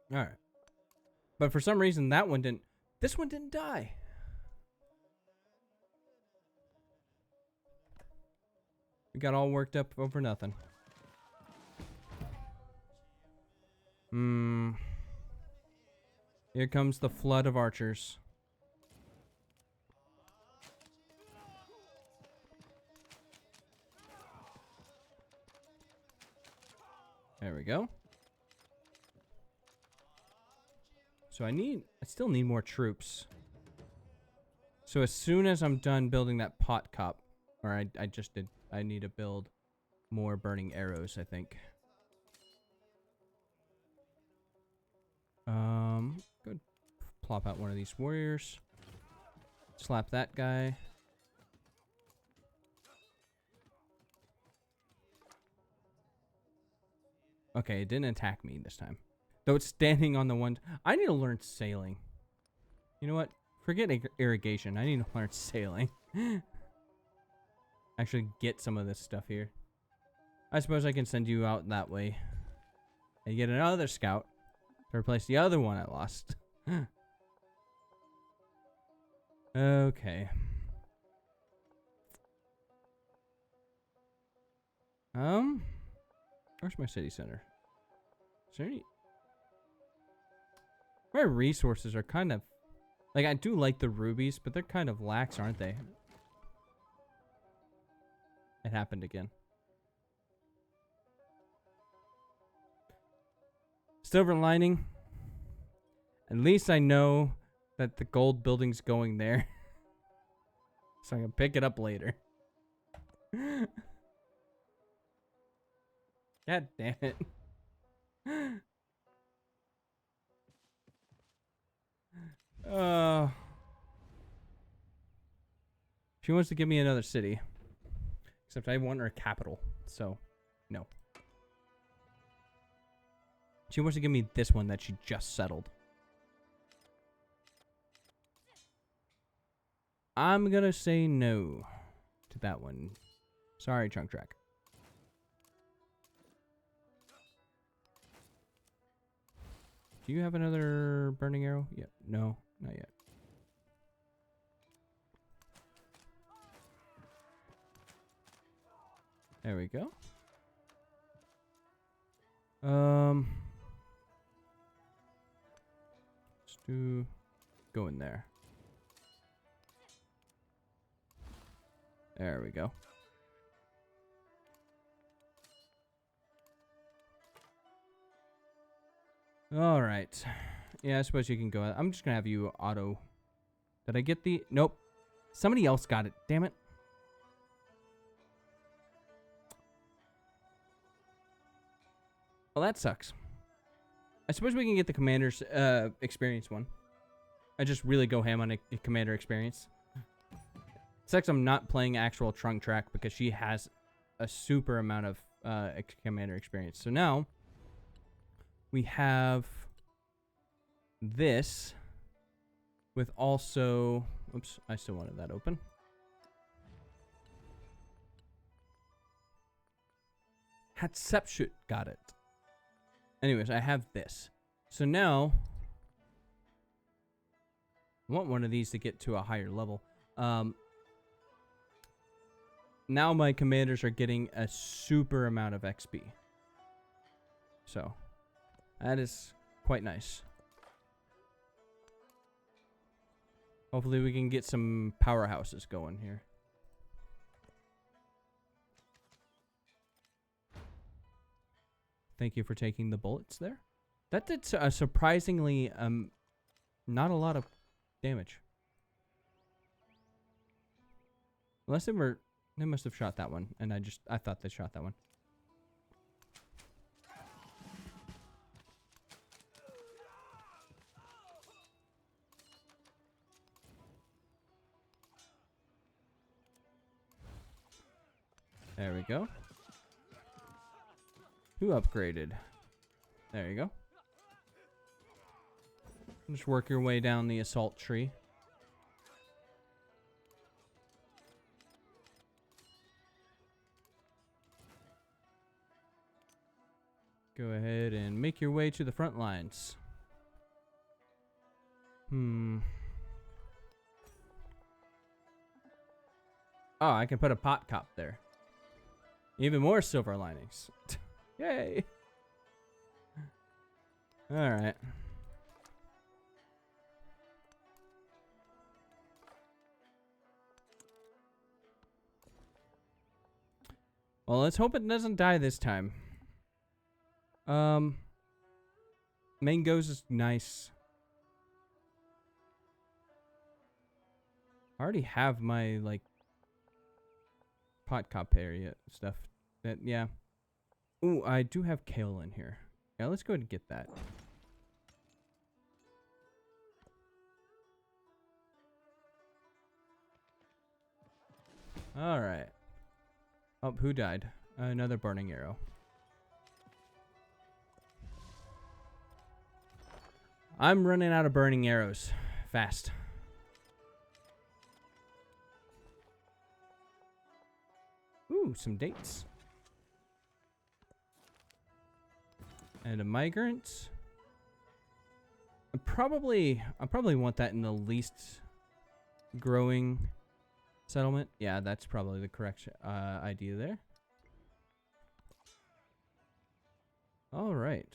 All right. But for some reason that one didn't. This one didn't die. We got all worked up over nothing. Here comes the flood of archers. There we go. So I still need more troops. So as soon as I'm done building that pot cop, or I just did, I need to build more burning arrows, I think. Go plop out one of these warriors. Slap that guy. Okay, it didn't attack me this time. Though it's standing on the one... I need to learn sailing. You know what? Forget irrigation. I need to learn sailing. Actually get some of this stuff here. I suppose I can send you out that way. And get another scout to replace the other one I lost. Okay. Where's my city center? Is there any... My resources are kind of... Like, I do like the rubies, but they're kind of lax, aren't they? It happened again. Silver lining. At least I know that the gold building's going there. So I can pick it up later. God damn it. She wants to give me another city. Except I want her capital. So, no. She wants to give me this one that she just settled. I'm gonna say no to that one. Sorry, Chunk Track. Do you have another burning arrow? Yeah. No, not yet. There we go. Let's do go in there. There we go. All right. Yeah, I suppose you can go. I'm just gonna have you auto. Did I get the... Nope. Somebody else got it. Damn it. Well, that sucks. I suppose we can get the commander's experience one. I just really go ham on a commander experience. Sucks I'm not playing actual Trunk Track because she has a super amount of commander experience. So now we have this with also... Oops, I still wanted that open. Hatshepsut got it. Anyways, I have this. So now I want one of these to get to a higher level. Now my commanders are getting a super amount of XP. So that is quite nice. Hopefully we can get some powerhouses going here. Thank you for taking the bullets there. That did surprisingly not a lot of damage. Unless they must have shot that one, and I thought they shot that one. There we go. Who upgraded? There you go. Just work your way down the assault tree. Go ahead and make your way to the front lines. Oh, I can put a pot cop there. Even more silver linings. Yay! Alright. Well, let's hope it doesn't die this time. Mangoes is nice. I already have my, like, pot cop area stuff. That, yeah. Ooh, I do have kale in here. Yeah, let's go ahead and get that. All right. Oh, who died? Another burning arrow. I'm running out of burning arrows. Fast. Ooh, some dates. And a migrant. I probably want that in the least growing settlement. Yeah, that's probably the correct idea there. All right.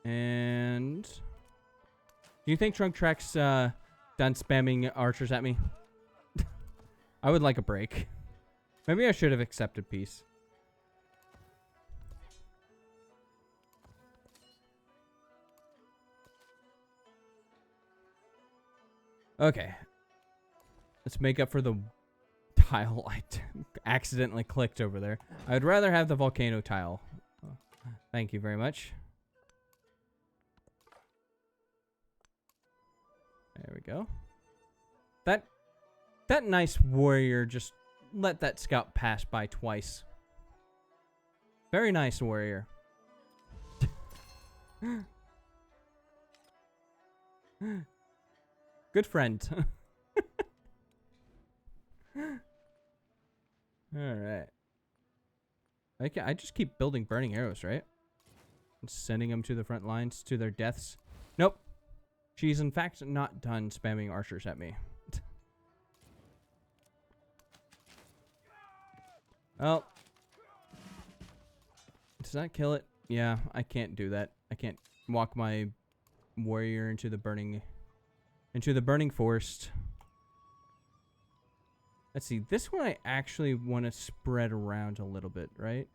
And do you think Trunk Track's done spamming archers at me? I would like a break. Maybe I should have accepted peace. Okay. Let's make up for the tile I accidentally clicked over there. I'd rather have the volcano tile. Thank you very much. There we go. That nice warrior just let that scout pass by twice. Very nice warrior. Good friend. Alright. I just keep building burning arrows, right? And sending them to the front lines to their deaths. Nope. She's in fact not done spamming archers at me. Oh. Does that kill it? Yeah, I can't do that. I can't walk my warrior into the burning forest. Let's see. This one I actually want to spread around a little bit, right?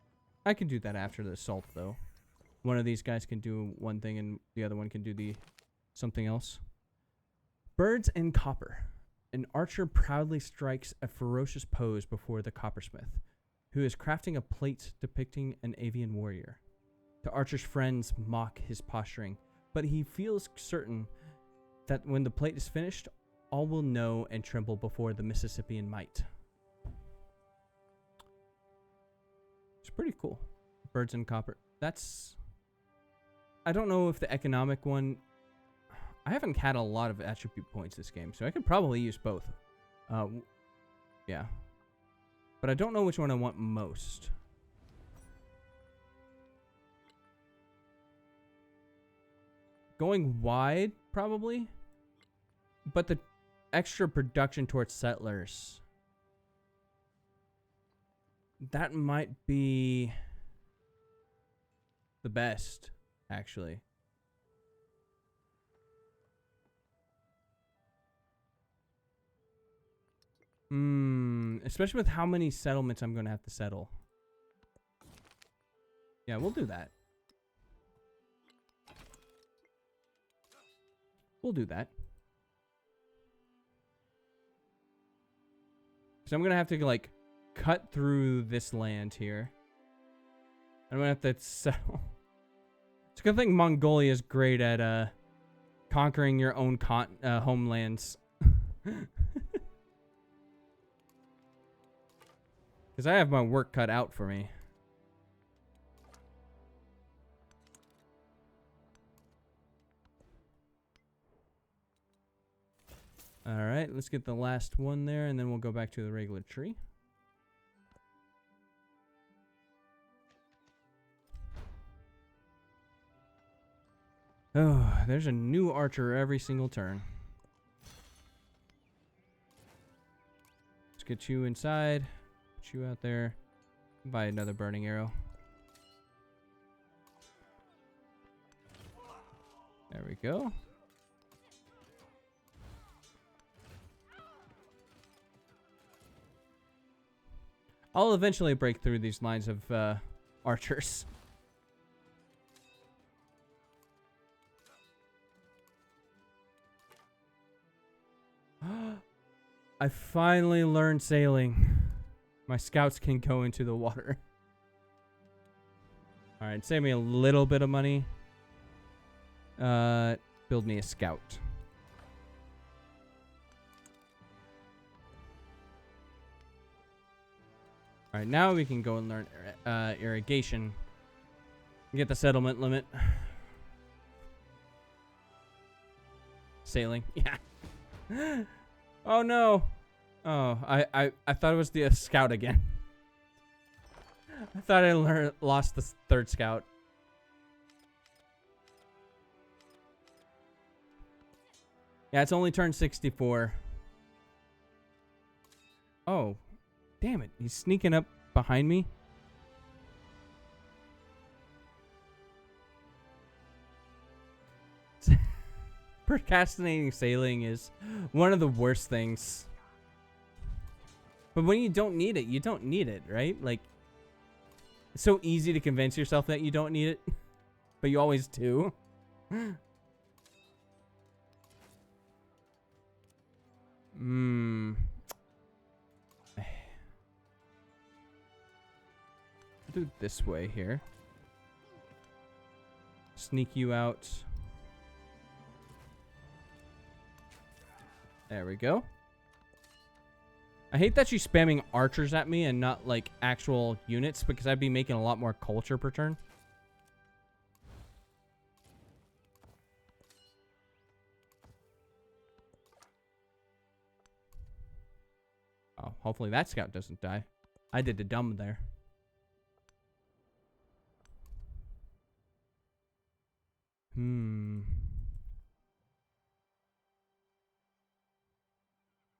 I can do that after the assault, though. One of these guys can do one thing and the other one can do something else. Birds and copper. An archer proudly strikes a ferocious pose before the coppersmith, who is crafting a plate depicting an avian warrior. The archer's friends mock his posturing, but he feels certain that when the plate is finished, all will know and tremble before the Mississippian might. It's pretty cool. Birds and copper. That's... I don't know if the economic one... I haven't had a lot of attribute points this game, so I could probably use both. Yeah. But I don't know which one I want most. Going wide, probably. But the extra production towards settlers. That might be the best, actually. Especially with how many settlements I'm going to have to settle. Yeah, we'll do that. We'll do that. So I'm going to have to, like, cut through this land here. I'm going to have to settle. It's a good thing Mongolia is great at conquering your own homelands. Because I have my work cut out for me. Alright, let's get the last one there, and then we'll go back to the regular tree. Oh, there's a new archer every single turn. Let's get you inside. Put you out there. Buy another burning arrow. There we go. I'll eventually break through these lines of archers. I finally learned sailing. My scouts can go into the water. Alright, save me a little bit of money. Build me a scout. All right, now we can go and learn irrigation. Get the settlement limit. Sailing. Yeah. Oh no. Oh, I thought it was the scout again. I thought I lost the third scout. Yeah, it's only turned 64. Oh, damn it. He's sneaking up behind me. Procrastinating sailing is one of the worst things. But when you don't need it, you don't need it, right? Like, it's so easy to convince yourself that you don't need it, but you always do. Do it this way here. Sneak you out. There we go. I hate that she's spamming archers at me and not like actual units, because I'd be making a lot more culture per turn. Oh, hopefully that scout doesn't die. I did the dumb there.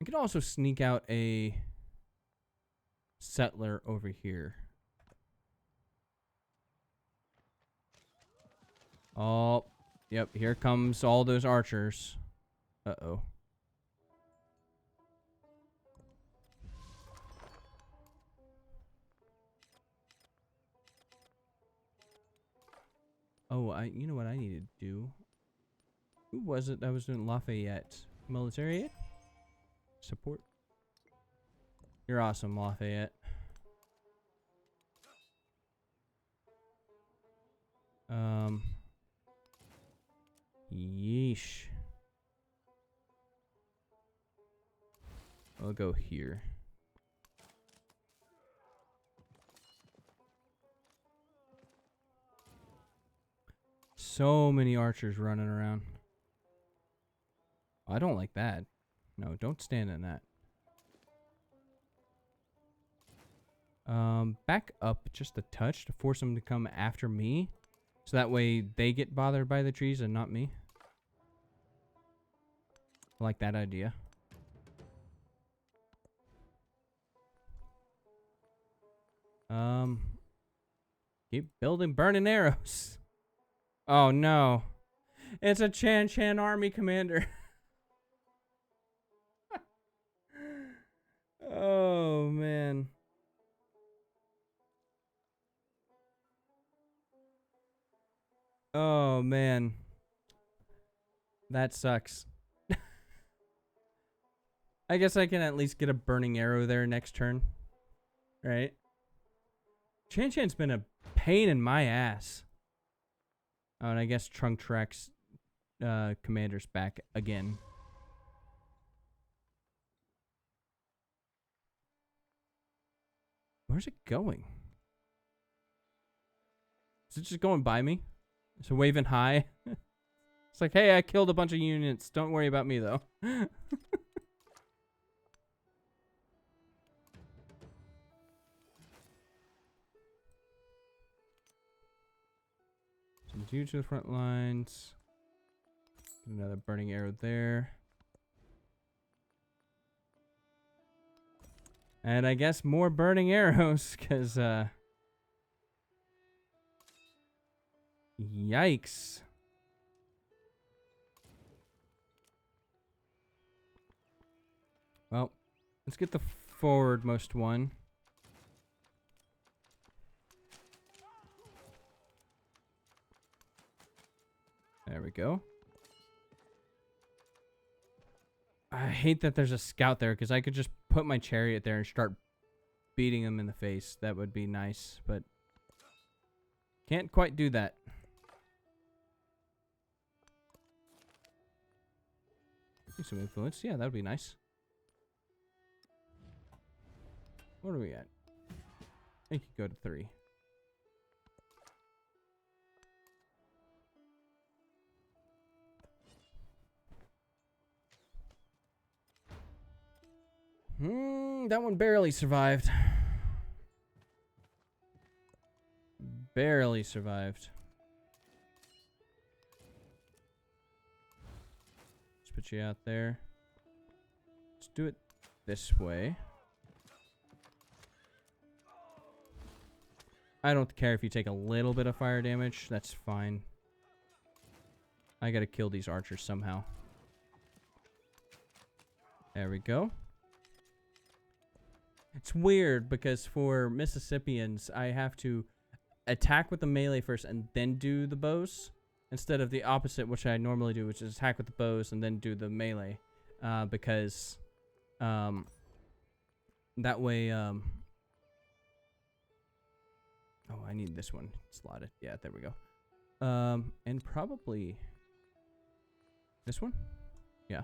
I could also sneak out a settler over here. Oh, yep, here comes all those archers. Uh-oh. Oh, you know what I need to do? Who was it that was doing Lafayette? Military aid? Support. You're awesome, Lafayette. Yeesh. I'll go here. So many archers running around. I don't like that. No, don't stand in that. Back up just a touch to force them to come after me. So that way they get bothered by the trees and not me. I like that idea. Keep building burning arrows. Oh no. It's a Chan Chan army commander. Oh man. Oh man. That sucks. I guess I can at least get a burning arrow there next turn. Right? Chan Chan's been a pain in my ass. Oh, and I guess Trunk Trek's commander's back again. Where's it going? Is it just going by me? Is it waving high? It's like, hey, I killed a bunch of units. Don't worry about me, though. Some dudes to the front lines. Another burning arrow there. And I guess more burning arrows, because, yikes. Well, let's get the forwardmost one. There we go. I hate that there's a scout there, because I could just put my chariot there and start beating him in the face. That would be nice, but can't quite do that. Some influence. Yeah, that would be nice. What are we at? You could go to 3. That one barely survived. Barely survived. Let's put you out there. Let's do it this way. I don't care if you take a little bit of fire damage. That's fine. I gotta kill these archers somehow. There we go. It's weird because for Mississippians, I have to attack with the melee first and then do the bows, instead of the opposite, which I normally do, which is attack with the bows and then do the melee, because that way, oh, I need this one slotted. Yeah, there we go. And probably this one. Yeah.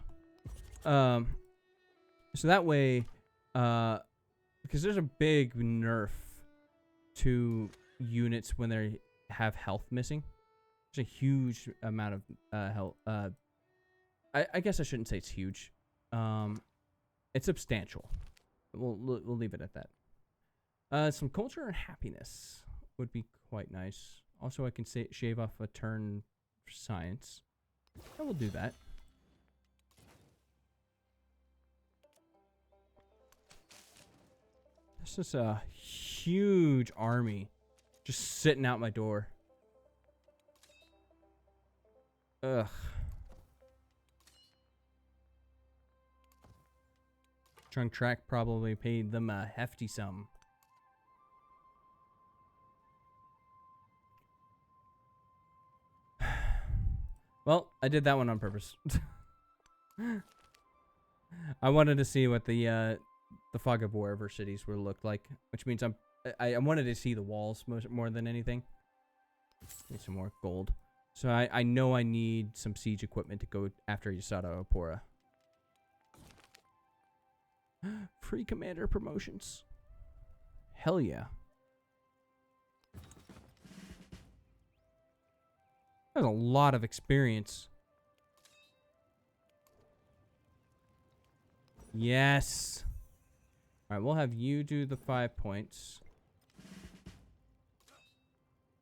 So that way, because there's a big nerf to units when they have health missing. There's a huge amount of health. I guess I shouldn't say it's huge. It's substantial. We'll leave it at that. Some culture and happiness would be quite nice. Also, I can shave off a turn for science. I will do that. This is a huge army just sitting out my door. Ugh. Trunk Track probably paid them a hefty sum. Well, I did that one on purpose. I wanted to see what the Fog of War over cities would look like, which means I wanted to see the walls more than anything. Need some more gold. So I know I need some siege equipment to go after Yasada Opora. Free commander promotions. Hell yeah. That's a lot of experience. Yes. Alright, we'll have you do the 5 points.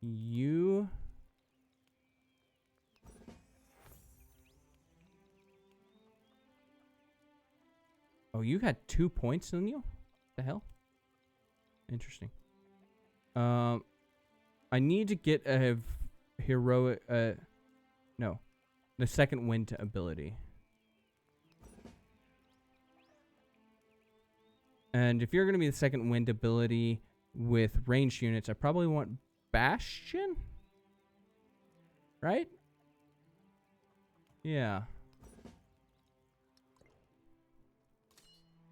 You... Oh, you had 2 points in you? The hell? Interesting. I need to get a heroic... no. The second wind ability. And if you're going to be the second wind ability with ranged units, I probably want Bastion? Right? Yeah.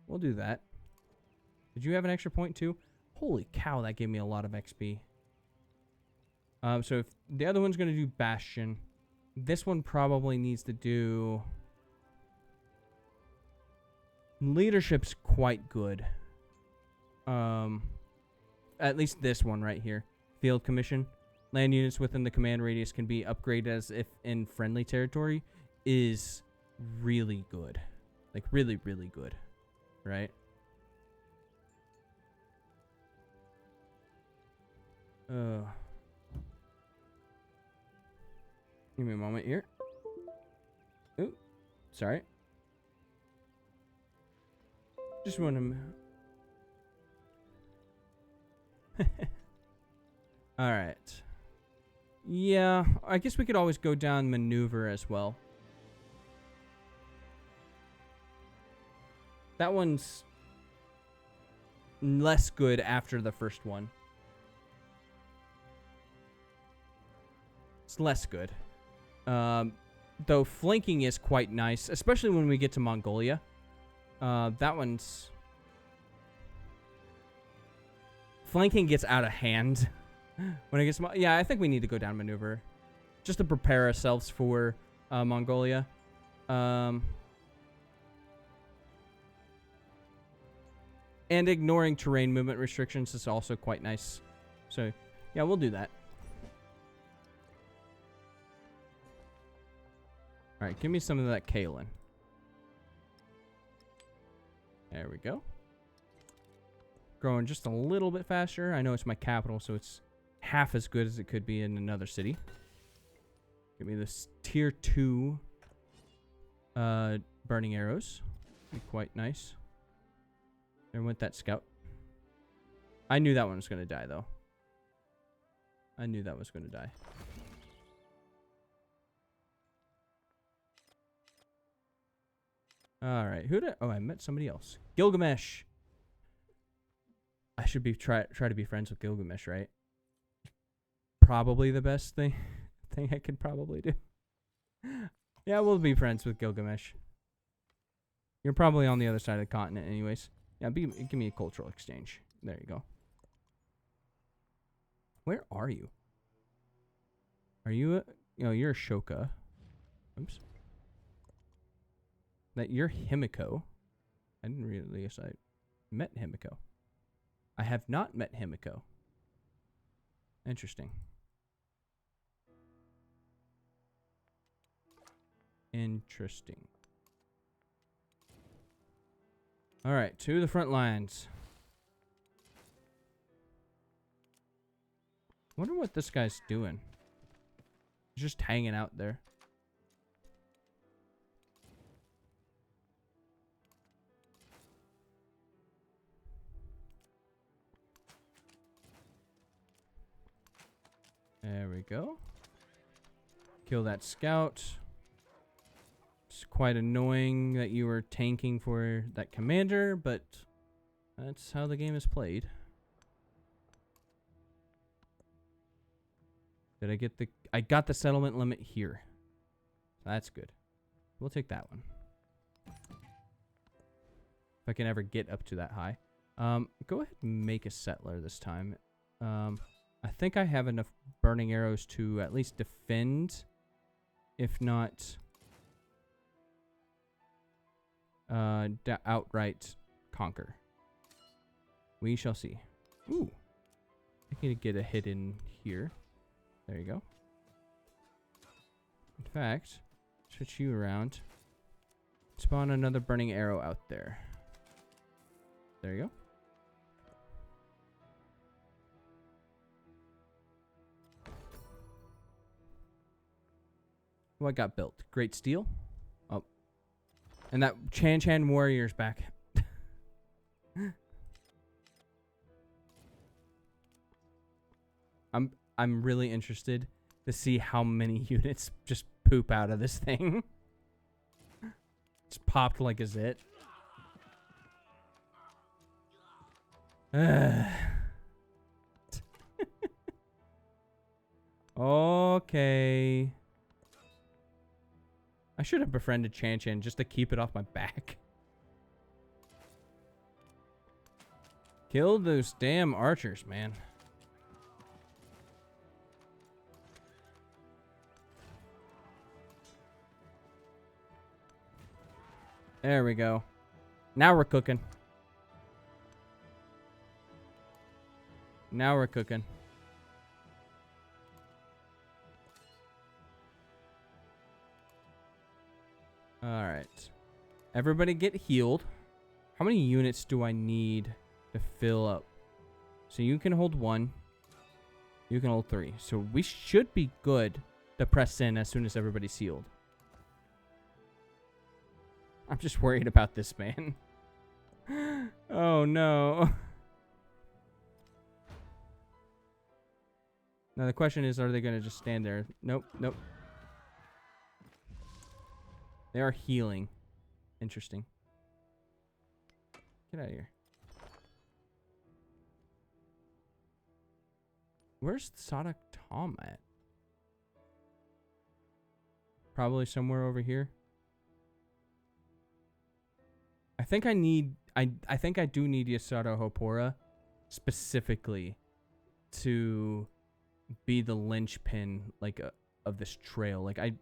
We'll do that. Did you have an extra point too? Holy cow, that gave me a lot of XP. So if the other one's going to do Bastion, this one probably needs to do... Leadership's quite good. At least this one right here. Field Commission. Land units within the command radius can be upgraded as if in friendly territory is really good. Like really, really good. Right? Give me a moment here. Ooh, sorry. Just want to... Alright. Yeah, I guess we could always go down maneuver as well. That one's less good after the first one. It's less good. Though flanking is quite nice, especially when we get to Mongolia. That one's... Flanking gets out of hand. When it gets... Yeah, I think we need to go down maneuver. Just to prepare ourselves for Mongolia. And ignoring terrain movement restrictions is also quite nice. So, yeah, we'll do that. Alright, give me some of that kaolin. There we go. Growing just a little bit faster. I know it's my capital, so it's half as good as it could be in another city. Give me this tier 2 burning arrows. Be quite nice. There went that scout. I knew that one was going to die, though. I knew that was going to die. Alright, who did... Oh, I met somebody else. Gilgamesh. I should be try to be friends with Gilgamesh, right? Probably the best thing I could probably do. Yeah, we'll be friends with Gilgamesh. You're probably on the other side of the continent anyways. Yeah, give me a cultural exchange. There you go. Where are you? Are you a... you're a Shoka. Oops. That you're Himiko. I didn't realize I met Himiko. I have not met Himiko. Interesting. Interesting. Alright, to the front lines. Wonder what this guy's doing. He's just hanging out there. There we go. Kill that scout. It's quite annoying that you were tanking for that commander, but that's how the game is played. Did I get the... I got the settlement limit here. That's good. We'll take that one. If I can ever get up to that high. Go ahead and make a settler this time. I think I have enough burning arrows to at least defend, if not outright conquer. We shall see. Ooh. I can get a hit in here. There you go. In fact, switch you around. Spawn another burning arrow out there. There you go. What got built? Great Steel? Oh. And that Chan Warrior's back. I'm really interested to see how many units just poop out of this thing. It's popped like a zit. Okay. I should have befriended Chan just to keep it off my back. Kill those damn archers, man. There we go. Now we're cooking. Now we're cooking. Alright. Everybody get healed. How many units do I need to fill up? So you can hold 1. You can hold 3. So we should be good to press in as soon as everybody's healed. I'm just worried about this man. Oh no. Now the question is, are they going to just stand there? Nope, nope. They are healing. Interesting. Get out of here. Where's Sadak Tom at? Probably somewhere over here. I think I need... I think I do need Yasuda Hopora specifically to be the linchpin, like, of this trail. Like, I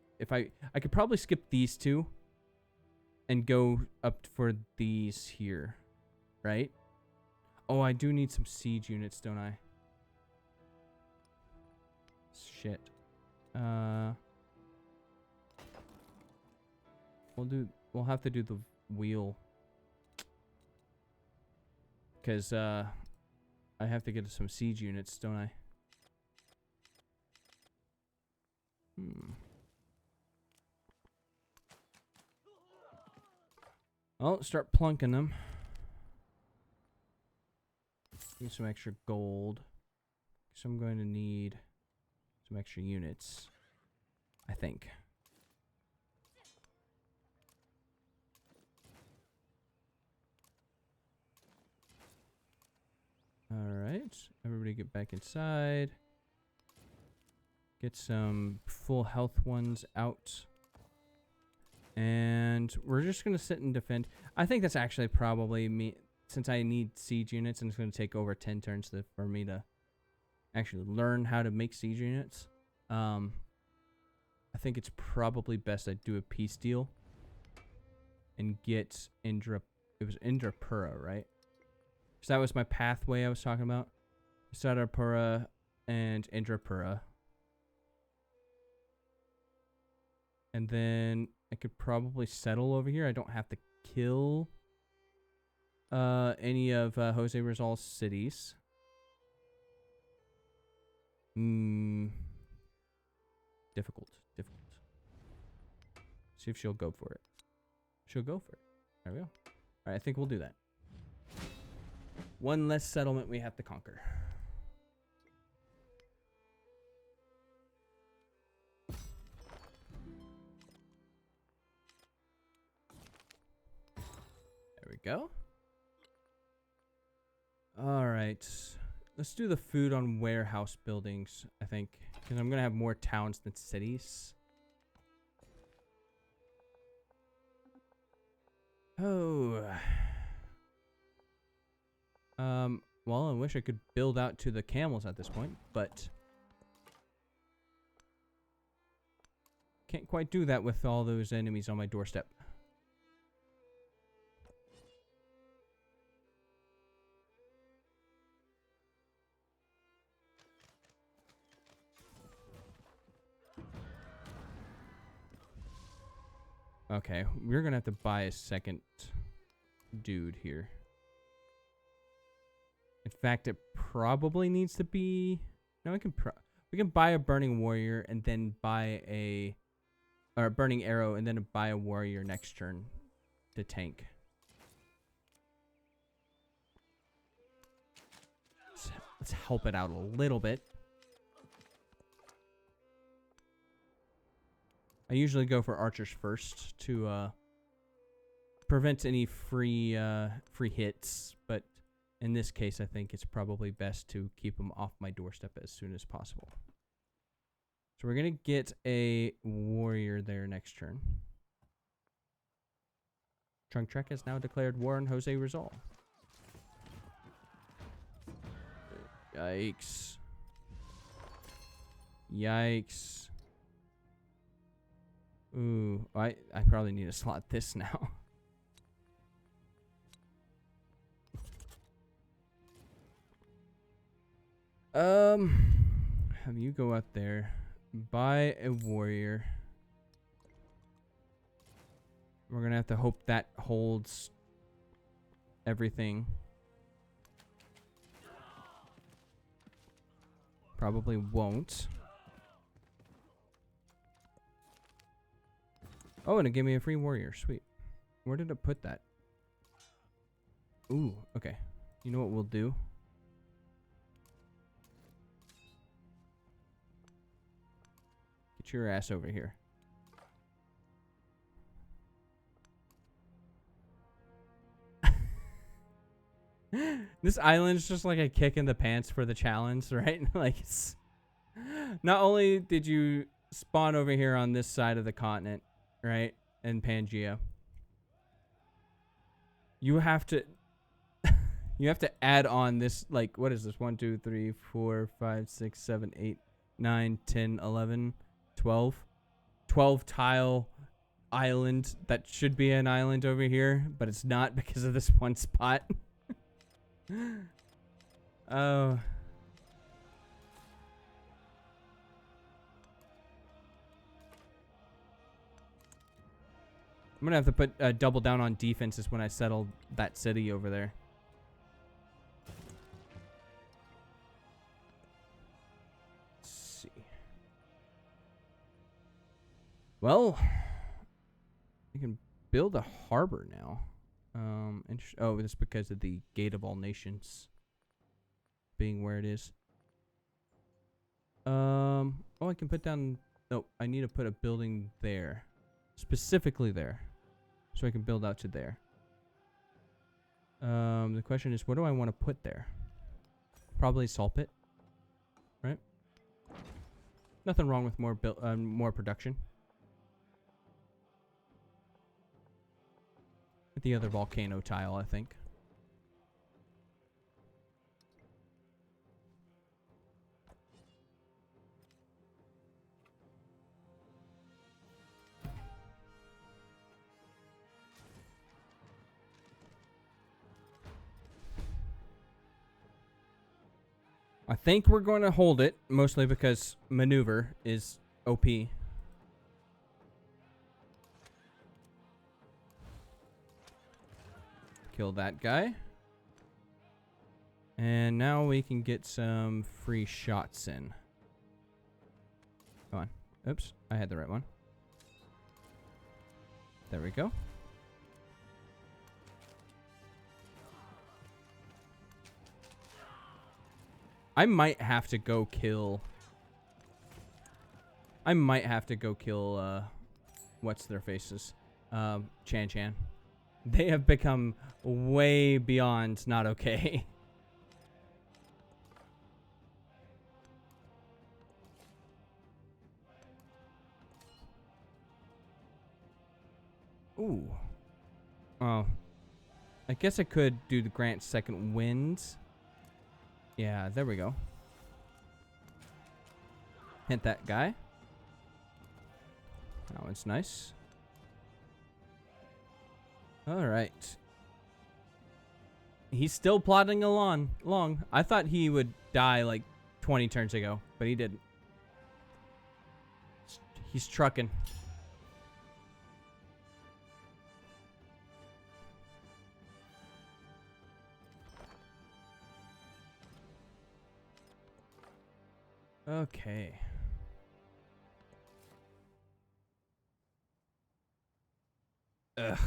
could probably skip these two and go up for these here, right? Oh, I do need some siege units, don't I? Shit. We'll have to do the wheel. Cause I have to get some siege units, don't I? I'll start plunking them. Get some extra gold. So I'm going to need some extra units, I think. Alright, everybody get back inside. Get some full health ones out. And we're just going to sit and defend. I think that's actually probably me, since I need siege units, and it's going to take over 10 turns for me to actually learn how to make siege units. I think it's probably best I do a peace deal and get Indra. It was Indrapura, right? So that was my pathway I was talking about. Sadarpura and Indrapura. And then I could probably settle over here. I don't have to kill any of Jose Rizal's cities. Difficult. See if she'll go for it. She'll go for it. There we go. Alright, I think we'll do that. One less settlement we have to conquer. There we go. Alright. Let's do the food on warehouse buildings, I think. Because I'm going to have more towns than cities. Oh. Well, I wish I could build out to the camels at this point, but can't quite do that with all those enemies on my doorstep. Okay, we're gonna have to buy a second dude here. In fact, it probably needs to be. No, we can buy a burning warrior and then buy a burning arrow and then buy a warrior next turn to tank. Let's help it out a little bit. I usually go for archers first to prevent any free hits, but in this case, I think it's probably best to keep them off my doorstep as soon as possible. So we're going to get a warrior there next turn. Trunk Trek has now declared war on Jose Rizal. Yikes. Yikes. Ooh, I probably need to slot this now. Have you go out there, buy a warrior. We're gonna have to hope that holds everything. Probably won't. Oh, and it gave me a free warrior. Sweet. Where did it put that? Ooh, okay. You know what we'll do? Get your ass over here. This island's just like a kick in the pants for the challenge, right? Like, it's... Not only did you spawn over here on this side of the continent, right, in Pangea, you have to add on this, like, what is this? 1, 2, 3, 4, 5, 6, 7, 8, 9, 10, 11, 12 tile island that should be an island over here, but it's not because of this one spot. Oh. I'm gonna have to put double down on defenses when I settle that city over there. Let's see. Well, we can build a harbor now. Oh, it's because of the Gate of All Nations being where it is. Oh, I can put down. Oh, I need to put a building there, specifically there, so I can build out to there. The question is, what do I want to put there? Probably salt pit, right? Nothing wrong with more production. With the other volcano tile, I think. I think we're going to hold it, mostly because maneuver is OP. Kill that guy. And now we can get some free shots in. Come on. Oops, I had the right one. There we go. I might have to go kill... what's their faces? Chan Chan. They have become way beyond not okay. Ooh. Oh. I guess I could do the grant second winds. Yeah, there we go. Hit that guy. That one's nice. Alright. He's still plodding along. I thought he would die like 20 turns ago, but he didn't. He's trucking. Okay. Ugh.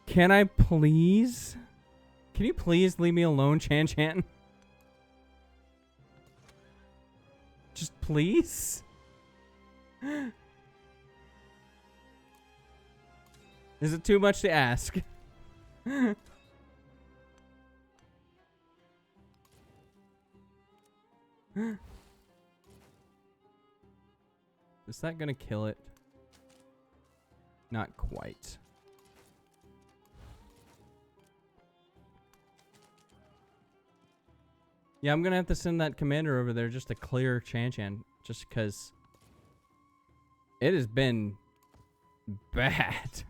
Can I please? Can you please leave me alone, Chan Chan? Just please? Is it too much to ask? Is that gonna kill it? Not quite. Yeah, I'm gonna have to send that commander over there just to clear Chan Chan, just because it has been bad.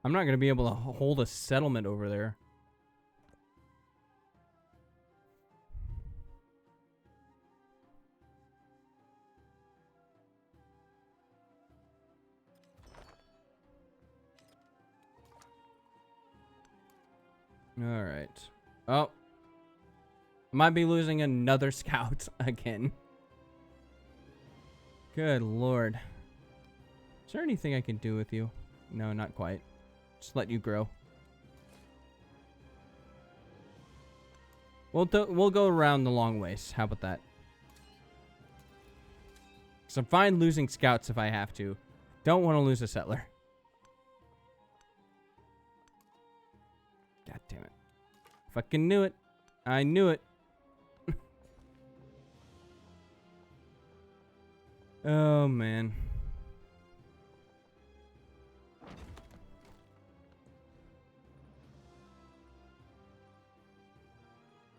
I'm not gonna be able to hold a settlement over there. All right. Oh. Might be losing another scout again. Good lord. Is there anything I can do with you? No, not quite. Just let you grow. We'll go around the long ways. How about that? Because I'm fine losing scouts if I have to. Don't want to lose a settler. God damn it. Fucking knew it. I knew it. Oh, man.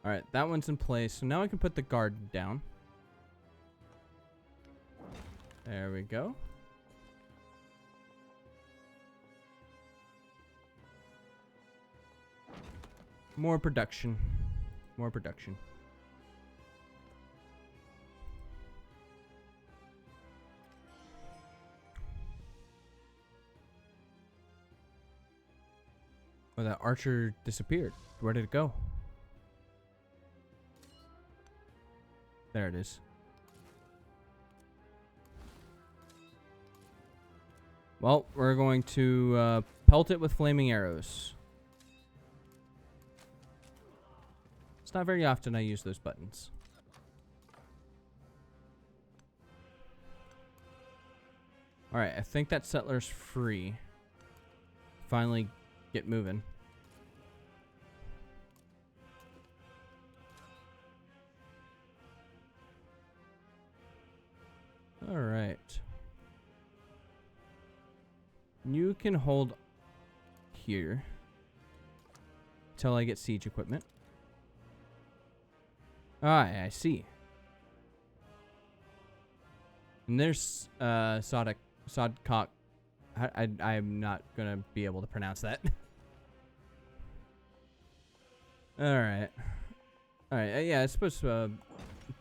Alright, that one's in place. So now I can put the guard down. There we go. More production. More production. Oh, that archer disappeared. Where did it go? There it is. Well, we're going to pelt it with flaming arrows. It's not very often I use those buttons. Alright, I think that settler's free. Finally get moving. Alright. You can hold here till I get siege equipment. Ah, I see. And there's Sodcock. I'm not gonna be able to pronounce that. Alright. Alright, yeah, I suppose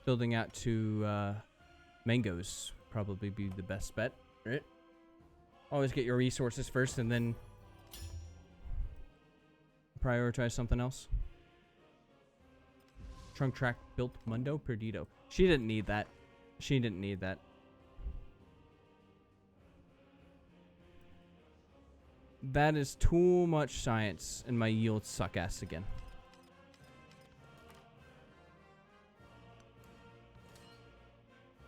building out to mangoes probably be the best bet, right? Always get your resources first and then prioritize something else. Trunk track built Mundo Perdido. She didn't need that. She didn't need that. That is too much science and my yields suck ass again.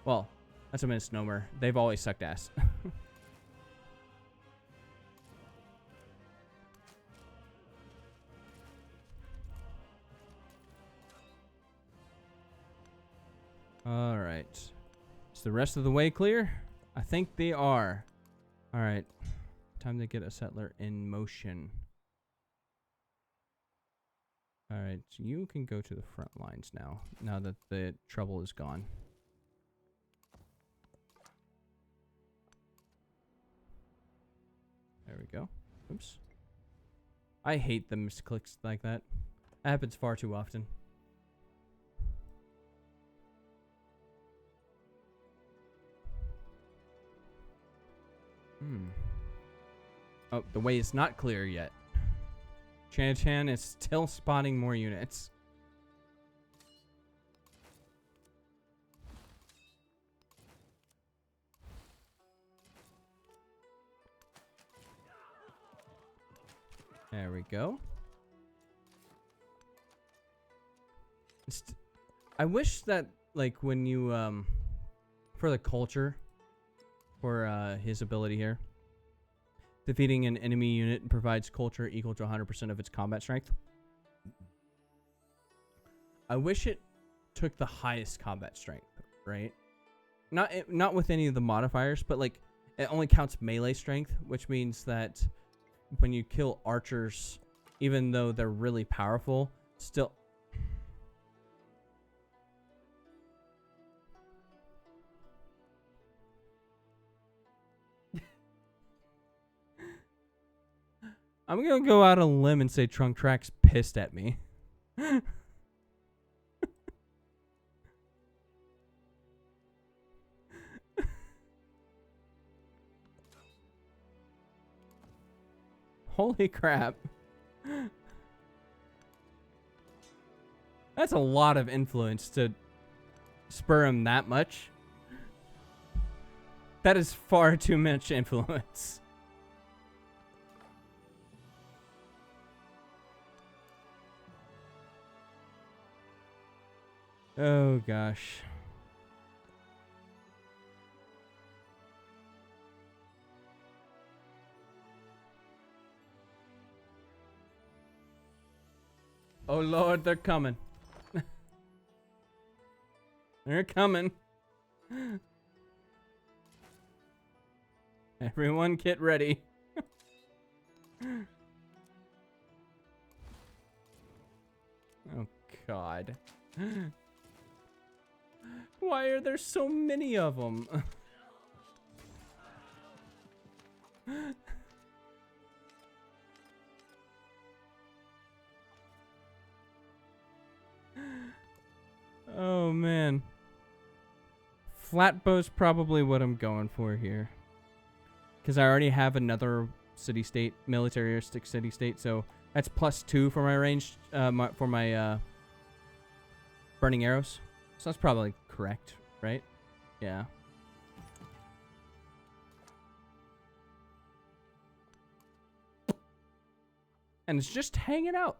Well, that's a misnomer. They've always sucked ass. Alright. Is the rest of the way clear? I think they are. Alright. Time to get a settler in motion. Alright, so you can go to the front lines now. Now that the trouble is gone. There we go. Oops. I hate the misclicks like that. It happens far too often. Oh, the way is not clear yet. Chan is still spawning more units. There we go. I wish that, like, when you, for the culture, for his ability here, defeating an enemy unit provides culture equal to 100% of its combat strength. I wish it took the highest combat strength, right? Not with any of the modifiers, but like it only counts melee strength, which means that when you kill archers, even though they're really powerful, still... I'm gonna go out on a limb and say Trunk Track's pissed at me. Holy crap. That's a lot of influence to spur him that much. That is far too much influence. Oh gosh. Oh Lord, they're coming. They're coming. Everyone get ready. Oh God. Why are there so many of them? Flatbow's probably what I'm going for here. Because I already have another city-state, militaristic city-state, so that's +2 for my range, for my burning arrows. So that's probably correct, right? Yeah. And it's just hanging out.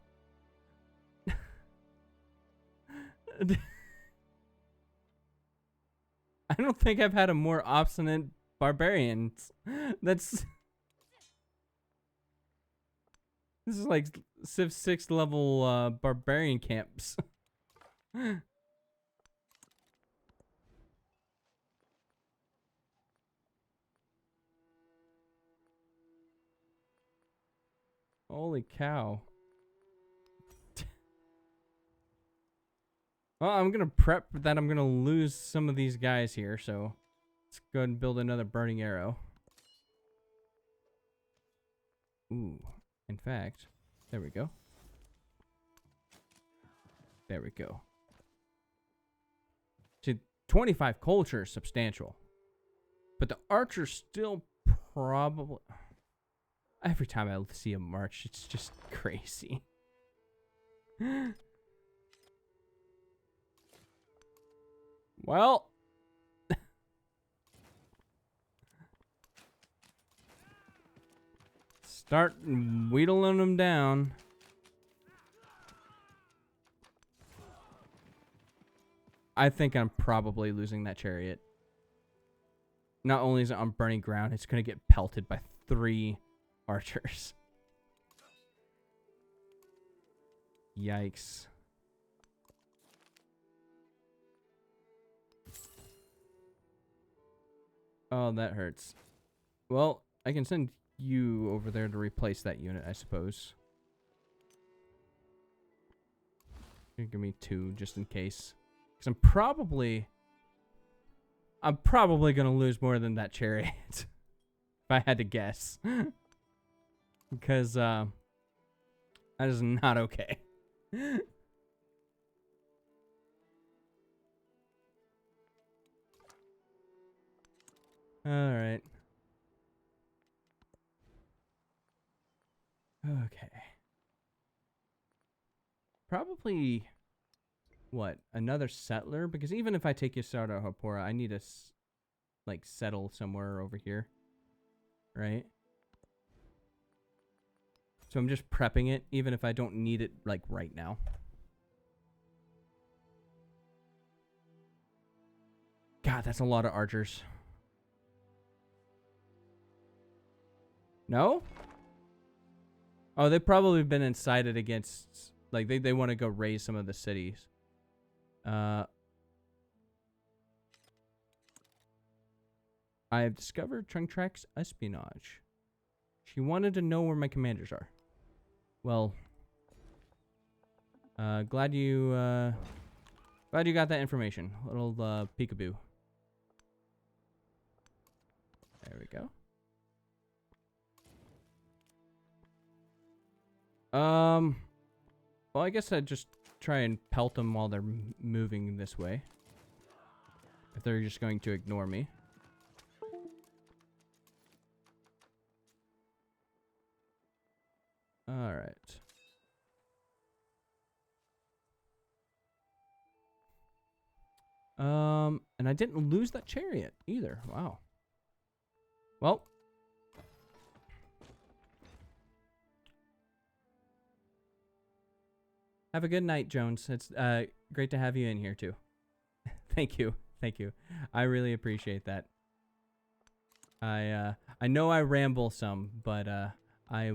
I don't think I've had a more obstinate barbarian. This is like Civ 6 level barbarian camps. Holy cow. Well, I'm gonna prep that I'm gonna lose some of these guys here, so let's go ahead and build another burning arrow. Ooh, in fact, there we go. There we go. See, 25 culture is substantial, but the archer's still probably... Every time I see a march, it's just crazy. Well, start wheedling them down. I think I'm probably losing that chariot. Not only is it on burning ground, it's going to get pelted by 3 archers. Yikes. Oh, that hurts. Well, I can send you over there to replace that unit, I suppose. Give me 2 just in case. Because I'm probably going to lose more than that chariot. If I had to guess. Because that is not okay. Alright. Okay. Probably, what, another settler? Because even if I take Ysarda Hapora, I need to, like, settle somewhere over here. Right? So I'm just prepping it, even if I don't need it, like, right now. God, that's a lot of archers. No? Oh, they've probably been incited against... Like, they want to go raise some of the cities. I have discovered Trunktrak's espionage. She wanted to know where my commanders are. Well... glad you got that information. Little, peekaboo. There we go. Well, I guess I'd just try and pelt them while they're moving this way. If they're just going to ignore me. Alright. And I didn't lose that chariot either. Wow. Well. Have a good night, Jones. It's great to have you in here too. Thank you. Thank you. I really appreciate that. I know I ramble some, but I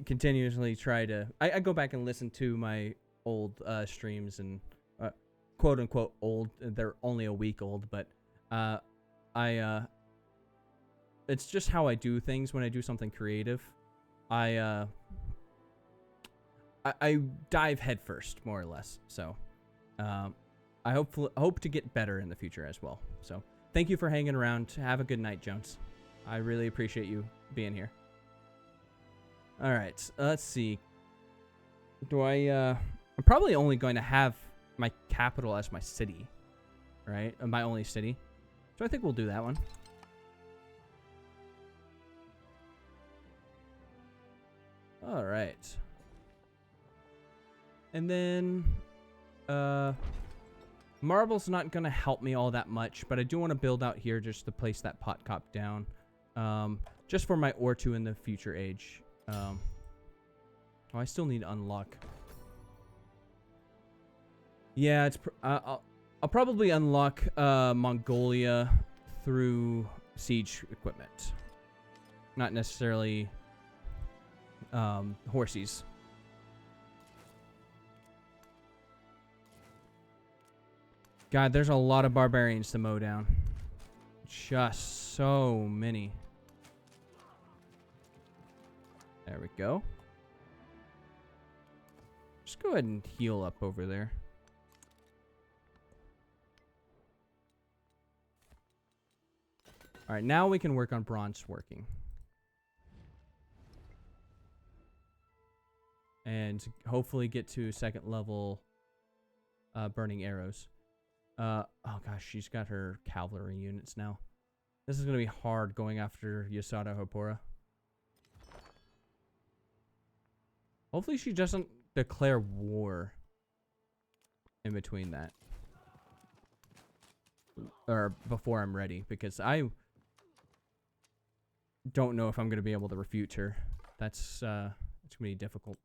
continuously try to I go back and listen to my old streams and quote unquote old. They're only a week old, but it's just how I do things when I do something creative. I dive headfirst, more or less. So, I hope to get better in the future as well. So, thank you for hanging around. Have a good night, Jones. I really appreciate you being here. All right, let's see. I'm probably only going to have my capital as my city. right? My only city. So I think we'll do that one. All right. And then, marble's not going to help me all that much, but I do want to build out here just to place that pot cop down. Just for my ore 2 in the future age. Oh, I still need to unlock. Yeah, it's I'll probably unlock Mongolia through siege equipment. Not necessarily horsies. God, there's a lot of barbarians to mow down. Just so many. There we go. Just go ahead and heal up over there. Alright, now we can work on bronze working. And hopefully get to 2nd level burning arrows. Oh gosh, she's got her cavalry units now. This is going to be hard going after Yasada Hopora. Hopefully she doesn't declare war in between that. Or before I'm ready, because I don't know if I'm going to be able to refute her. That's it's going to be difficult.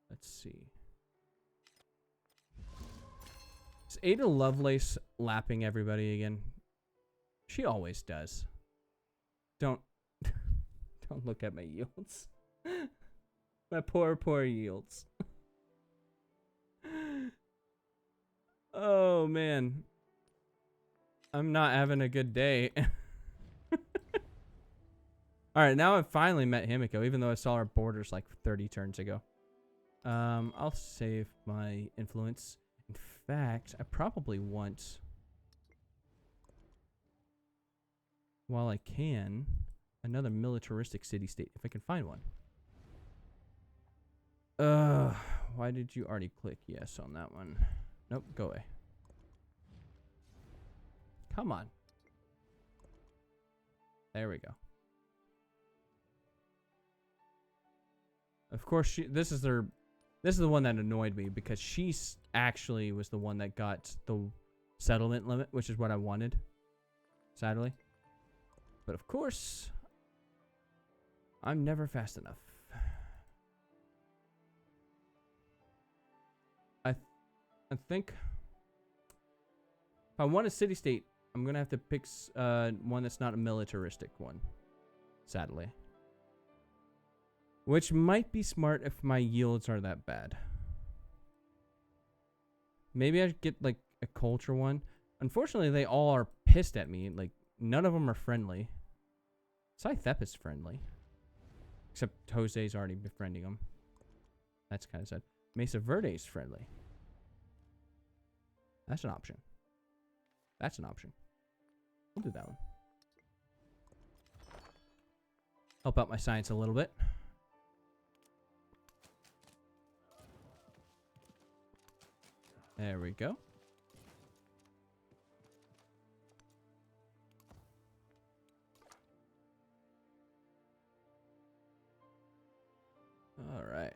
Let's see. Is Ada Lovelace lapping everybody again? She always does. Don't look at my yields. My poor yields. Oh man. I'm not having a good day. Alright, now I've finally met Himiko, even though I saw her borders like 30 turns ago. I'll save my influence. In fact, I probably want, while I can, another militaristic city-state, if I can find one. Why did you already click yes on that one? Nope, go away. Come on. There we go. Of course, this is the one that annoyed me, because she actually was the one that got the settlement limit, which is what I wanted, sadly. But of course, I'm never fast enough. I think if I want a city-state, I'm going to have to pick one that's not a militaristic one, sadly. Which might be smart if my yields are that bad. Maybe I should get like a culture one. Unfortunately, they all are pissed at me. Like, none of them are friendly. Scythep is friendly. Except Jose's already befriending them. That's kind of sad. Mesa Verde is friendly. That's an option. That's an option. We'll do that one. Help out my science a little bit. There we go. All right.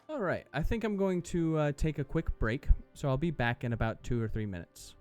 All right. I think I'm going to take a quick break, so I'll be back in about 2 or 3 minutes.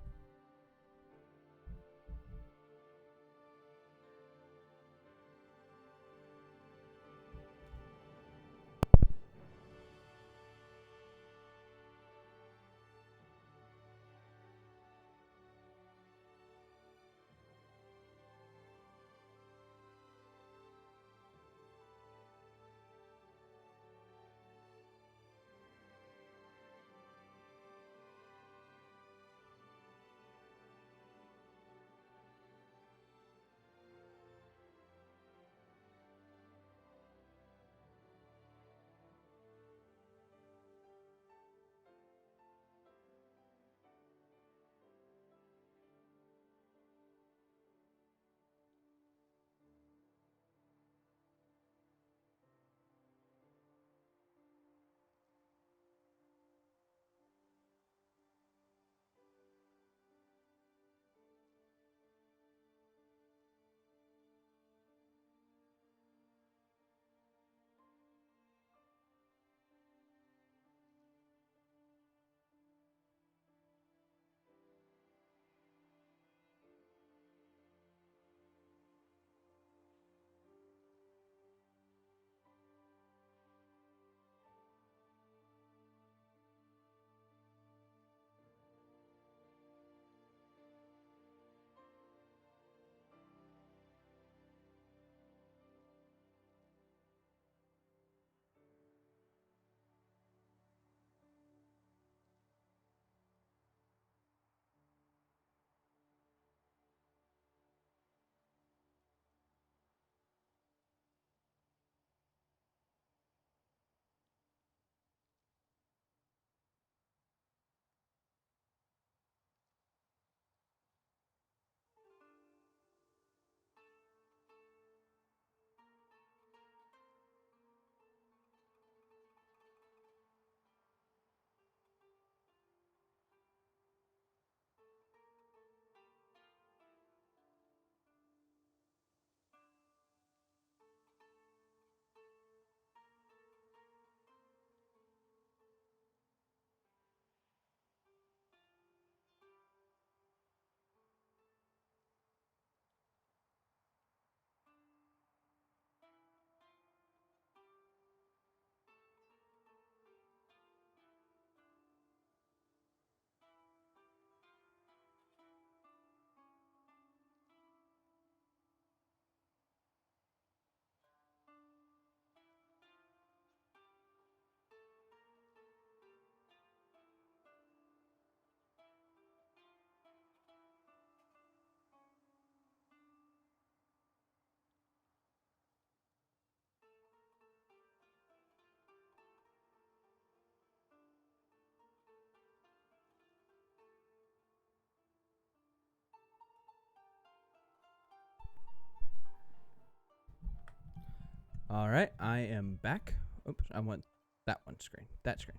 All right, I am back. Oops, I want that one screen. That screen.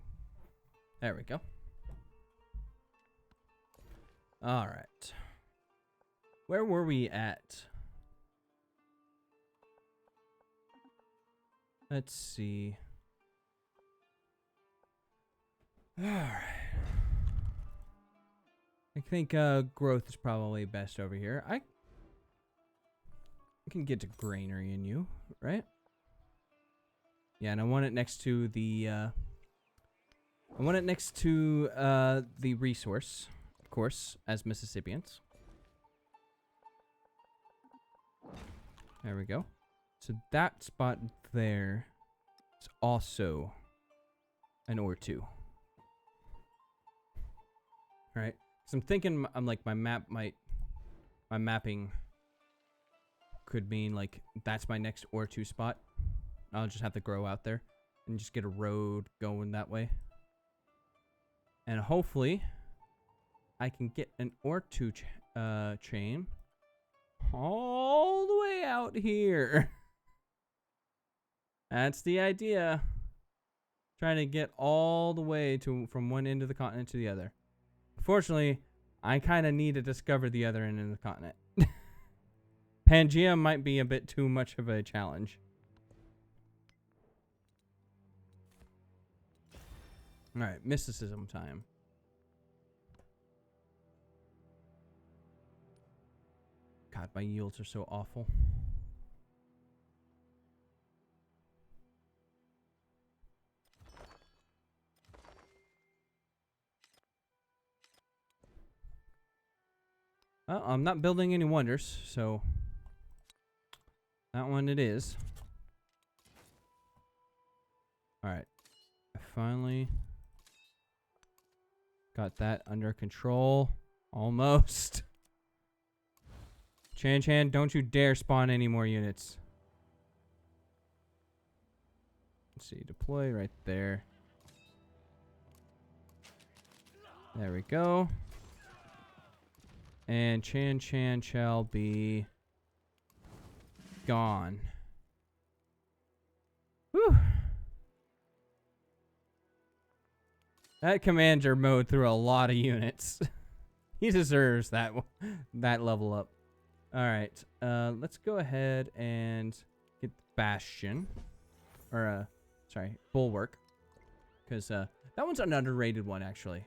There we go. All right. Where were we at? Let's see. All right. I think growth is probably best over here. I can get to granary in you, right? Yeah, and I want it next to the the resource, of course, as Mississippians. There we go. So that spot there is also an ore 2. Right? So I'm thinking I'm like my mapping could mean like that's my next ore 2 spot. I'll just have to grow out there and just get a road going that way. And hopefully I can get an ore 2 chain all the way out here. That's the idea. Trying to get all the way from one end of the continent to the other. Unfortunately, I kind of need to discover the other end of the continent. Pangea might be a bit too much of a challenge. Alright, mysticism time. God, my yields are so awful. Well, I'm not building any wonders, so that one it is. Alright. I finally got that under control. Almost. Chan, don't you dare spawn any more units. Let's see, deploy right there. There we go. And Chan shall be gone. Whew. That commander mowed through a lot of units. He deserves that level up. All right, let's go ahead and get Bastion, or sorry, Bulwark, because that one's an underrated one actually.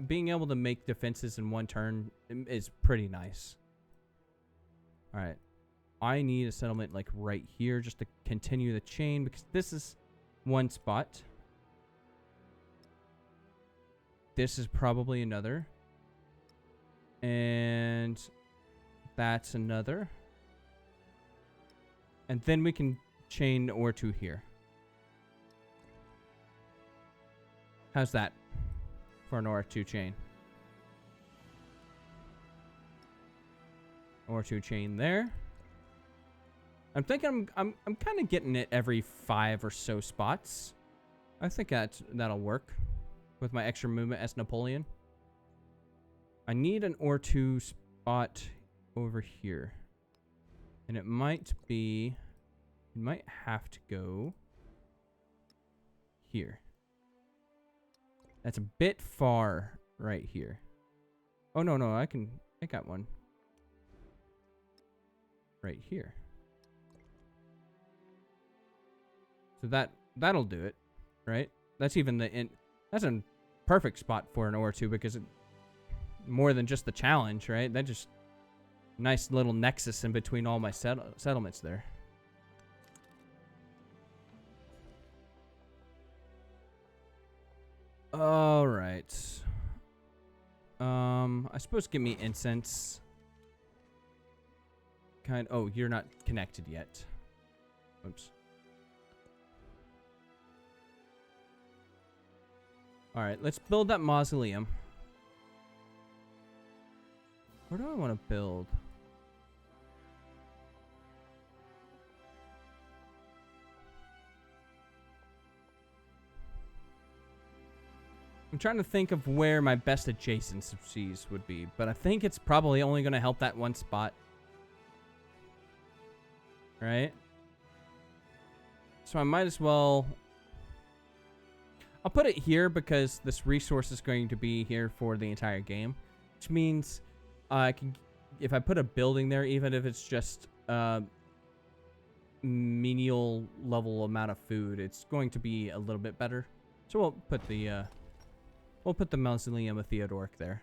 Being able to make defenses in one turn is pretty nice. All right, I need a settlement like right here just to continue the chain because this is one spot. This is probably another. And that's another. And then we can chain ore 2 here. How's that for an ore 2 chain? Ore 2 chain there. I'm thinking I'm kind of getting it every 5 or so spots. I think that'll work with my extra movement as Napoleon. I need an ore 2 spot over here. And it might have to go here. That's a bit far right here. Oh, no, I got one. Right here. So that'll do it, right? That's even that's a perfect spot for an ore 2 because it more than just the challenge, right? That just nice little nexus in between all my settlements there. All right. I suppose give me incense. Oh, you're not connected yet. Oops. All right, let's build that mausoleum. Where do I want to build? I'm trying to think of where my best adjacencies would be, but I think it's probably only going to help that one spot. Right? So I might as well... I'll put it here because this resource is going to be here for the entire game. Which means I can... If I put a building there, even if it's just menial level amount of food, it's going to be a little bit better. So we'll put the Mausoleum of Theodoric there.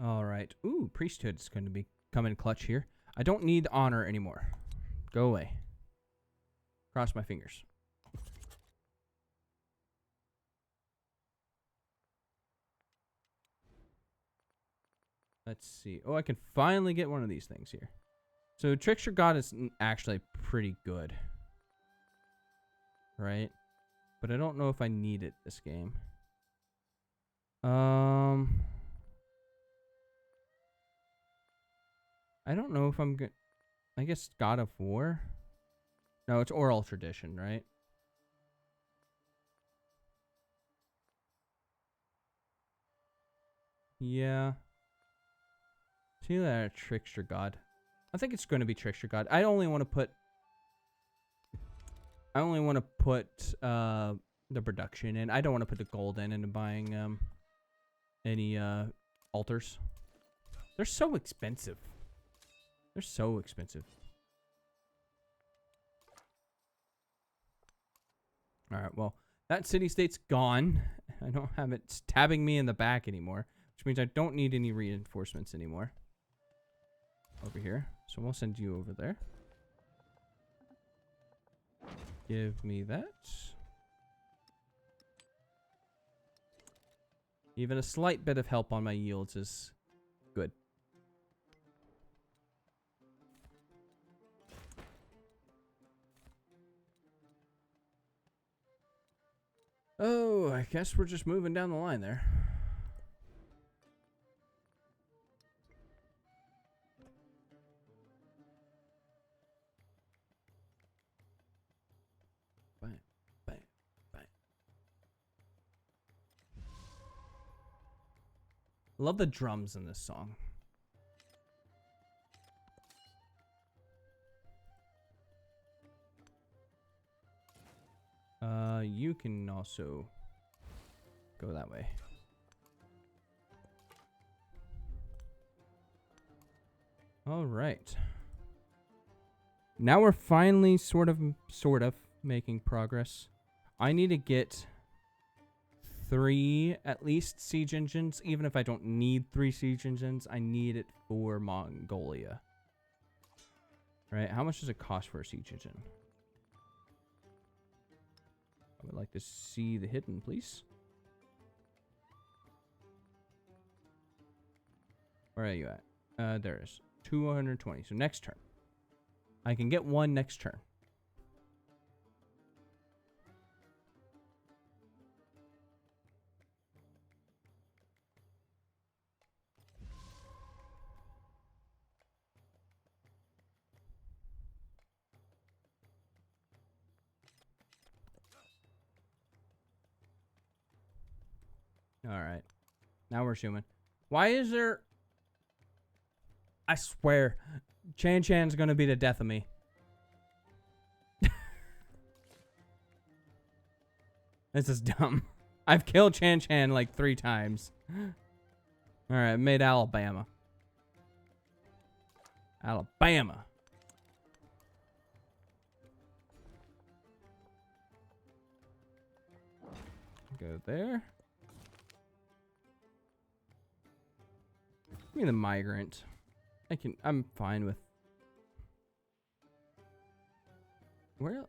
All right. Ooh, priesthood is going to be coming clutch here. I don't need honor anymore. Go away. Cross my fingers. Let's see. Oh, I can finally get one of these things here. So Trickster God is actually pretty good. Right? But I don't know if I need it this game. I don't know if I'm good. I guess God of War? No, it's oral tradition, right? Yeah. See that Trickster God. I think it's going to be Trickster God. I only want to put the production in. I don't want to put the gold in into buying any altars. They're so expensive. They're so expensive. Alright, well, that city-state's gone. I don't have it stabbing me in the back anymore, which means I don't need any reinforcements anymore. Over here. So we'll send you over there. Give me that. Even a slight bit of help on my yields is good. Oh, I guess we're just moving down the line there. Bang, bang, bang. Love the drums in this song. You can also go that way. All right. Now we're finally sort of making progress. I need to get 3 at least siege engines. Even if I don't need 3 siege engines, I need it for Mongolia. Right? How much does it cost for a siege engine? I would like to see the hidden, please. Where are you at? There it is. 220. So next turn. I can get 1 next turn. Alright. Now we're zooming. Why is there... I swear, Chan Chan's gonna be the death of me. This is dumb. I've killed Chan Chan like 3 times. Alright, made Alabama. Alabama. Go there. Give me the migrant. I'm fine with... Where?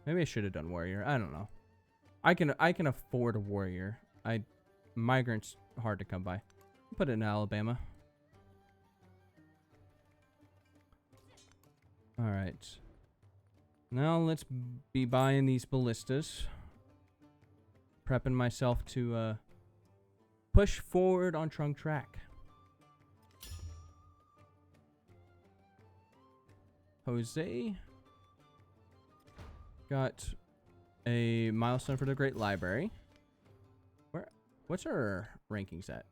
Maybe I should have done warrior. I don't know. I can afford a warrior. Migrant's hard to come by. Put it in Alabama. Alright. Now let's be buying these ballistas. Prepping myself to push forward on Trung Track. Jose got a milestone for the Great Library. What's our rankings at?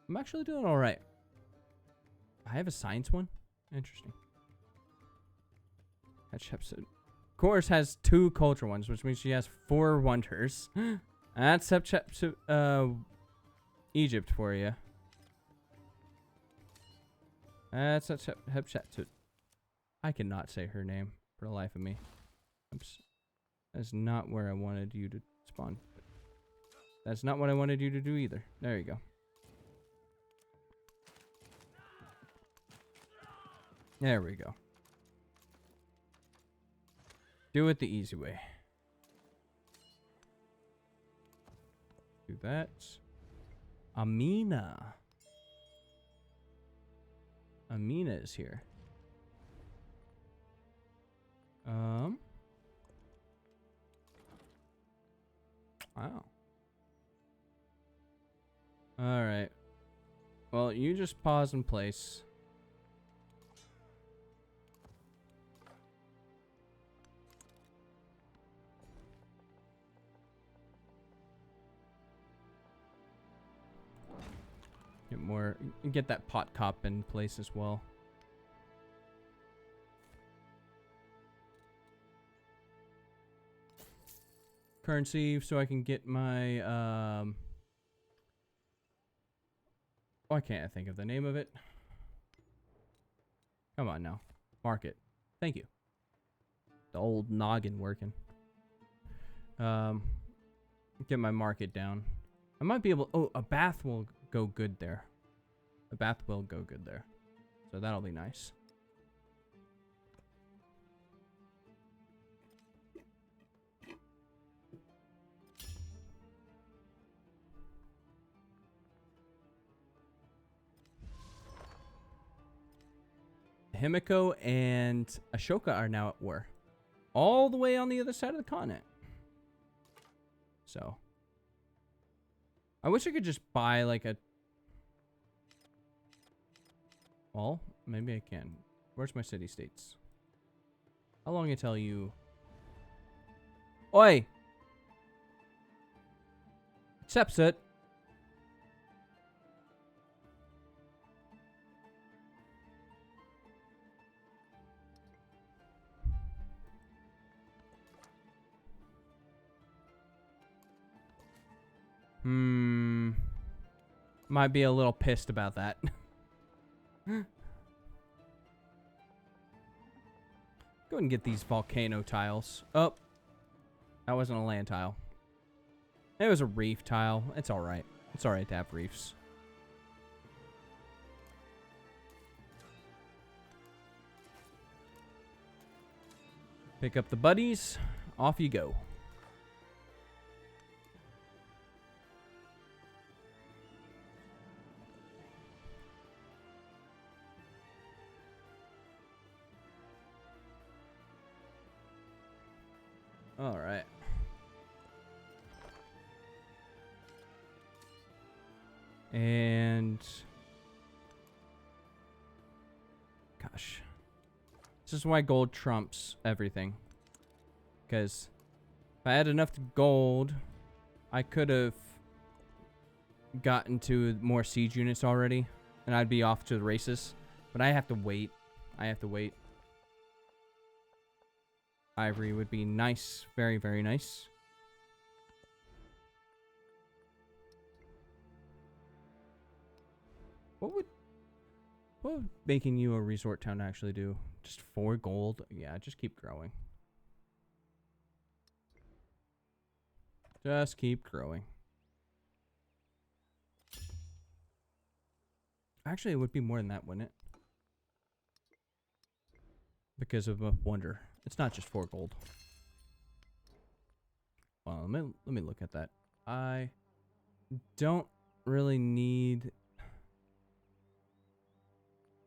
I'm actually doing all right. I have a science one. Interesting. Hatshepsut. Course has 2 culture ones, which means she has 4 wonders. That's Hatshepsut, Egypt for you. That's Hatshepsut. I cannot say her name for the life of me. Oops. That's not where I wanted you to spawn. That's not what I wanted you to do either. There you go. There we go. Do it the easy way. Do that. Amina. Amina is here. Wow. Alright. Well, you just pause in place. Get that pot cop in place as well. Currency so I can get my why can't I think of the name of it? Come on now. Market. Thank you. The old noggin working. Get my market down. I might be able... Oh, a bath will go good there. A bath will go good there. So that'll be nice. Himiko and Ashoka are now at war. All the way on the other side of the continent. So. I wish I could just buy like a... Well, maybe I can. Where's my city-states? How long until you... Oi! Accepts it. Might be a little pissed about that. Go ahead and get these volcano tiles. Oh. That wasn't a land tile. It was a reef tile. It's alright. It's alright to have reefs. Pick up the buddies. Off you go. All right. And gosh, this is why gold trumps everything. Because if I had enough gold, I could have gotten to more siege units already, and I'd be off to the races. But I have to wait. I have to wait. Ivory would be nice. Very, very nice. What would making you a resort town actually do? Just 4 gold? Yeah, just keep growing. Just keep growing. Actually, it would be more than that, wouldn't it? Because of a wonder. It's not just 4 gold. Well, let me look at that. I don't really need...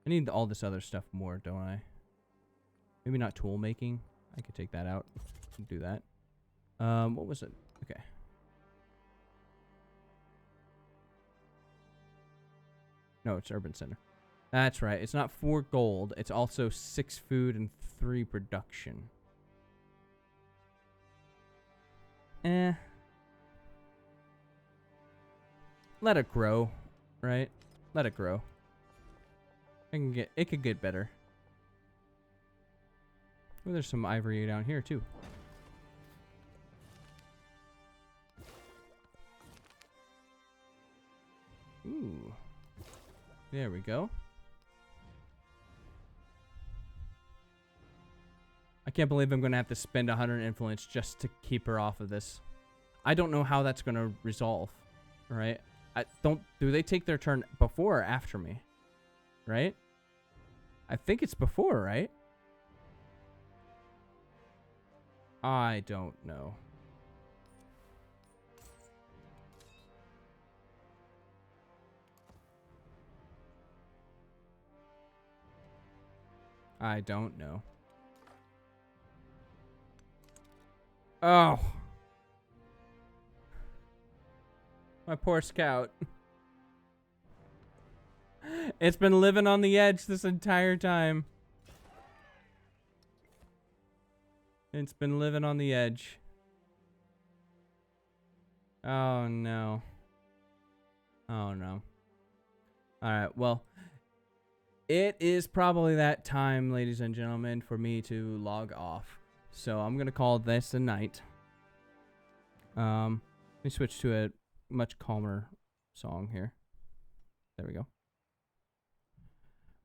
I need all this other stuff more, don't I? Maybe not tool making. I could take that out and do that. What was it? Okay. No, it's urban center. That's right. It's not 4 gold. It's also 6 food and 3 production. Eh. Let it grow, right? Let it grow. It could get better. Oh, there's some ivory down here too. Ooh. There we go. I can't believe I'm going to have to spend 100 influence just to keep her off of this. I don't know how that's going to resolve, right? Do they take their turn before or after me? Right? I think it's before, right? I don't know. I don't know. Oh. My poor scout. It's been living on the edge this entire time. It's been living on the edge. Oh no. Oh no. Alright, well. It is probably that time, ladies and gentlemen, for me to log off. So I'm gonna call this a night. Let me switch to a much calmer song here. There we go.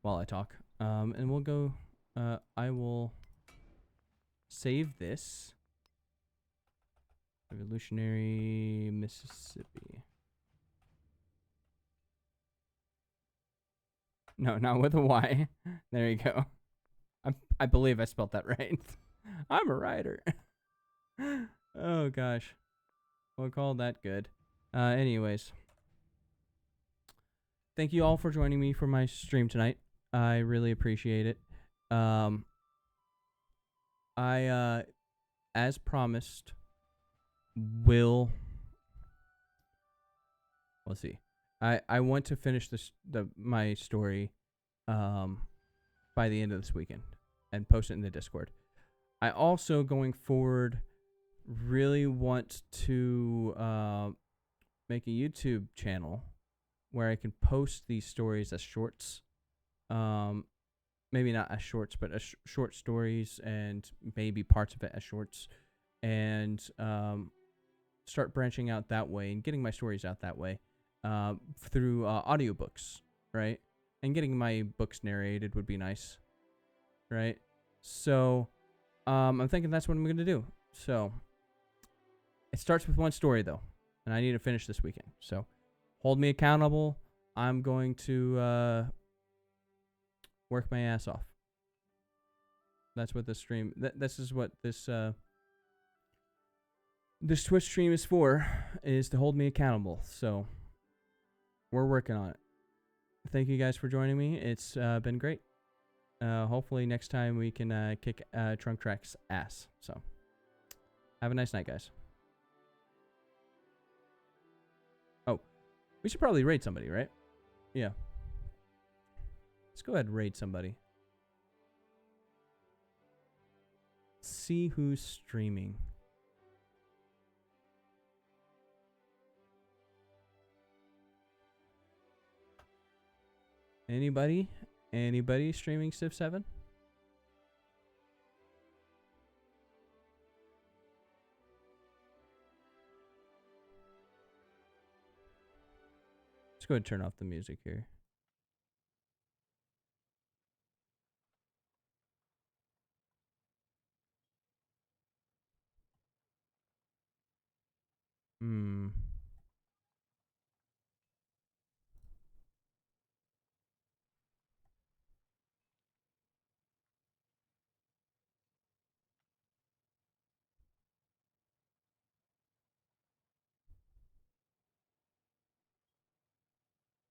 While I talk. And we'll go, I will save this. Revolutionary Mississippi. No, not with a Y. There you go. I believe I spelled that right. I'm a writer. Oh gosh. We'll call that good. Anyways. Thank you all for joining me for my stream tonight. I really appreciate it. As promised, will... Let's see. I want to finish my story by the end of this weekend and post it in the Discord. I also, going forward, really want to make a YouTube channel where I can post these stories as shorts. Maybe not as shorts, but as short stories, and maybe parts of it as shorts, and start branching out that way and getting my stories out that way. Through audiobooks, right? And getting my books narrated would be nice, right? So, I'm thinking that's what I'm going to do. So, it starts with one story, though, and I need to finish this weekend. So, hold me accountable. I'm going to work my ass off. That's what this stream... This is what this Twitch stream is for, is to hold me accountable. So... we're working on it. Thank you guys for joining me. It's been great. Hopefully next time we can kick Trunk Track's ass. So, have a nice night, guys. Oh, we should probably raid somebody, right? Yeah. Let's go ahead and raid somebody. See who's streaming. Anybody? Anybody streaming Civ 7? Let's go ahead and turn off the music here.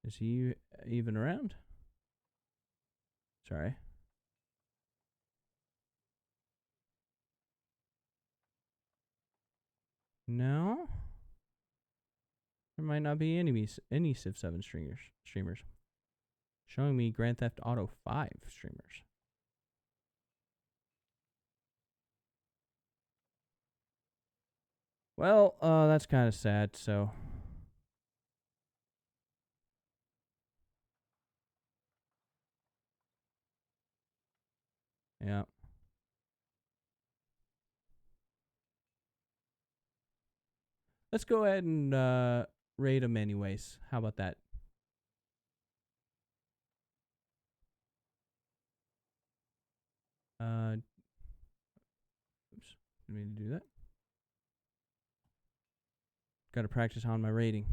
Is he even around? Sorry. No? There might not be any Civ 7 streamers. Showing me Grand Theft Auto 5 streamers. Well, that's kind of sad, so. Yeah. Let's go ahead and raid them anyways. How about that? Oops. Didn't mean to do that. Got to practice on my rating.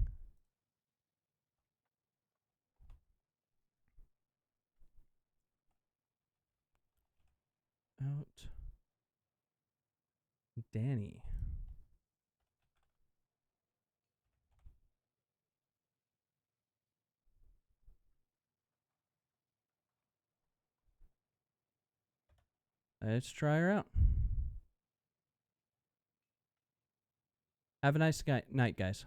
Out. Danny. Let's try her out. Have a nice night, guys.